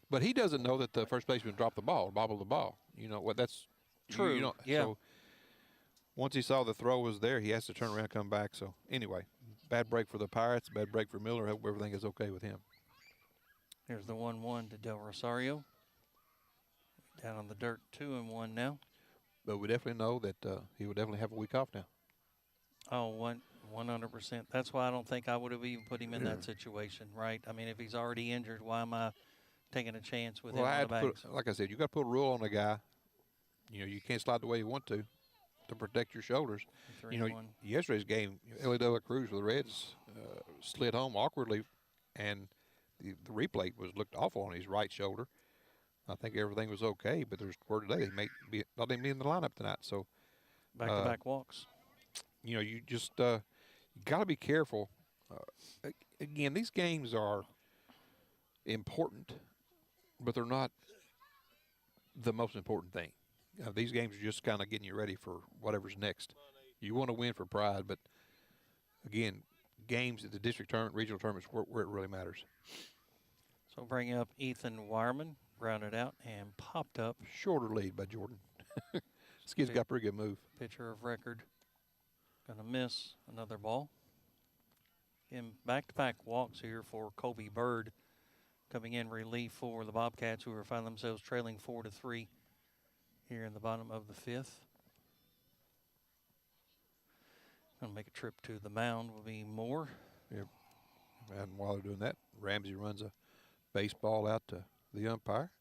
But he doesn't know that the first baseman dropped the ball, bobbled the ball. You know what? That's true. So once he saw the throw was there, he has to turn around and come back. So anyway, bad break for the Pirates, bad break for Miller. Hope everything is okay with him. Here's the 1-1 to Del Rosario. Down on the dirt, 2-1 now. But we definitely know that he will definitely have a week off now. Oh, 100%. That's why I don't think I would have even put him in that situation, right? I mean, if he's already injured, why am I taking a chance with him on the back? Like I said, you got to put a rule on the guy. You can't slide the way you want to protect your shoulders. Yesterday's game, Ellie De La Cruz with the Reds slid home awkwardly, and the replay looked awful on his right shoulder. I think everything was okay, but there's word today they may not even be in the lineup tonight. So back-to-back walks. You just you got to be careful. Again, these games are important, but they're not the most important thing. These games are just kind of getting you ready for whatever's next. You want to win for pride, but again, games at the district tournament, regional tournaments, where it really matters. So bring up Ethan Wireman, grounded out and popped up. Shorter lead by Jordan. This kid's got a pretty good move. Pitcher of record. Going to miss another ball. Again, back-to-back walks here for Colby Bird, coming in relief for the Bobcats, who are finding themselves trailing 4-3 here in the bottom of the 5th. Going to make a trip to the mound will be Moore. Yep. And while they're doing that, Ramsey runs a baseball out to the umpire.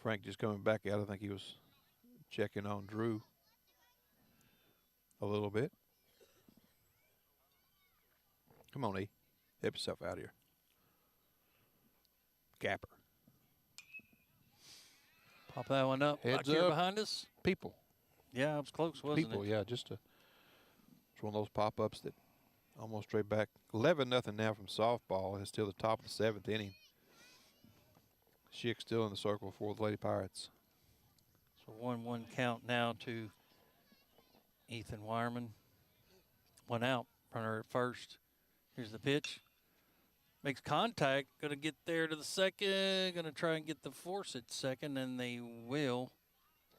Frank just coming back out. I think he was checking on Drew a little bit. Come on, E. Help yourself out here. Gapper. Pop that one up. Heads back here up. behind us. People. Yeah, it was close, wasn't People, it? yeah. It's one of those pop-ups that almost straight back. 11-0 now from softball. It's still the top of the 7th inning. Schick still in the circle for the Lady Pirates. So 1-1 count now to Ethan Wireman. 1 out. Runner at first. Here's the pitch. Makes contact. Going to get there to the second. Going to try and get the force at second, and they will.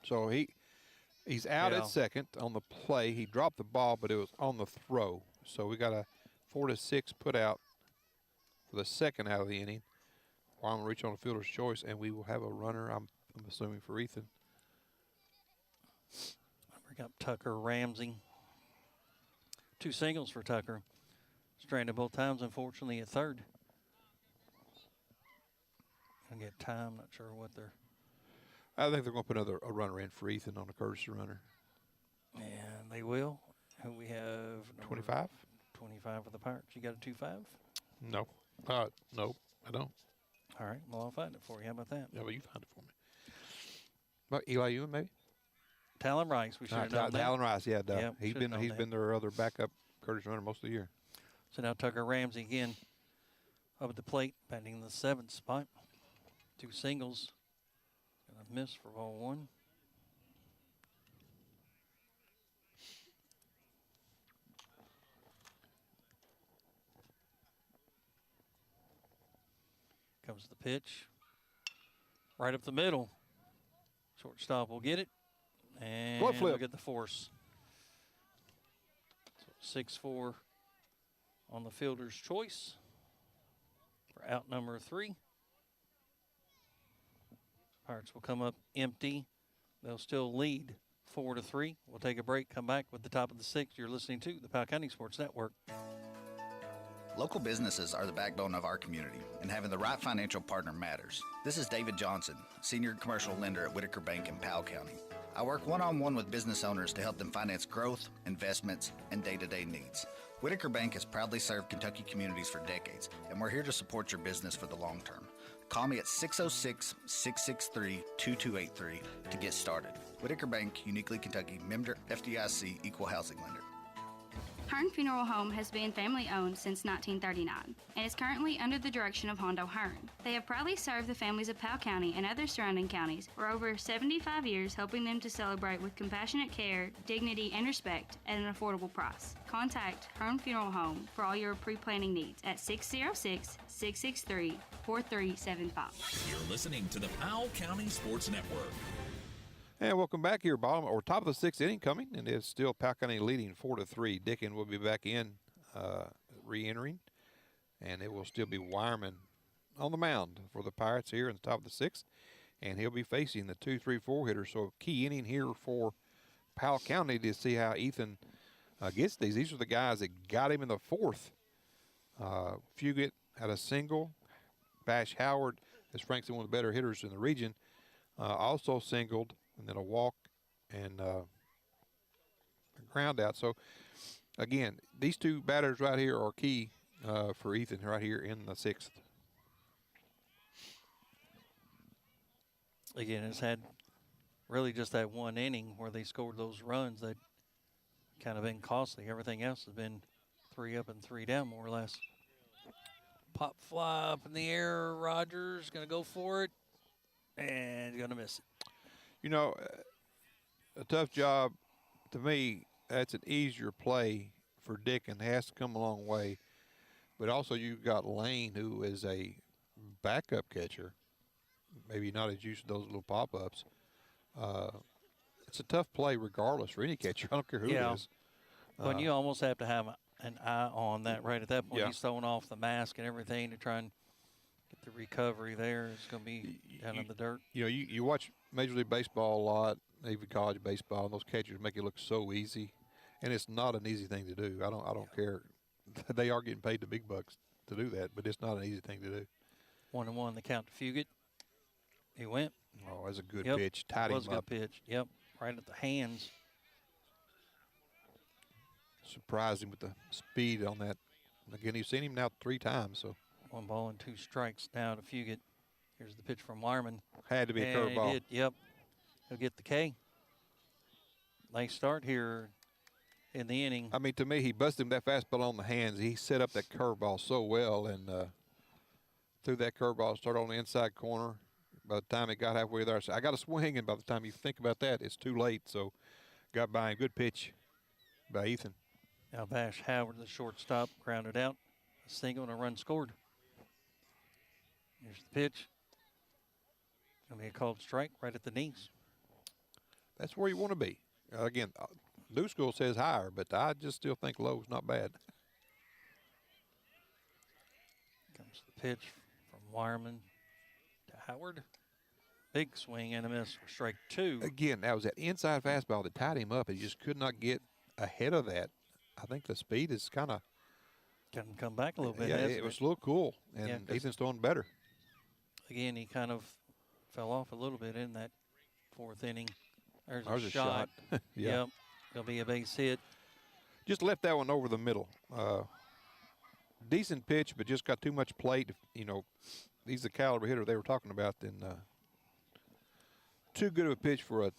So he's out at second on the play. He dropped the ball, but it was on the throw. So we got a 4-6 put out for the second out of the inning. Wireman will reach on a fielder's choice, and we will have a runner, I'm assuming, for Ethan. Bring up Tucker Ramsey. 2 singles for Tucker. Stranded both times, unfortunately, at third. Gonna get time. Not sure what they're. I think they're going to put a runner in for Ethan on a courtesy runner. And they will. Who we have? 25. 25 for the Pirates. You got a 2-5? No. No, I don't. All right. Well, I'll find it for you. How about that? Yeah, well, you find it for me. About Eli Ewan, maybe? Talon Rice. We should have known that. Talon Rice, yeah. Yep, he's been their other backup courtesy runner most of the year. So now Tucker Ramsey again up at the plate, batting in the 7th spot. 2 singles. Gonna miss for ball 1. Comes the pitch. Right up the middle. Shortstop will get it. And we'll get the force. So 6-4 on the fielder's choice for out number 3. Pirates will come up empty. They'll still lead 4-3. We'll take a break, come back with the top of the 6th. You're listening to the Powell County Sports Network. Local businesses are the backbone of our community, and having the right financial partner matters. This is David Johnson, Senior Commercial Lender at Whitaker Bank in Powell County. I work one-on-one with business owners to help them finance growth, investments, and day-to-day needs. Whitaker Bank has proudly served Kentucky communities for decades, and we're here to support your business for the long term. Call me at 606-663-2283 to get started. Whitaker Bank, uniquely Kentucky, member FDIC, equal housing lender. Hearn Funeral Home has been family-owned since 1939 and is currently under the direction of Hondo Hearn. They have proudly served the families of Powell County and other surrounding counties for over 75 years, helping them to celebrate with compassionate care, dignity, and respect at an affordable price. Contact Hearn Funeral Home for all your pre-planning needs at 606-663-4375. You're listening to the Powell County Sports Network. And welcome back here, bottom or top of the 6th inning coming, and it's still Powell County leading 4-3. Dickin will be back in, re-entering, and it will still be Wireman on the mound for the Pirates here in the top of the 6th, and he'll be facing the 2-3-4 hitter. So key inning here for Powell County to see how Ethan gets these. These are the guys that got him in the 4th. Fugit had a single. Bash Howard, as Frank's one of the better hitters in the region, also singled. And then a walk and a ground out. So, again, these 2 batters right here are key for Ethan right here in the 6th. Again, it's had really just that 1 inning where they scored those runs that kind of been costly. Everything else has been 3 up and 3 down, more or less. Pop fly up in the air. Rogers going to go for it and going to miss it. You know, a tough job. To me, that's an easier play for Dick and has to come a long way. But also you've got Lane, who is a backup catcher. Maybe not as used to those little pop-ups. It's a tough play regardless for any catcher. I don't care who it is. But you almost have to have an eye on that right at that point. He's throwing off the mask and everything to try and get the recovery there. It's going to be down in the dirt. You know, you watch Major League Baseball a lot, even college baseball, and those catchers make it look so easy, and it's not an easy thing to do. I don't care. They are getting paid the big bucks to do that, but it's not an easy thing to do. 1-1 the count to Fugit. He went. Oh, that's a good pitch. Tied him up. It was a good pitch. Yep, right at the hands. Surprised him with the speed on that. Again, you've seen him now 3 times. So 1 ball and 2 strikes now to Fugit. Here's the pitch from Wireman. Had to be a curveball. He did, yep. He'll get the K. Nice start here in the inning. I mean, to me, he busted him that fastball on the hands. He set up that curveball so well and threw that curveball, started on the inside corner. By the time it got halfway there, I said, I got to swing, and by the time you think about that, it's too late. So got by him. Good pitch by Ethan. Now Bash Howard, the shortstop, grounded out. A single and a run scored. Here's the pitch. Going to be a called strike right at the knees. That's where you want to be. Again, New School says higher, but I just still think low is not bad. Comes the pitch from Wireman to Howard. Big swing and a miss for strike 2. Again, that was that inside fastball that tied him up, and he just could not get ahead of that. I think the speed is kind of come back a little bit. Yeah, it was a little cool, and Yeah, Ethan's doing better. Again, he kind of fell off a little bit in that 4th inning. There's There's a a shot. shot. Yeah. Yep. Going to be a base hit. Just left that one over the middle. Decent pitch, but just got too much plate. You know, he's the caliber hitter they were talking about. Then too good of a pitch for a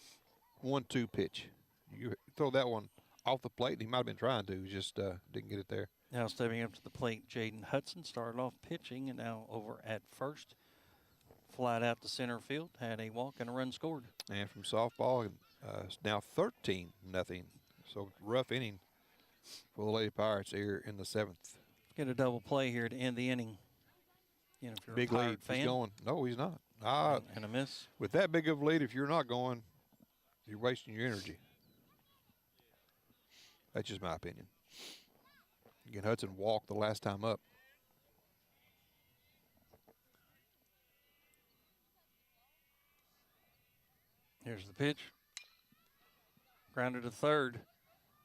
1-2 pitch. You throw that one off the plate, and he might have been trying to, just didn't get it there. Now stepping up to the plate, Jaden Hudson started off pitching, and now over at first. Flied out to center field, had a walk and a run scored. And from softball, it's now 13-0. So rough inning for the Lady Pirates here in the 7th. Get a double play here to end the inning. You know, if you're Big a Pirate lead. fan. He's going. No, he's not. And a miss. With that big of a lead, if you're not going, you're wasting your energy. That's just my opinion. Again, Hudson walked the last time up. Here's the pitch. Grounded to third.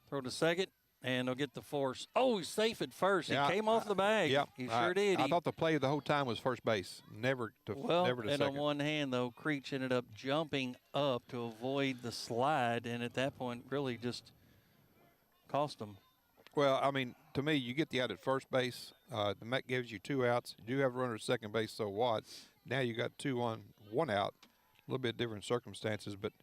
Throw to second, and they'll get the force. Oh, he's safe at first. Yeah, he came off the bag. Yeah, He sure did. I thought the play the whole time was first base, never to and second. on one hand, though, Creech ended up jumping up to avoid the slide, and at that point really just cost him. Well, I mean, to me, you get the out at first base. The Met gives you 2 outs. You do have a runner at second base, so what? Now you got 2 on, 1 out. A little bit different circumstances, but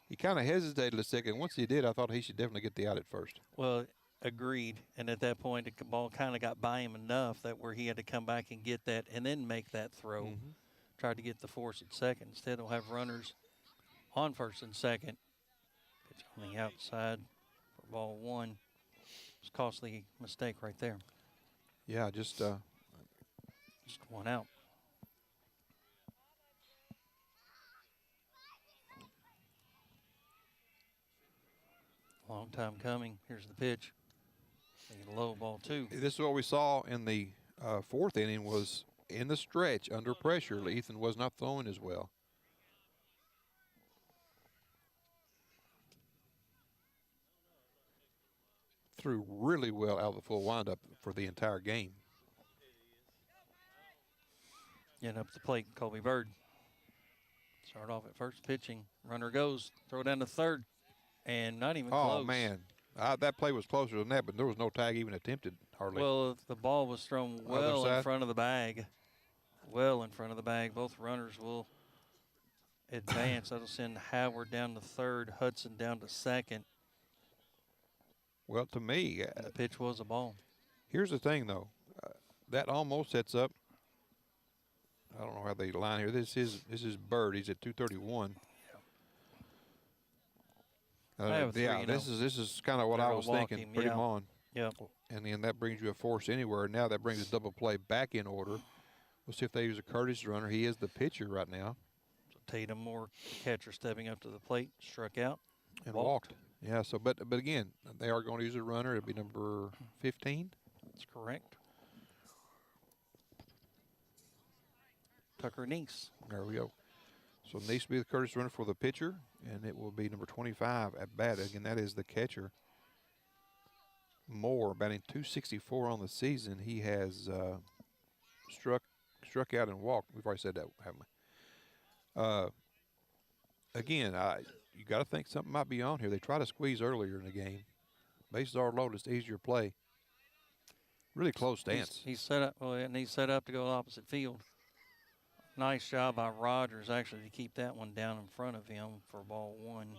he kind of hesitated a second. Once he did, I thought he should definitely get the out at first. Well, agreed. And at that point, the ball kind of got by him enough that where he had to come back and get that and then make that throw. Mm-hmm. Tried to get the force at second. Instead, they'll have runners on first and second. Pitch on the outside for ball 1. It's a costly mistake right there. Yeah, just 1 out. Long time coming. Here's the pitch. A low ball 2. This is what we saw in the 4th inning was in the stretch under pressure. Ethan was not throwing as well. Threw really well out of the full windup for the entire game. Getting up the plate, Colby Bird. Start off at first pitching. Runner goes. Throw down to third. And not even close. Oh, man. That play was closer than that, but there was no tag even attempted, hardly. Well, the ball was thrown well in front of the bag. Well in front of the bag. Both runners will advance. That'll send Howard down to third, Hudson down to second. Well, to me, and the pitch was a ball. Here's the thing, though. That almost sets up. I don't know how they line here. This is Bird. He's at 231. Yeah, this is kind of what I was thinking. Put him on. Yeah. And then that brings you a force anywhere. Now that brings a double play back in order. We'll see if they use a Curtis runner. He is the pitcher right now. So Tatum Moore, catcher, stepping up to the plate, struck out. And walked. Yeah, so but again, they are going to use a runner. It'll be number 15. That's correct. Tucker Neese. There we go. So Neese will be the Curtis runner for the pitcher, and it will be number 25 at bat. Again, that is the catcher. Moore, batting .264 on the season. He has struck out and walked. We've already said that, haven't we? Again, you got to think something might be on here. They try to squeeze earlier in the game. Bases are loaded. It's easier play. Really close stance. He's set up. Well, and he's set up to go opposite field. Nice job by Rogers, actually, to keep that one down in front of him for ball 1.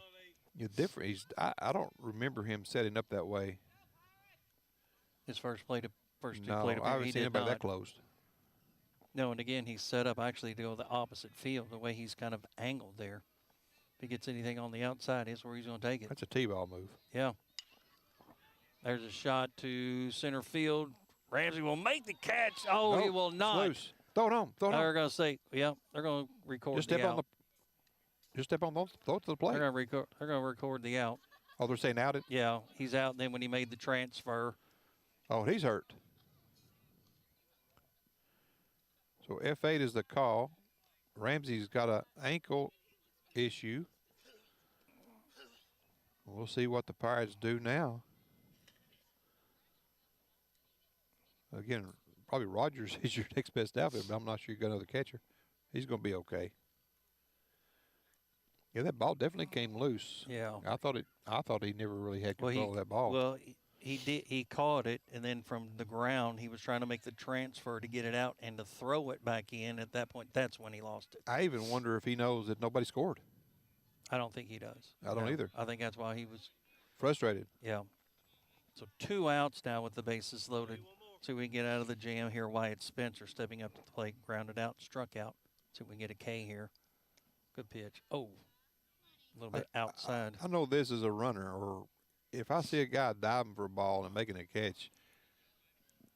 You're different. I don't remember him setting up that way. His first two plate No, appearance, I haven't he seen did anybody not. that close. No, and again, he's set up actually to go the opposite field, the way he's kind of angled there. If he gets anything on the outside, is where he's going to take it. That's a T-ball move. Yeah. There's a shot to center field. Ramsey will make the catch. Oh, Nope, he will not. loose. Throw it on. Throw it on. They're going to say, yeah, they're going to record Just the step out. on the. Just step on. Throw it to the plate. They're going to record the out. Oh, they're saying out it. Yeah, he's out. Then when he made the transfer. Oh, he's hurt. So F8 is the call. Ramsey's got an ankle issue. We'll see what the Pirates do now. Again, probably Rogers is your next best outfit, but I'm not sure you got another catcher. He's going to be okay. Yeah, that ball definitely came loose. Yeah. I thought he never really had control of that ball. Well, he did. He caught it, and then from the ground, he was trying to make the transfer to get it out and to throw it back in. At that point, that's when he lost it. I even wonder if he knows that nobody scored. I don't think he does. I don't either. I think that's why he was frustrated. Yeah. So 2 outs now with the bases loaded. See if we can get out of the jam here. Wyatt Spencer stepping up to the plate, grounded out, struck out. See if we can get a K here. Good pitch. Oh, a little bit outside. I know this is a runner, or if I see a guy diving for a ball and making a catch,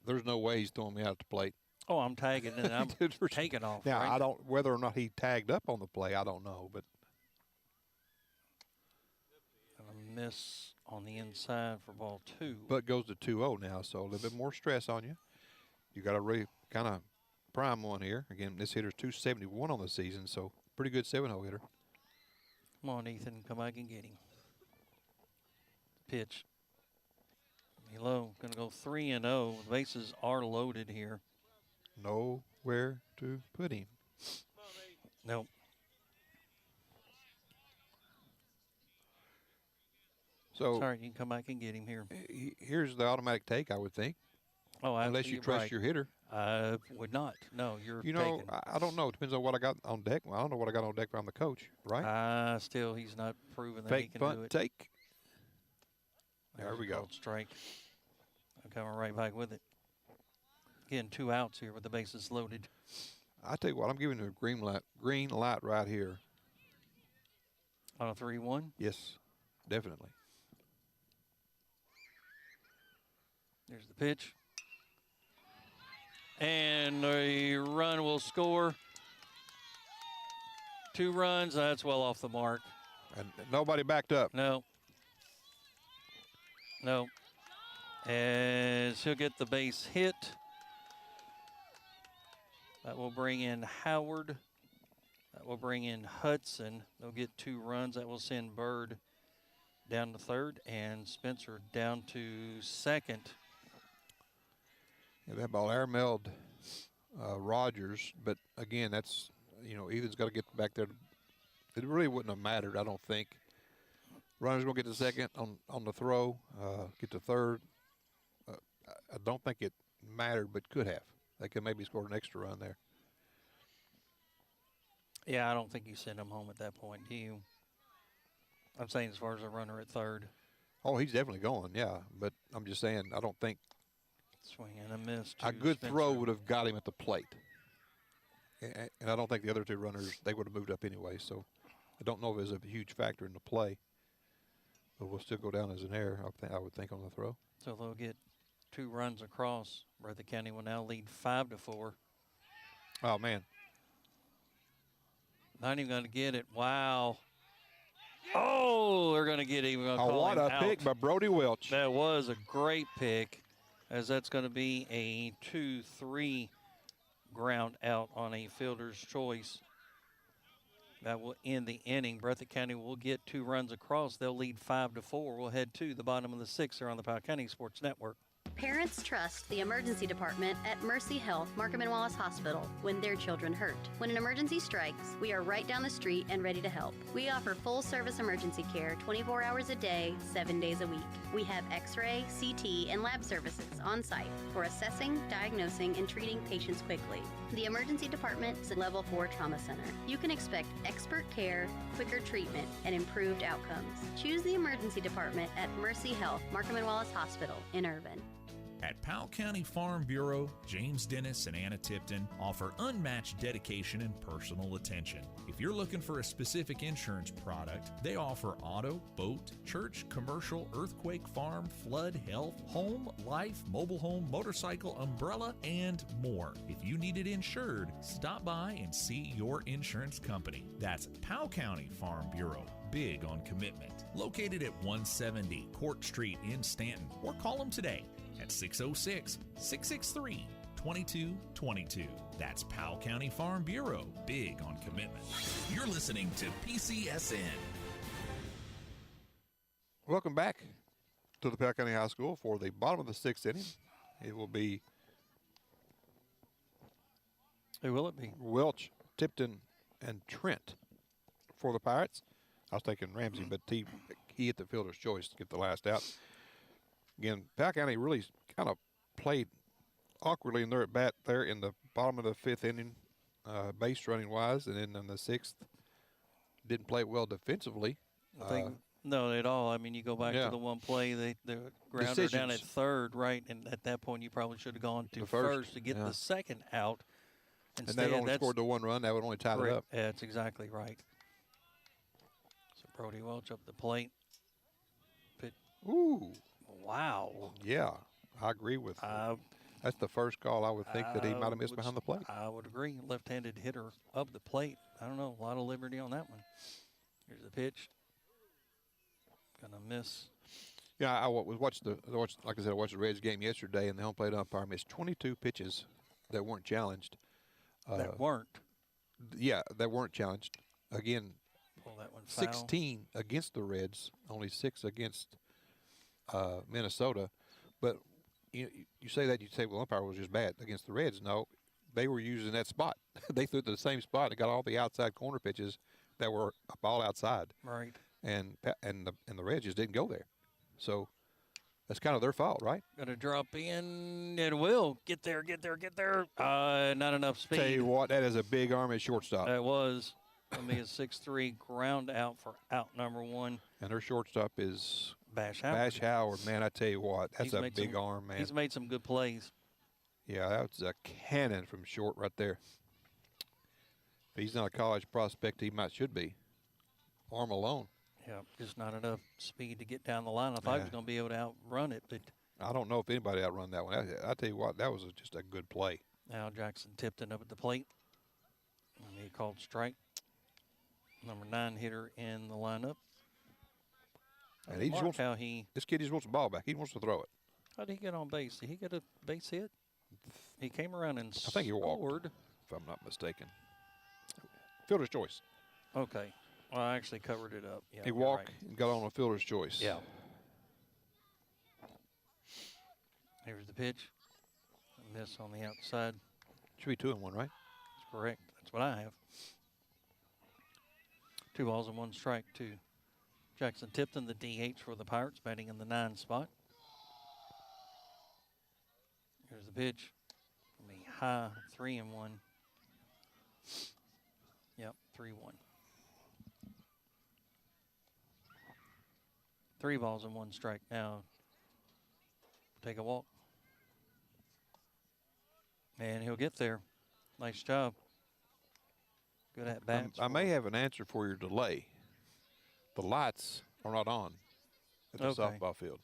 there's no way he's throwing me out at the plate. Oh, I'm tagging and I'm taking off. Now, right? I don't, whether or not he tagged up on the play, I don't know, but. A miss on the inside for ball 2. But goes to 2-0 now, so a little bit more stress on you. You got to really kind of prime one here. Again, this hitter's 271 on the season, so pretty good 7-0 hitter. Come on, Ethan, come back and get him. Pitch. Low, going to go 3-0. The bases are loaded here. Nowhere to put him. Nope. So sorry, you can come back and get him here. Here's the automatic take, I would think. Oh, unless you trust your hitter. I would not. No, you're You know, taking. I don't know. It depends on what I got on deck. Well, I don't know what I got on deck from the coach, right? Still, he's not proven that Fake he can punt do it. take. There There's we a go. called strike. I'm coming right back with it. Again, 2 outs here with the bases loaded. I tell you what, I'm giving you a green light right here. On a 3-1? Yes, definitely. There's the pitch. And the run will score. 2 runs. That's well off the mark. And nobody backed up. No. No. As he'll get the base hit. That will bring in Howard. That will bring in Hudson. They'll get 2 runs. That will send Bird down to third and Spencer down to second. Yeah, that ball airmailed Rogers, but again, that's, you know, Ethan's got to get back there. It really wouldn't have mattered, I don't think. Runner's going to get to second on the throw, get to third. I don't think it mattered, but could have. They could maybe score an extra run there. Yeah, I don't think you send him home at that point, do you? I'm saying as far as a runner at third. Oh, he's definitely going, yeah. But I'm just saying, I don't think. Swing and a miss. A good throw would have got him at the plate. And I don't think the other 2 runners, they would have moved up anyway. So I don't know if it was a huge factor in the play. But we'll still go down as an error, I would think, on the throw. So they'll get 2 runs across. Breathitt County will now lead 5-4. Oh, man. Not even going to get it. Wow. Oh, they're going to get him. Oh, what a pick by Brody Welch. That was a great pick, as that's going to be a 2-3 ground out on a fielder's choice. That will end the inning. Breathitt County will get 2 runs across. They'll lead 5-4. We'll head to the bottom of the 6th here on the Powell County Sports Network. Parents trust the emergency department at Mercy Health Markham and Wallace Hospital when their children hurt. When an emergency strikes, we are right down the street and ready to help. We offer full-service emergency care 24 hours a day, 7 days a week. We have X-ray, CT, and lab services on site for assessing, diagnosing, and treating patients quickly. The emergency department is a level 4 trauma center. You can expect expert care, quicker treatment, and improved outcomes. Choose the emergency department at Mercy Health, Markham and Wallace Hospital in Irvin. At Powell County Farm Bureau, James Dennis and Anna Tipton offer unmatched dedication and personal attention. If you're looking for a specific insurance product, they offer auto, boat, church, commercial, earthquake, farm, flood, health, home, life, mobile home, motorcycle, umbrella, and more. If you need it insured, stop by and see your insurance company. That's Powell County Farm Bureau. Big on commitment. Located at 170 Court Street in Stanton, or call them today at 606-663-2222. That's Powell County Farm Bureau. Big on commitment. You're listening to PCSN. Welcome back to the Powell County High School for the bottom of the 6th inning. It will be. Who will it be? Welch, Tipton, and Trent for the Pirates. I was thinking Ramsey, but he hit the fielder's choice to get the last out. Again, Powell County really kind of played awkwardly in their at-bat there in the bottom of the 5th inning, base running wise, and then in the 6th, didn't play well defensively. No, at all. I mean, you go back to the one play, the grounder down at third, right, and at that point you probably should have gone to first to get the second out. Instead, and that only scored the one run. That would only tie it up. Yeah, that's exactly right. So Brody Welch up the plate. Ooh. Wow. Yeah, I agree with that's the first call I would think that he might have missed behind the plate. I would agree. Left-handed hitter up the plate. I don't know. A lot of liberty on that one. Here's the pitch. Gonna miss. Yeah, I watched like I said, I watched the Reds game yesterday, and the home plate umpire missed 22 pitches that weren't challenged. That weren't? Yeah, that weren't challenged. Again, pull that one foul. 16 against the Reds, only 6 against Minnesota. But you say that, you say, well, umpire was just bad against the Reds. No, they were using that spot. They threw it to the same spot and got all the outside corner pitches that were a ball outside. Right. And the Reds just didn't go there. So that's kind of their fault, right? Gonna drop in. It will get there. Not enough speed. Tell you what, that is a big arm at shortstop. That was. Gonna be a 6-3 ground out for out number 1. And her shortstop is Bash Howard. Bash Howard, man, I tell you what, that's a big arm, man. He's made some good plays. Yeah, that was a cannon from short right there. If he's not a college prospect, he should be. Arm alone. Yeah, just not enough speed to get down the line. I thought he was going to be able to outrun it, but I don't know if anybody outrun that one. I tell you what, that was just a good play. Now Jackson Tipton up at the plate. And he called strike. Number 9 hitter in the lineup. And he just wants, this kid just wants the ball back. He wants to throw it. How did he get on base? Did he get a base hit? He came around and I think he walked, if I'm not mistaken. Fielder's choice. Okay. Well, I actually covered it up. Yeah, he walked and got on a fielder's choice. Yeah. Here's the pitch. A miss on the outside. Should be 2-1, right? That's correct. That's what I have. 2 balls and 1 strike to Jackson Tipton, the DH for the Pirates, batting in the 9 spot. Here's the pitch. It'll be high, 3-1. Yep, 3-1. 3 balls and 1 strike. Now, take a walk. And he'll get there. Nice job. Good at bats. I may have an answer for your delay. The lights are not on at the softball field.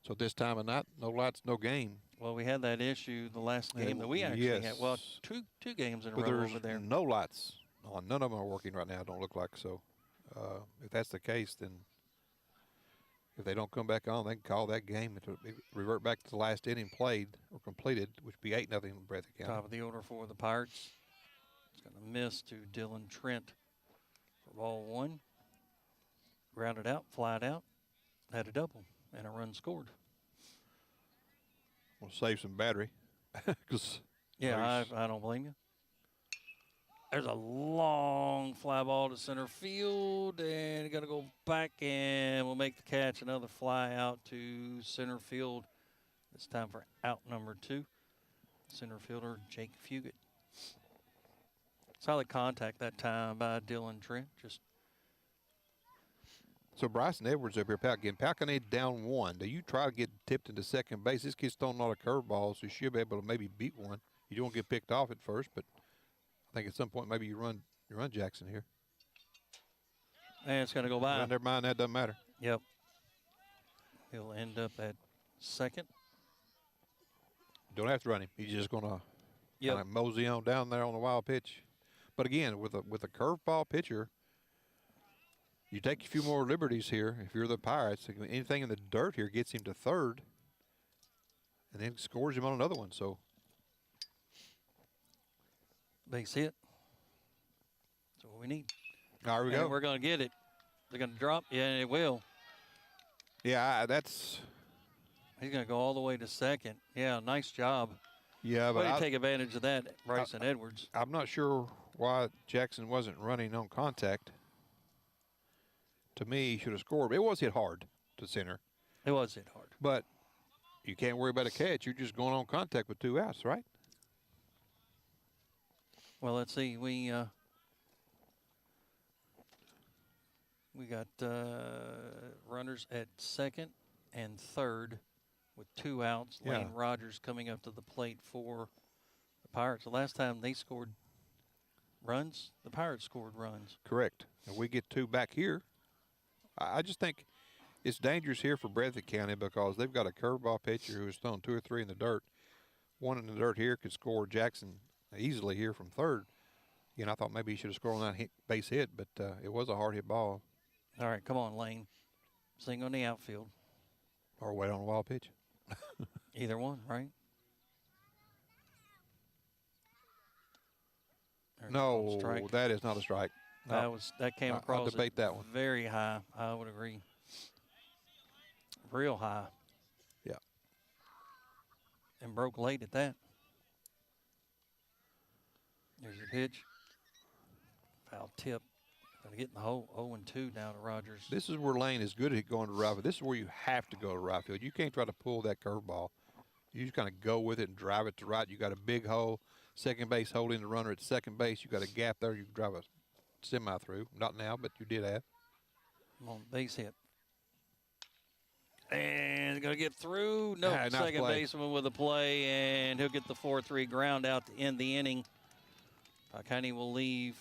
So this time of night, no lights, no game. Well, we had that issue the last game that we actually had. Well, two games in a row over there. No lights on. None of them are working right now, don't look like. So if that's the case, then if they don't come back on, they can call that game and revert back to the last inning played or completed, which would be 8-0 in Breathitt County. Top of the order for the Pirates. It's going to miss to Dylan Trent for ball 1. Grounded out, flied out, had a double, and a run scored. We'll save some battery. Yeah, I don't blame you. There's a long fly ball to center field, and going to go back, and we'll make the catch. Another fly out to center field. It's time for out number 2. center fielder Jake Fugit. Solid contact that time by Dylan Trent. Just So Bryson Edwards up here, Powell County down 1. Do you try to get tipped into second base? This kid's throwing a lot of curveballs, so you should be able to maybe beat one. You don't get picked off at first, but I think at some point maybe you run Jackson here. And it's going to go by. Well, never mind, that doesn't matter. Yep. He'll end up at second. Don't have to run him. He's just going to kind of mosey on down there on the wild pitch. But again, with a curveball pitcher, you take a few more liberties here. If you're the Pirates, anything in the dirt here gets him to third, and then scores him on another one. So base hit. That's what we need. There we go. We're going to get it. They're going to drop. Yeah, it will. Yeah, that's. He's going to go all the way to second. Yeah, nice job. Yeah, but I take advantage of that, Bryson Edwards. I'm not sure why Jackson wasn't running on contact. To me, he should have scored. It was hit hard to center. It was hit hard. But you can't worry about a catch. You're just going on contact with 2 outs, right? Well, let's see. We got runners at second and third with 2 outs. Yeah. Lane Rogers coming up to the plate for the Pirates. The last time they scored runs, the Pirates scored runs. Correct. And we get 2 back here. I just think it's dangerous here for Breathitt County because they've got a curveball pitcher who's thrown 2 or 3 in the dirt. One in the dirt here could score Jackson easily here from third. Again, I thought maybe he should have scored on that base hit, but it was a hard hit ball. All right, come on, Lane. Sing on the outfield. Or wait on a wild pitch. Either one, right? No, that is not a strike. No. That came across. I'll debate that one. Very high. I would agree. Real high. Yeah. And broke late at that. There's your pitch. Foul tip. Gonna get in the hole. 0-2 now to Rogers. This is where Lane is good at going to right field. This is where you have to go to right field. You can't try to pull that curveball. You just kind of go with it and drive it to right. You got a big hole. Second base holding the runner at second base. You got a gap there. You can drive a semi through. Not now, but you did have. Come on, base hit. And going to get through. No, nice second play. baseman with a play, and he'll get the 4-3 ground out to end the inning. County will leave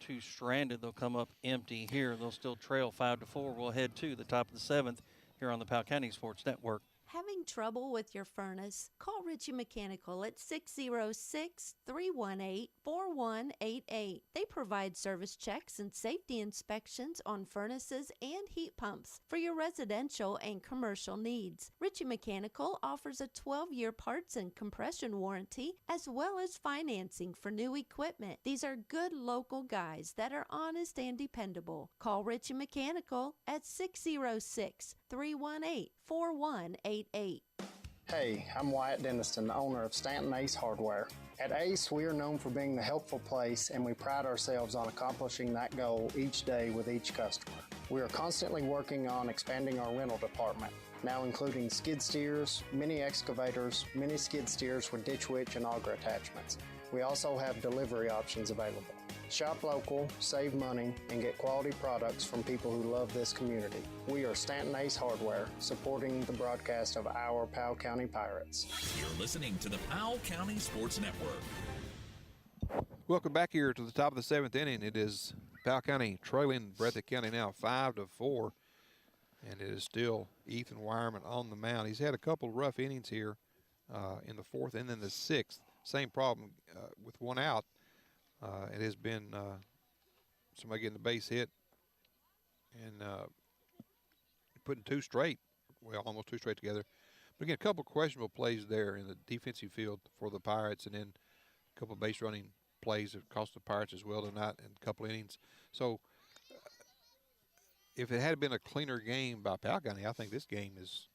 2 stranded. They'll come up empty here. They'll still trail 5-4. We'll head to the top of the 7th here on the Powell County Sports Network. Having trouble with your furnace? Call Ritchie Mechanical at 606-318-4188. They provide service checks and safety inspections on furnaces and heat pumps for your residential and commercial needs. Ritchie Mechanical offers a 12-year parts and compression warranty as well as financing for new equipment. These are good local guys that are honest and dependable. Call Ritchie Mechanical at 606-318-4188. Hey, I'm Wyatt Denniston, owner of Stanton Ace Hardware. At Ace, we are known for being the helpful place, and we pride ourselves on accomplishing that goal each day with each customer. We are constantly working on expanding our rental department, now including skid steers, mini excavators, mini skid steers with ditch witch and auger attachments. We also have delivery options available. Shop local, save money, and get quality products from people who love this community. We are Stanton Ace Hardware, supporting the broadcast of our Powell County Pirates. You're listening to the Powell County Sports Network. Welcome back here to the top of the 7th inning. It is Powell County trailing Breathitt County now 5-4, and it is still Ethan Wireman on the mound. He's had a couple of rough innings here in the 4th and then the 6th. Same problem with 1 out. It has been somebody getting the base hit and putting 2 straight, well, almost 2 straight together. But again, a couple of questionable plays there in the defensive field for the Pirates, and then a couple of base running plays that cost the Pirates as well tonight in a couple innings. So if it had been a cleaner game by Powell County, I think this game is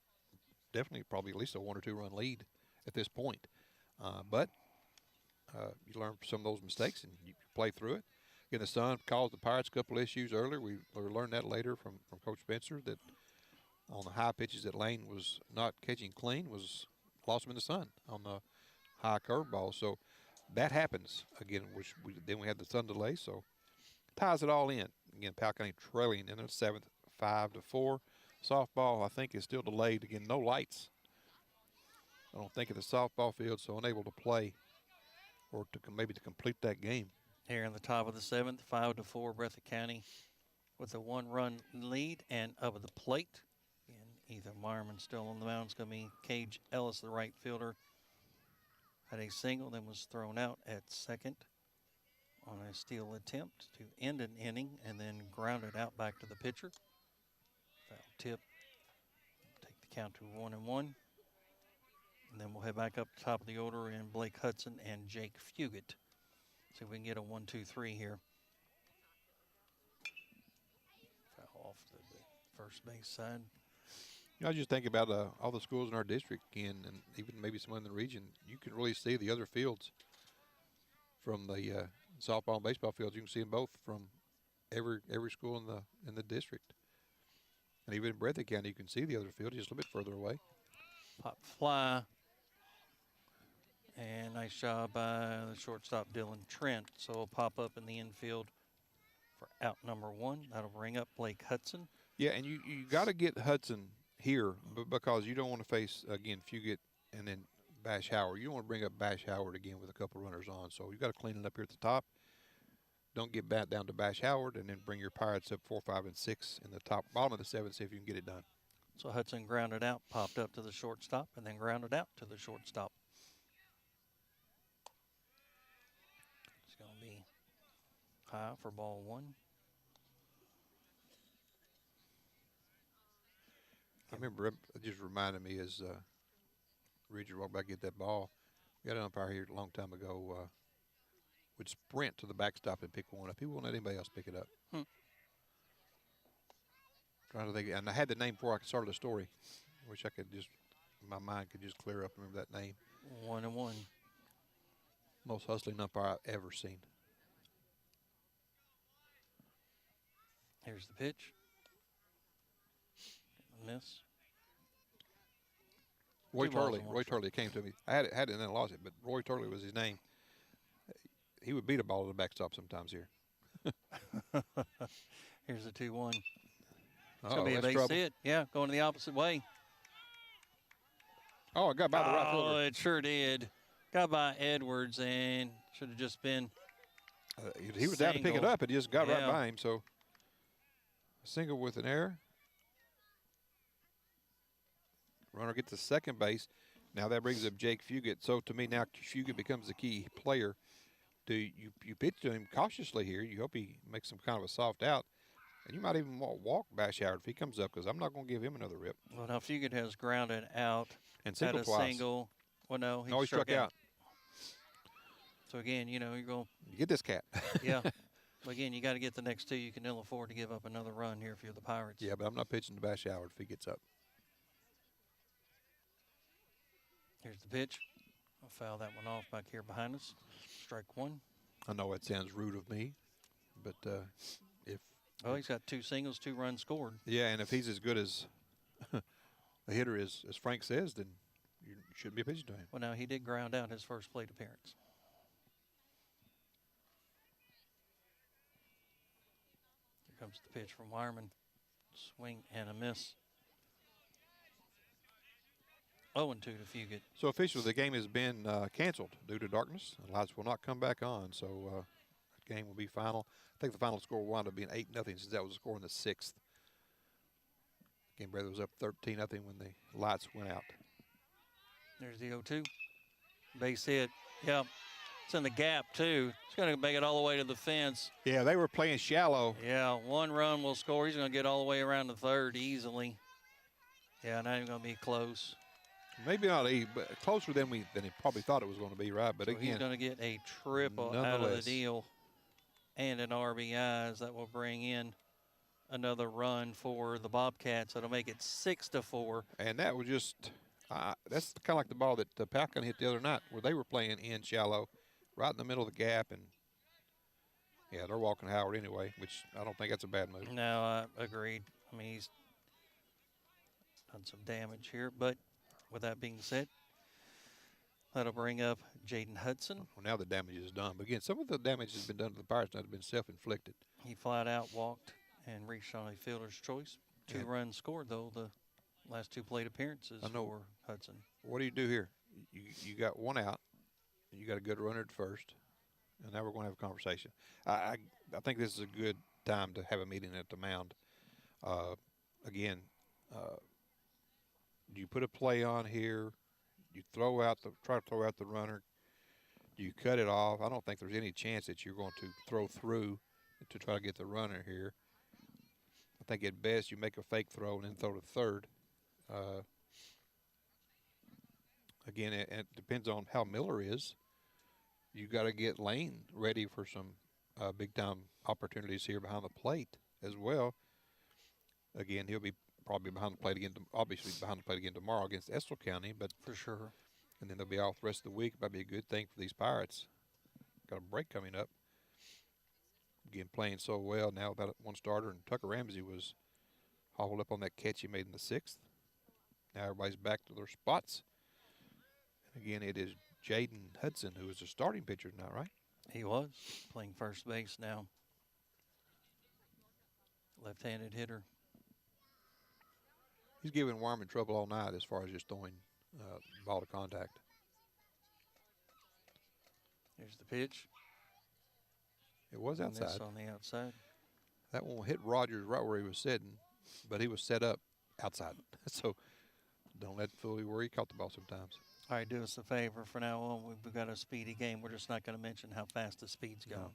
definitely probably at least a 1 or 2 run lead at this point. But you learn from some of those mistakes and you play through it. Again, the sun caused the Pirates a couple issues earlier. We learned that later from Coach Spencer, that on the high pitches that Lane was not catching clean lost him in the sun. On the high curveball. So that happens again, which then we had the sun delay, so ties it all in. Again, Powell County trailing in the 7th, 5-4. Softball, I think, is still delayed. Again, no lights. I don't think at the softball field, so unable to play or maybe to complete that game. Here in the top of the 7th, 5-4, Breathitt County with a 1-run lead, and up at the plate, and Ethan Wireman still on the mound. It's going to be Cage Ellis, the right fielder. Had a single, then was thrown out at second on a steal attempt to end an inning, and then grounded out back to the pitcher. Foul tip. Take the count to 1-1. And then we'll head back up top of the order in Blake Hudson and Jake Fugit. See if we can get a 1-2-3 here. Foul off to the first base side. You know, I just think about all the schools in our district again, and even maybe some in the region. You can really see the other fields from the softball and baseball fields. You can see them both from every school in the district. And even in Breathitt County, you can see the other field just a little bit further away. Pop fly. And nice job by the shortstop, Dylan Trent. So it'll pop up in the infield for out number 1. That'll bring up Blake Hudson. Yeah, and you got to get Hudson here because you don't want to face, again, Fugit and then Bash Howard. You don't want to bring up Bash Howard again with a couple runners on. So you got to clean it up here at the top. Don't get back down to Bash Howard, and then bring your Pirates up 4, 5, and 6 in the bottom of the 7th, see if you can get it done. So Hudson grounded out, popped up to the shortstop, and then grounded out to the shortstop. It's going to be high for ball 1. I remember, it just reminded me as Richard walked back to get that ball. We had an umpire here a long time ago, would sprint to the backstop and pick one up. He won't let anybody else pick it up. Trying to think, and I had the name before I started the story. I wish I could my mind could just clear up and remember that name. 1-1. Most hustling umpire I've ever seen. Here's the pitch. Miss. Roy Turley came to me. I had it and then I lost it, but Roy Turley was his name. He would beat a ball to the backstop sometimes here. Here's the 2-1. It's going to be a base hit. Yeah, going the opposite way. Oh, it got by the right fielder. Oh, it sure did. Got by Edwards and should have just been he was down to pick it up. It just got right Yeah. by him. So a single with an error. Runner gets to second base. Now that brings up Jake Fugit. So to me now Fugit becomes the key player. You pitch to him cautiously here. You hope he makes some kind of a soft out. And you might even walk Bash Howard if he comes up, because I'm not going to give him another rip. Well, now Fugit has grounded out. And single had a twice. Single. Well, no, he struck out. So again, you're going. You get this cat. Yeah. Well, again, you got to get the next 2. You can ill afford to give up another run here if you're the Pirates. Yeah, but I'm not pitching to Bash Howard if he gets up. Here's the pitch. I'll foul that one off back here behind us. Strike 1. I know that sounds rude of me, but if. Well, he's got 2 singles, 2 runs scored. Yeah, and if he's as good as a hitter as Frank says, then you shouldn't be pitching to him. Well, now he did ground out his first plate appearance. Here comes the pitch from Wireman. Swing and a miss. 0-2 to Fugit. So officially, the game has been canceled due to darkness. The lights will not come back on, so that game will be final. I think the final score will wind up being 8-0 since that was the score in the 6th. Game brother was up 13-0 when the lights went out. There's the 0-2. Base hit. Yep. It's in the gap, too. It's going to make it all the way to the fence. Yeah, they were playing shallow. Yeah, 1 run will score. He's going to get all the way around the third easily. Yeah, not even going to be close. Maybe not, but closer than he probably thought it was going to be, right? But so again, he's going to get a triple out of the deal and an RBIs that will bring in another run for the Bobcats. That'll make it 6-4. And that was just that's kind of like the ball that Powell County hit the other night, where they were playing in shallow, right in the middle of the gap, and yeah, they're walking Howard anyway, which I don't think that's a bad move. No, I agreed. I mean, he's done some damage here, but with that being said, That'll bring up Jaden Hudson. Well, now the damage is done. But again, some of the damage has been done to the Pirates now has been self-inflicted. He flat out walked and reached on a fielder's choice. 2 runs scored, though, the last 2 plate appearances for Hudson. What do you do here? You got 1 out, and you got a good runner at first, and now we're going to have a conversation. I think this is a good time to have a meeting at the mound. Again, do you put a play on here? You try to throw out the runner. Do you cut it off? I don't think there's any chance that you're going to throw through to try to get the runner here. I think at best you make a fake throw and then throw to third. Again, it depends on how Miller is. You got to get Lane ready for some big-time opportunities here behind the plate as well. Again, he'll be probably behind the plate again, obviously behind the plate again tomorrow against Estill County, but for sure. And then they'll be off the rest of the week. It might be a good thing for these Pirates. Got a break coming up. Again, playing so well now without 1 starter, and Tucker Ramsey was hauled up on that catch he made in the 6th. Now everybody's back to their spots. And again, it is Jaden Hudson, who is a starting pitcher now, right? He was playing first base now. Left-handed hitter. He's giving Wyman trouble all night as far as just throwing ball to contact. Here's the pitch. It was outside. This on the outside. That one hit Rogers right where he was sitting, but he was set up outside. So don't let fool you where he caught the ball sometimes. All right, do us a favor. From now on, we've got a speedy game. We're just not going to mention how fast the speed's going. No.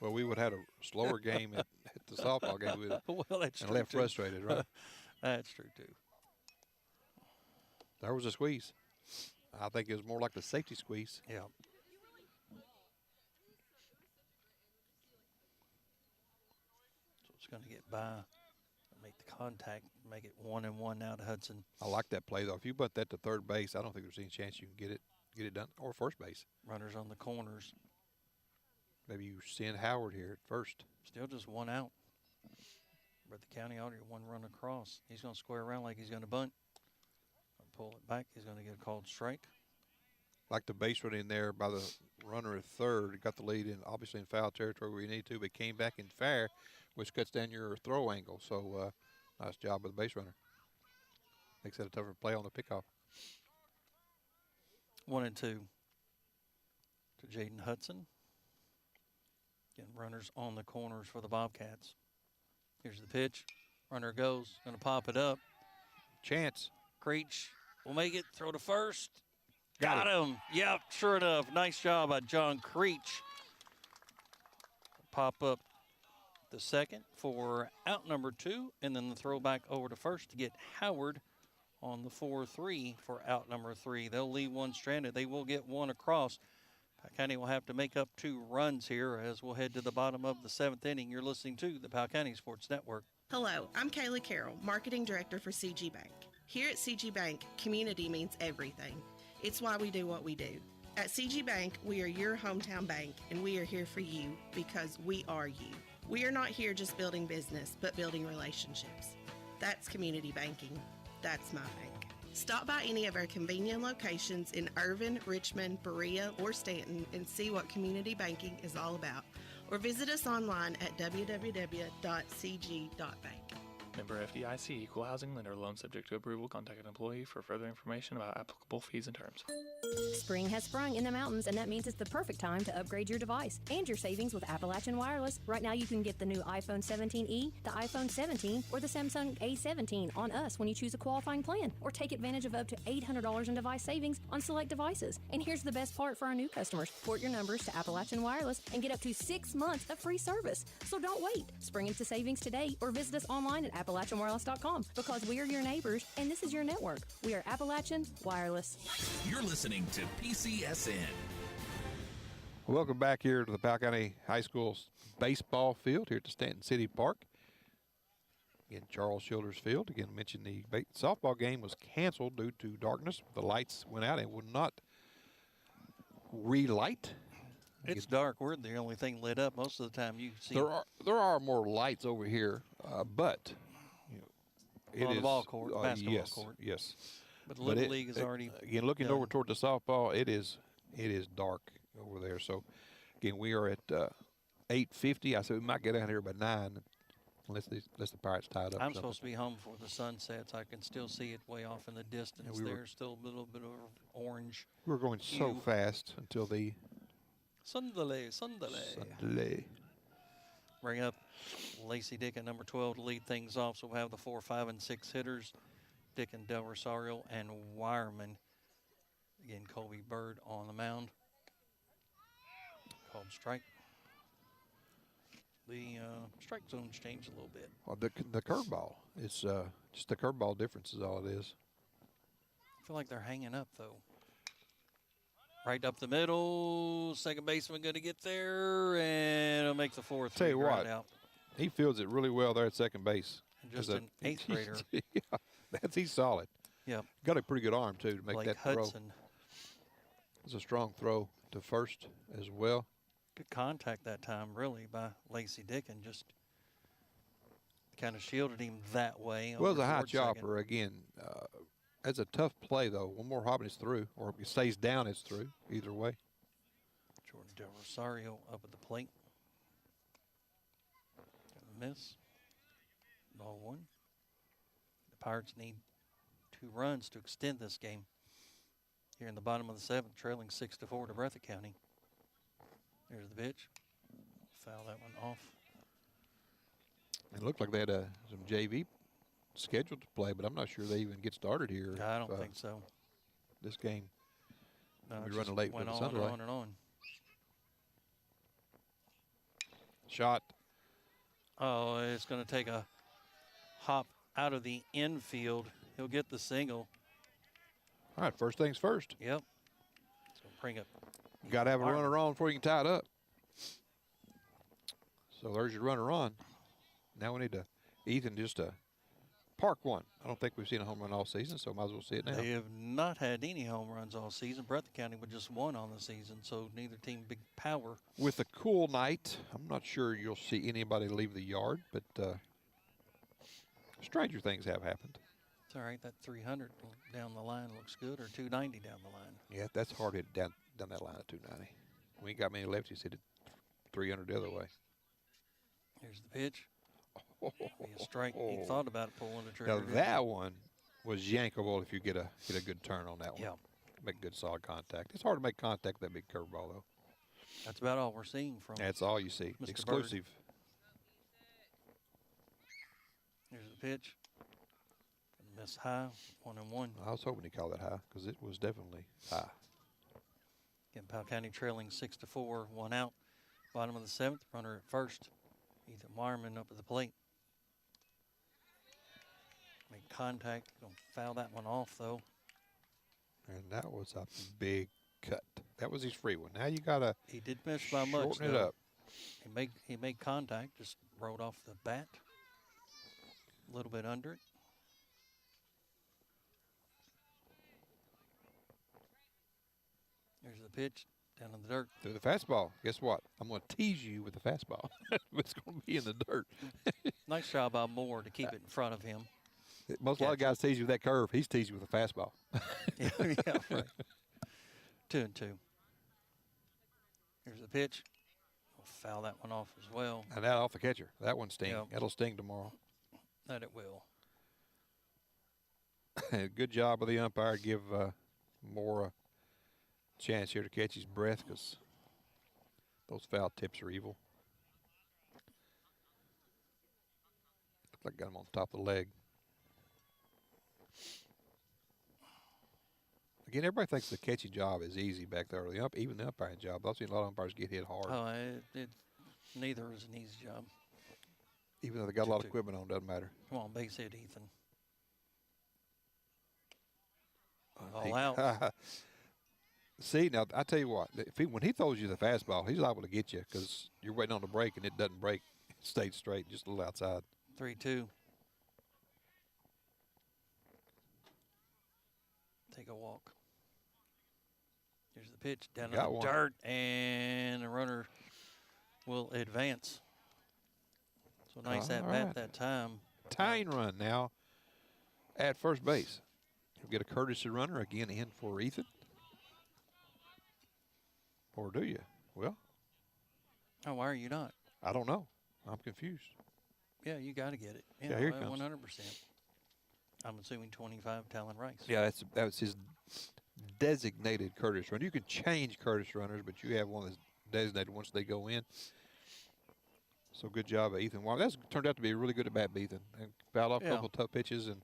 Well, we would have had a slower game at the softball game. Well, that's and true, left too. Frustrated, right? That's true, too. There was a squeeze. I think it was more like the safety squeeze. Yeah. So it's going to get by, make the contact, make it 1-1 now to Hudson. I like that play, though. If you bunt that to third base, I don't think there's any chance you can get it done, or first base. Runners on the corners. Maybe you send Howard here at first. Still just 1 out. But the county auditor 1 run across. He's going to square around like he's going to bunt. Pull it back. He's going to get a called strike. Like the base run in there by the runner at third. Got the lead in, obviously in foul territory where you need to, but came back in fair, which cuts down your throw angle. So nice job with the base runner. Makes that a tougher play on the pickoff. 1-2 to Jaden Hudson. Getting runners on the corners for the Bobcats. Here's the pitch. Runner goes. Going to pop it up. Chance. Creech will make it. Throw to first. Got him. Yep, sure enough. Nice job by John Creech. Pop up the second for out number 2, and then the throw back over to first to get Howard on the 4-3 for out number 3. They'll leave 1 stranded. They will get 1 across. Powell County will have to make up 2 runs here as we'll head to the bottom of the 7th inning. You're listening to the Powell County Sports Network. Hello, I'm Kayla Carroll, Marketing Director for CG Bank. Here at CG Bank, community means everything. It's why we do what we do. At CG Bank, we are your hometown bank, and we are here for you because we are you. We are not here just building business, but building relationships. That's community banking. That's my bank. Stop by any of our convenient locations in Irvin, Richmond, Berea, or Stanton and see what community banking is all about. Or visit us online at www.cg.bank. Member FDIC, equal housing lender, loan subject to approval. Contact an employee for further information about applicable fees and terms. Spring has sprung in the mountains, and that means it's the perfect time to upgrade your device and your savings with Appalachian Wireless. Right now, you can get the new iPhone 17e, the iPhone 17, or the Samsung A17 on us when you choose a qualifying plan, or take advantage of up to $800 in device savings on select devices. And here's the best part for our new customers. Port your numbers to Appalachian Wireless and get up to 6 months of free service. So don't wait. Spring into savings today, or visit us online at AppalachianWireless.com, because we are your neighbors and this is your network. We are Appalachian Wireless. You're listening to PCSN. Welcome back here to the Powell County High School baseball field here at the Stanton City Park. Again, Charles Childers Field. Again, I mentioned the softball game was canceled due to darkness. The lights went out and would not relight. It's dark. We're the only thing lit up most of the time. You see there are more lights over here, but you know, on the ball court, basketball court. Yes, But Little League is already again looking done. over toward the softball. It is dark over there. So again, we are at 8:50. I said we might get out here by 9, unless the Pirates tied up. I'm supposed to be home before the sun sets. I can still see it way off in the distance. Yeah, There's still a little bit of orange. We were going so fast until the Sunday. Bring up Lacey Dick at number 12 to lead things off. So we'll have the 4, 5, and 6 hitters. Dick and Del Rosario and Wireman. Again, Colby Bird on the mound. Called strike. The strike zone's changed a little bit. Well, the curveball. It's just the curveball difference is all it is. I feel like they're hanging up, though. Right up the middle. Second baseman going to get there, and it'll make the 4th. Tell you what, out. He fields it really well there at second base. And just an 8th grader. Yeah, he's solid. Yep. Got a pretty good arm, too, to make Blake that Hudson. throw. It's a strong throw to first as well. Good contact that time, really, by Lacey Dick, and just kind of shielded him that way. Well, it's a high chopper. Again, that's a tough play, though. One more hop and it's through, or if he stays down, it's through. Either way. Jordan Del Rosario up at the plate. Miss. Ball 1. The Pirates need 2 runs to extend this game. Here in the bottom of the 7th, trailing 6-4 to Breathitt County. There's the pitch. Foul that one off. It looked like they had some JV scheduled to play, but I'm not sure they even get started here. I don't think so. This game. No, we it running late went with on the and Sunday. on and on. Shot. Oh, it's going to take a hop out of the infield. He'll get the single. All right, first things first. Yep. It's going to bring it. You got to have a runner on before you can tie it up. So there's your runner on. Now we need to, Ethan, just to park one. I don't think we've seen a home run all season, so might as well see it now. They have not had any home runs all season. Breathitt County with just 1 on the season, so neither team big power. With a cool night, I'm not sure you'll see anybody leave the yard, but stranger things have happened. It's all right. That 300 down the line looks good, or 290 down the line. Yeah, that's hard hit down that line at 290. We ain't got many lefties hit it 300 the other way. Here's the pitch. Be a strike. He thought about it pulling the trigger. Now that one was yankable if you get a good turn on that one. Yeah. Make good solid contact. It's hard to make contact with that big curveball though. That's about all we're seeing from. That's all you see. Mr. Exclusive. Here's the pitch. Miss high, 1-1. I was hoping he called that high because it was definitely high. Again, Powell County trailing 6-4, 1 out. Bottom of the 7th, runner at first. Ethan Wireman up at the plate. Make contact. Gonna foul that one off though. And that was a big cut. That was his free one. Now you gotta. He did miss by much. Shorten it up. He made contact. Just rolled off the bat. A little bit under it. There's the pitch down in the dirt. Through the fastball. Guess what? I'm going to tease you with the fastball. It's going to be in the dirt. Nice job by Moore to keep it in front of him. A lot of guys tease you with that curve. He's teasing you with a fastball. yeah, right. 2-2. Here's the pitch. We'll foul that one off as well. And that off the catcher. That one sting. Yep. That'll sting tomorrow. That it will. Good job of the umpire. Give Moore a chance here to catch his breath because those foul tips are evil. Looked like got him on top of the leg. Again, everybody thinks the catching job is easy back there. Even the umpiring job. I've seen a lot of umpires get hit hard. Oh, neither is an easy job. Even though they got a lot of equipment on, doesn't matter. Come on, base hit, Ethan. All out. See, now, I tell you what. When he throws you the fastball, he's liable to get you because you're waiting on the break and it doesn't break. It stayed straight, just a little outside. 3-2. Take a walk. Here's the pitch down in the dirt, and the runner will advance. So nice at bat that time. Tying run now at first base. You'll get a courtesy runner again in for Ethan. Or do you? Well. Oh, why are you not? I don't know. I'm confused. Yeah, you got to get it. Yeah, here it comes. 100%. I'm assuming 25 Talon Rice. Yeah, that was his designated courtesy runner. You can change courtesy runners, but you have one that's designated once they go in. So good job of Ethan. Well, that's turned out to be really good at bat, Ethan. And fouled off a couple of tough pitches and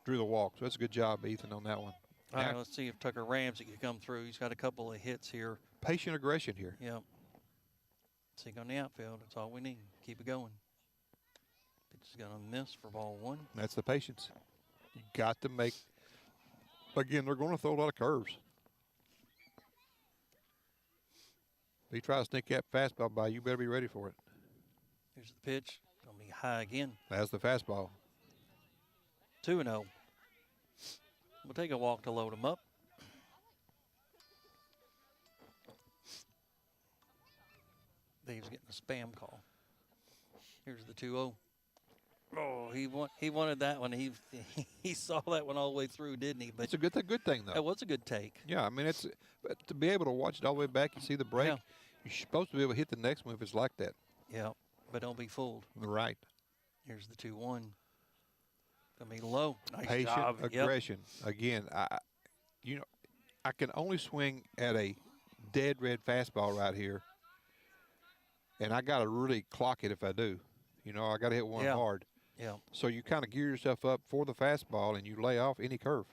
drew the walk. So that's a good job, Ethan, on that one. All right, let's see if Tucker Ramsey can come through. He's got a couple of hits here. Patient aggression here. Yep. See on the outfield. That's all we need. Keep it going. Pitch is going to miss for ball one. That's the patience. You got to make. Again, they're going to throw a lot of curves. If he tries to sneak that fastball by, you better be ready for it. Here's the pitch. Going to be high again. That's the fastball. 2-0. We'll take a walk to load him up. Dave's getting a spam call. Here's the 2-0. Oh, he wanted that one. He saw that one all the way through, didn't he? But it's a good thing, though. It was a good take. Yeah, I mean, but to be able to watch it all the way back, you see the break. Yeah. You're supposed to be able to hit the next one if it's like that. Yeah, but don't be fooled. Right. Here's the 2-1. Gonna be low. Nice Patient job. aggression. Yep. Again, I can only swing at a dead red fastball right here, and I got to really clock it if I do. I got to hit one hard. Yeah. So you kind of gear yourself up for the fastball, and you lay off any curve.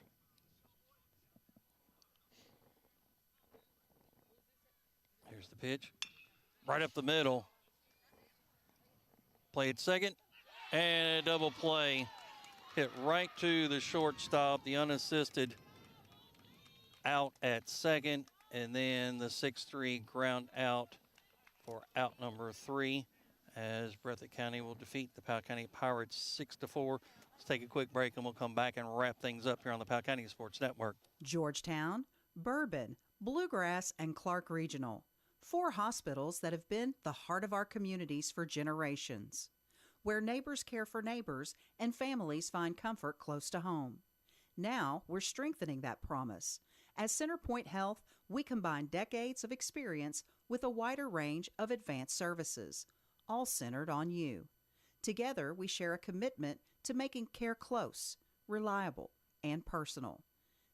Here's the pitch. Right up the middle. Played second, and a double play. Hit right to the shortstop, the unassisted out at second, and then the 6-3 ground out for out number 3. As Breathitt County will defeat the Powell County Pirates 6-4. Let's take a quick break, and we'll come back and wrap things up here on the Powell County Sports Network. Georgetown, Bourbon, Bluegrass, and Clark Regional. 4 hospitals that have been the heart of our communities for generations, where neighbors care for neighbors and families find comfort close to home. Now we're strengthening that promise. As CenterPoint Health, we combine decades of experience with a wider range of advanced services, all centered on you. Together, we share a commitment to making care close, reliable, and personal.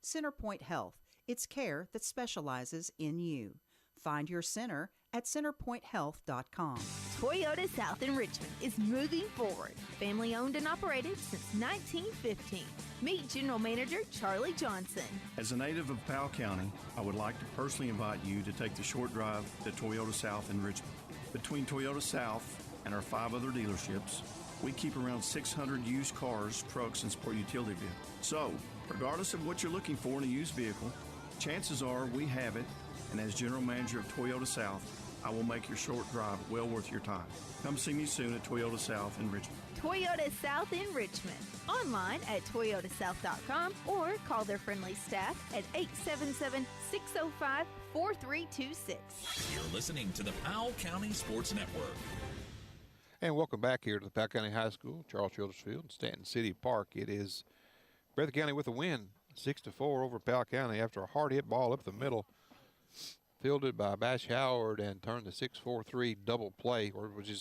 CenterPoint Health, it's care that specializes in you. Find your center at centerpointhealth.com. Toyota South in Richmond is moving forward. Family owned and operated since 1915. Meet General Manager Charlie Johnson. As a native of Powell County, I would like to personally invite you to take the short drive to Toyota South in Richmond. Between Toyota South and our 5 other dealerships, we keep around 600 used cars, trucks, and sport utility vehicles. So, regardless of what you're looking for in a used vehicle, chances are we have it, and as General Manager of Toyota South, I will make your short drive well worth your time. Come see me soon at Toyota South in Richmond. Toyota South in Richmond. Online at toyotasouth.com or call their friendly staff at 877-605-4326. You're listening to the Powell County Sports Network. And welcome back here to the Powell County High School, Charles Childress Field, Stanton City Park. It is Breathitt County with a win, 6-4 over Powell County after a hard hit ball up the middle. Fielded by Bash Howard and turned the 6-4-3 double play, or was it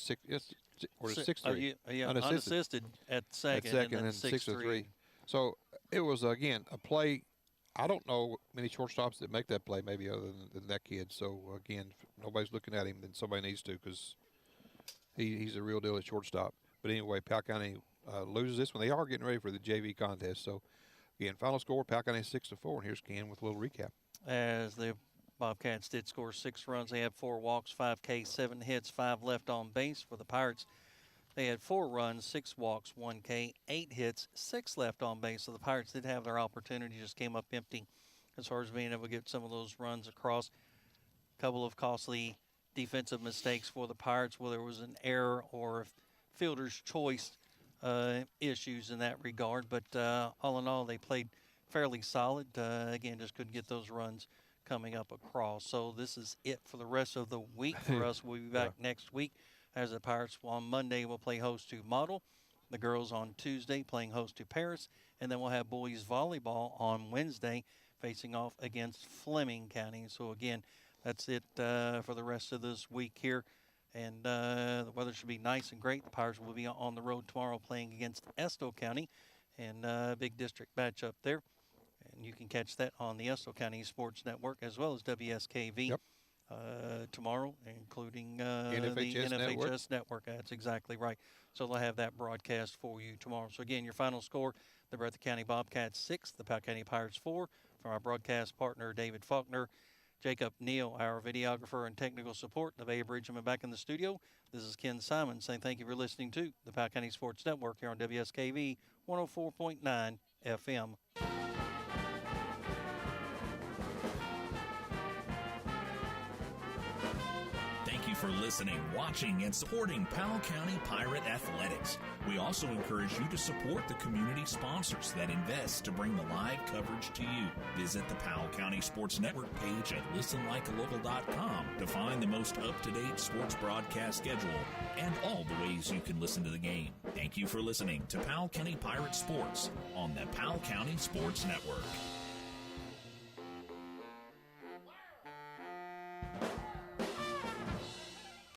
6-3? Unassisted at second and then 6-3. So it was, again, a play. I don't know many shortstops that make that play, maybe other than that kid. So, again, if nobody's looking at him, then somebody needs to, because he's a real deal at shortstop. But anyway, Powell County loses this one. They are getting ready for the JV contest. So, again, final score, Powell County 6-4. And here's Ken with a little recap. As the Bobcats did score 6 runs. They had 4 walks, 5 Ks, 7 hits, 5 left on base. For the Pirates, they had 4 runs, 6 walks, 1 K, 8 hits, 6 left on base. So the Pirates did have their opportunity, just came up empty as far as being able to get some of those runs across. A couple of costly defensive mistakes for the Pirates, whether it was an error or fielder's choice issues in that regard. But all in all, they played fairly solid. Again, just couldn't get those runs coming up across. So this is it for the rest of the week for us. We'll be back next week as the Pirates on Monday will play host to Model. The girls on Tuesday playing host to Paris. And then we'll have boys volleyball on Wednesday facing off against Fleming County. So, again, that's it for the rest of this week here. And the weather should be nice and great. The Pirates will be on the road tomorrow playing against Estill County, and big district matchup there. And you can catch that on the Estill County Sports Network as well as WSKV tomorrow, including the NFHS Network. That's exactly right. So they'll have that broadcast for you tomorrow. So, again, your final score, the Breathitt County Bobcats 6, the Powell County Pirates 4. From our broadcast partner, David Faulkner, Jacob Neal, our videographer and technical support, Nevaeh Bridgeman back in the studio. This is Ken Simon saying thank you for listening to the Powell County Sports Network here on WSKV 104.9 FM. Thank you for listening, watching, and supporting Powell County Pirate Athletics. We also encourage you to support the community sponsors that invest to bring the live coverage to you. Visit the Powell County Sports Network page at listenlikealocal.com to find the most up-to-date sports broadcast schedule and all the ways you can listen to the game. Thank you for listening to Powell County Pirate Sports on the Powell County Sports Network.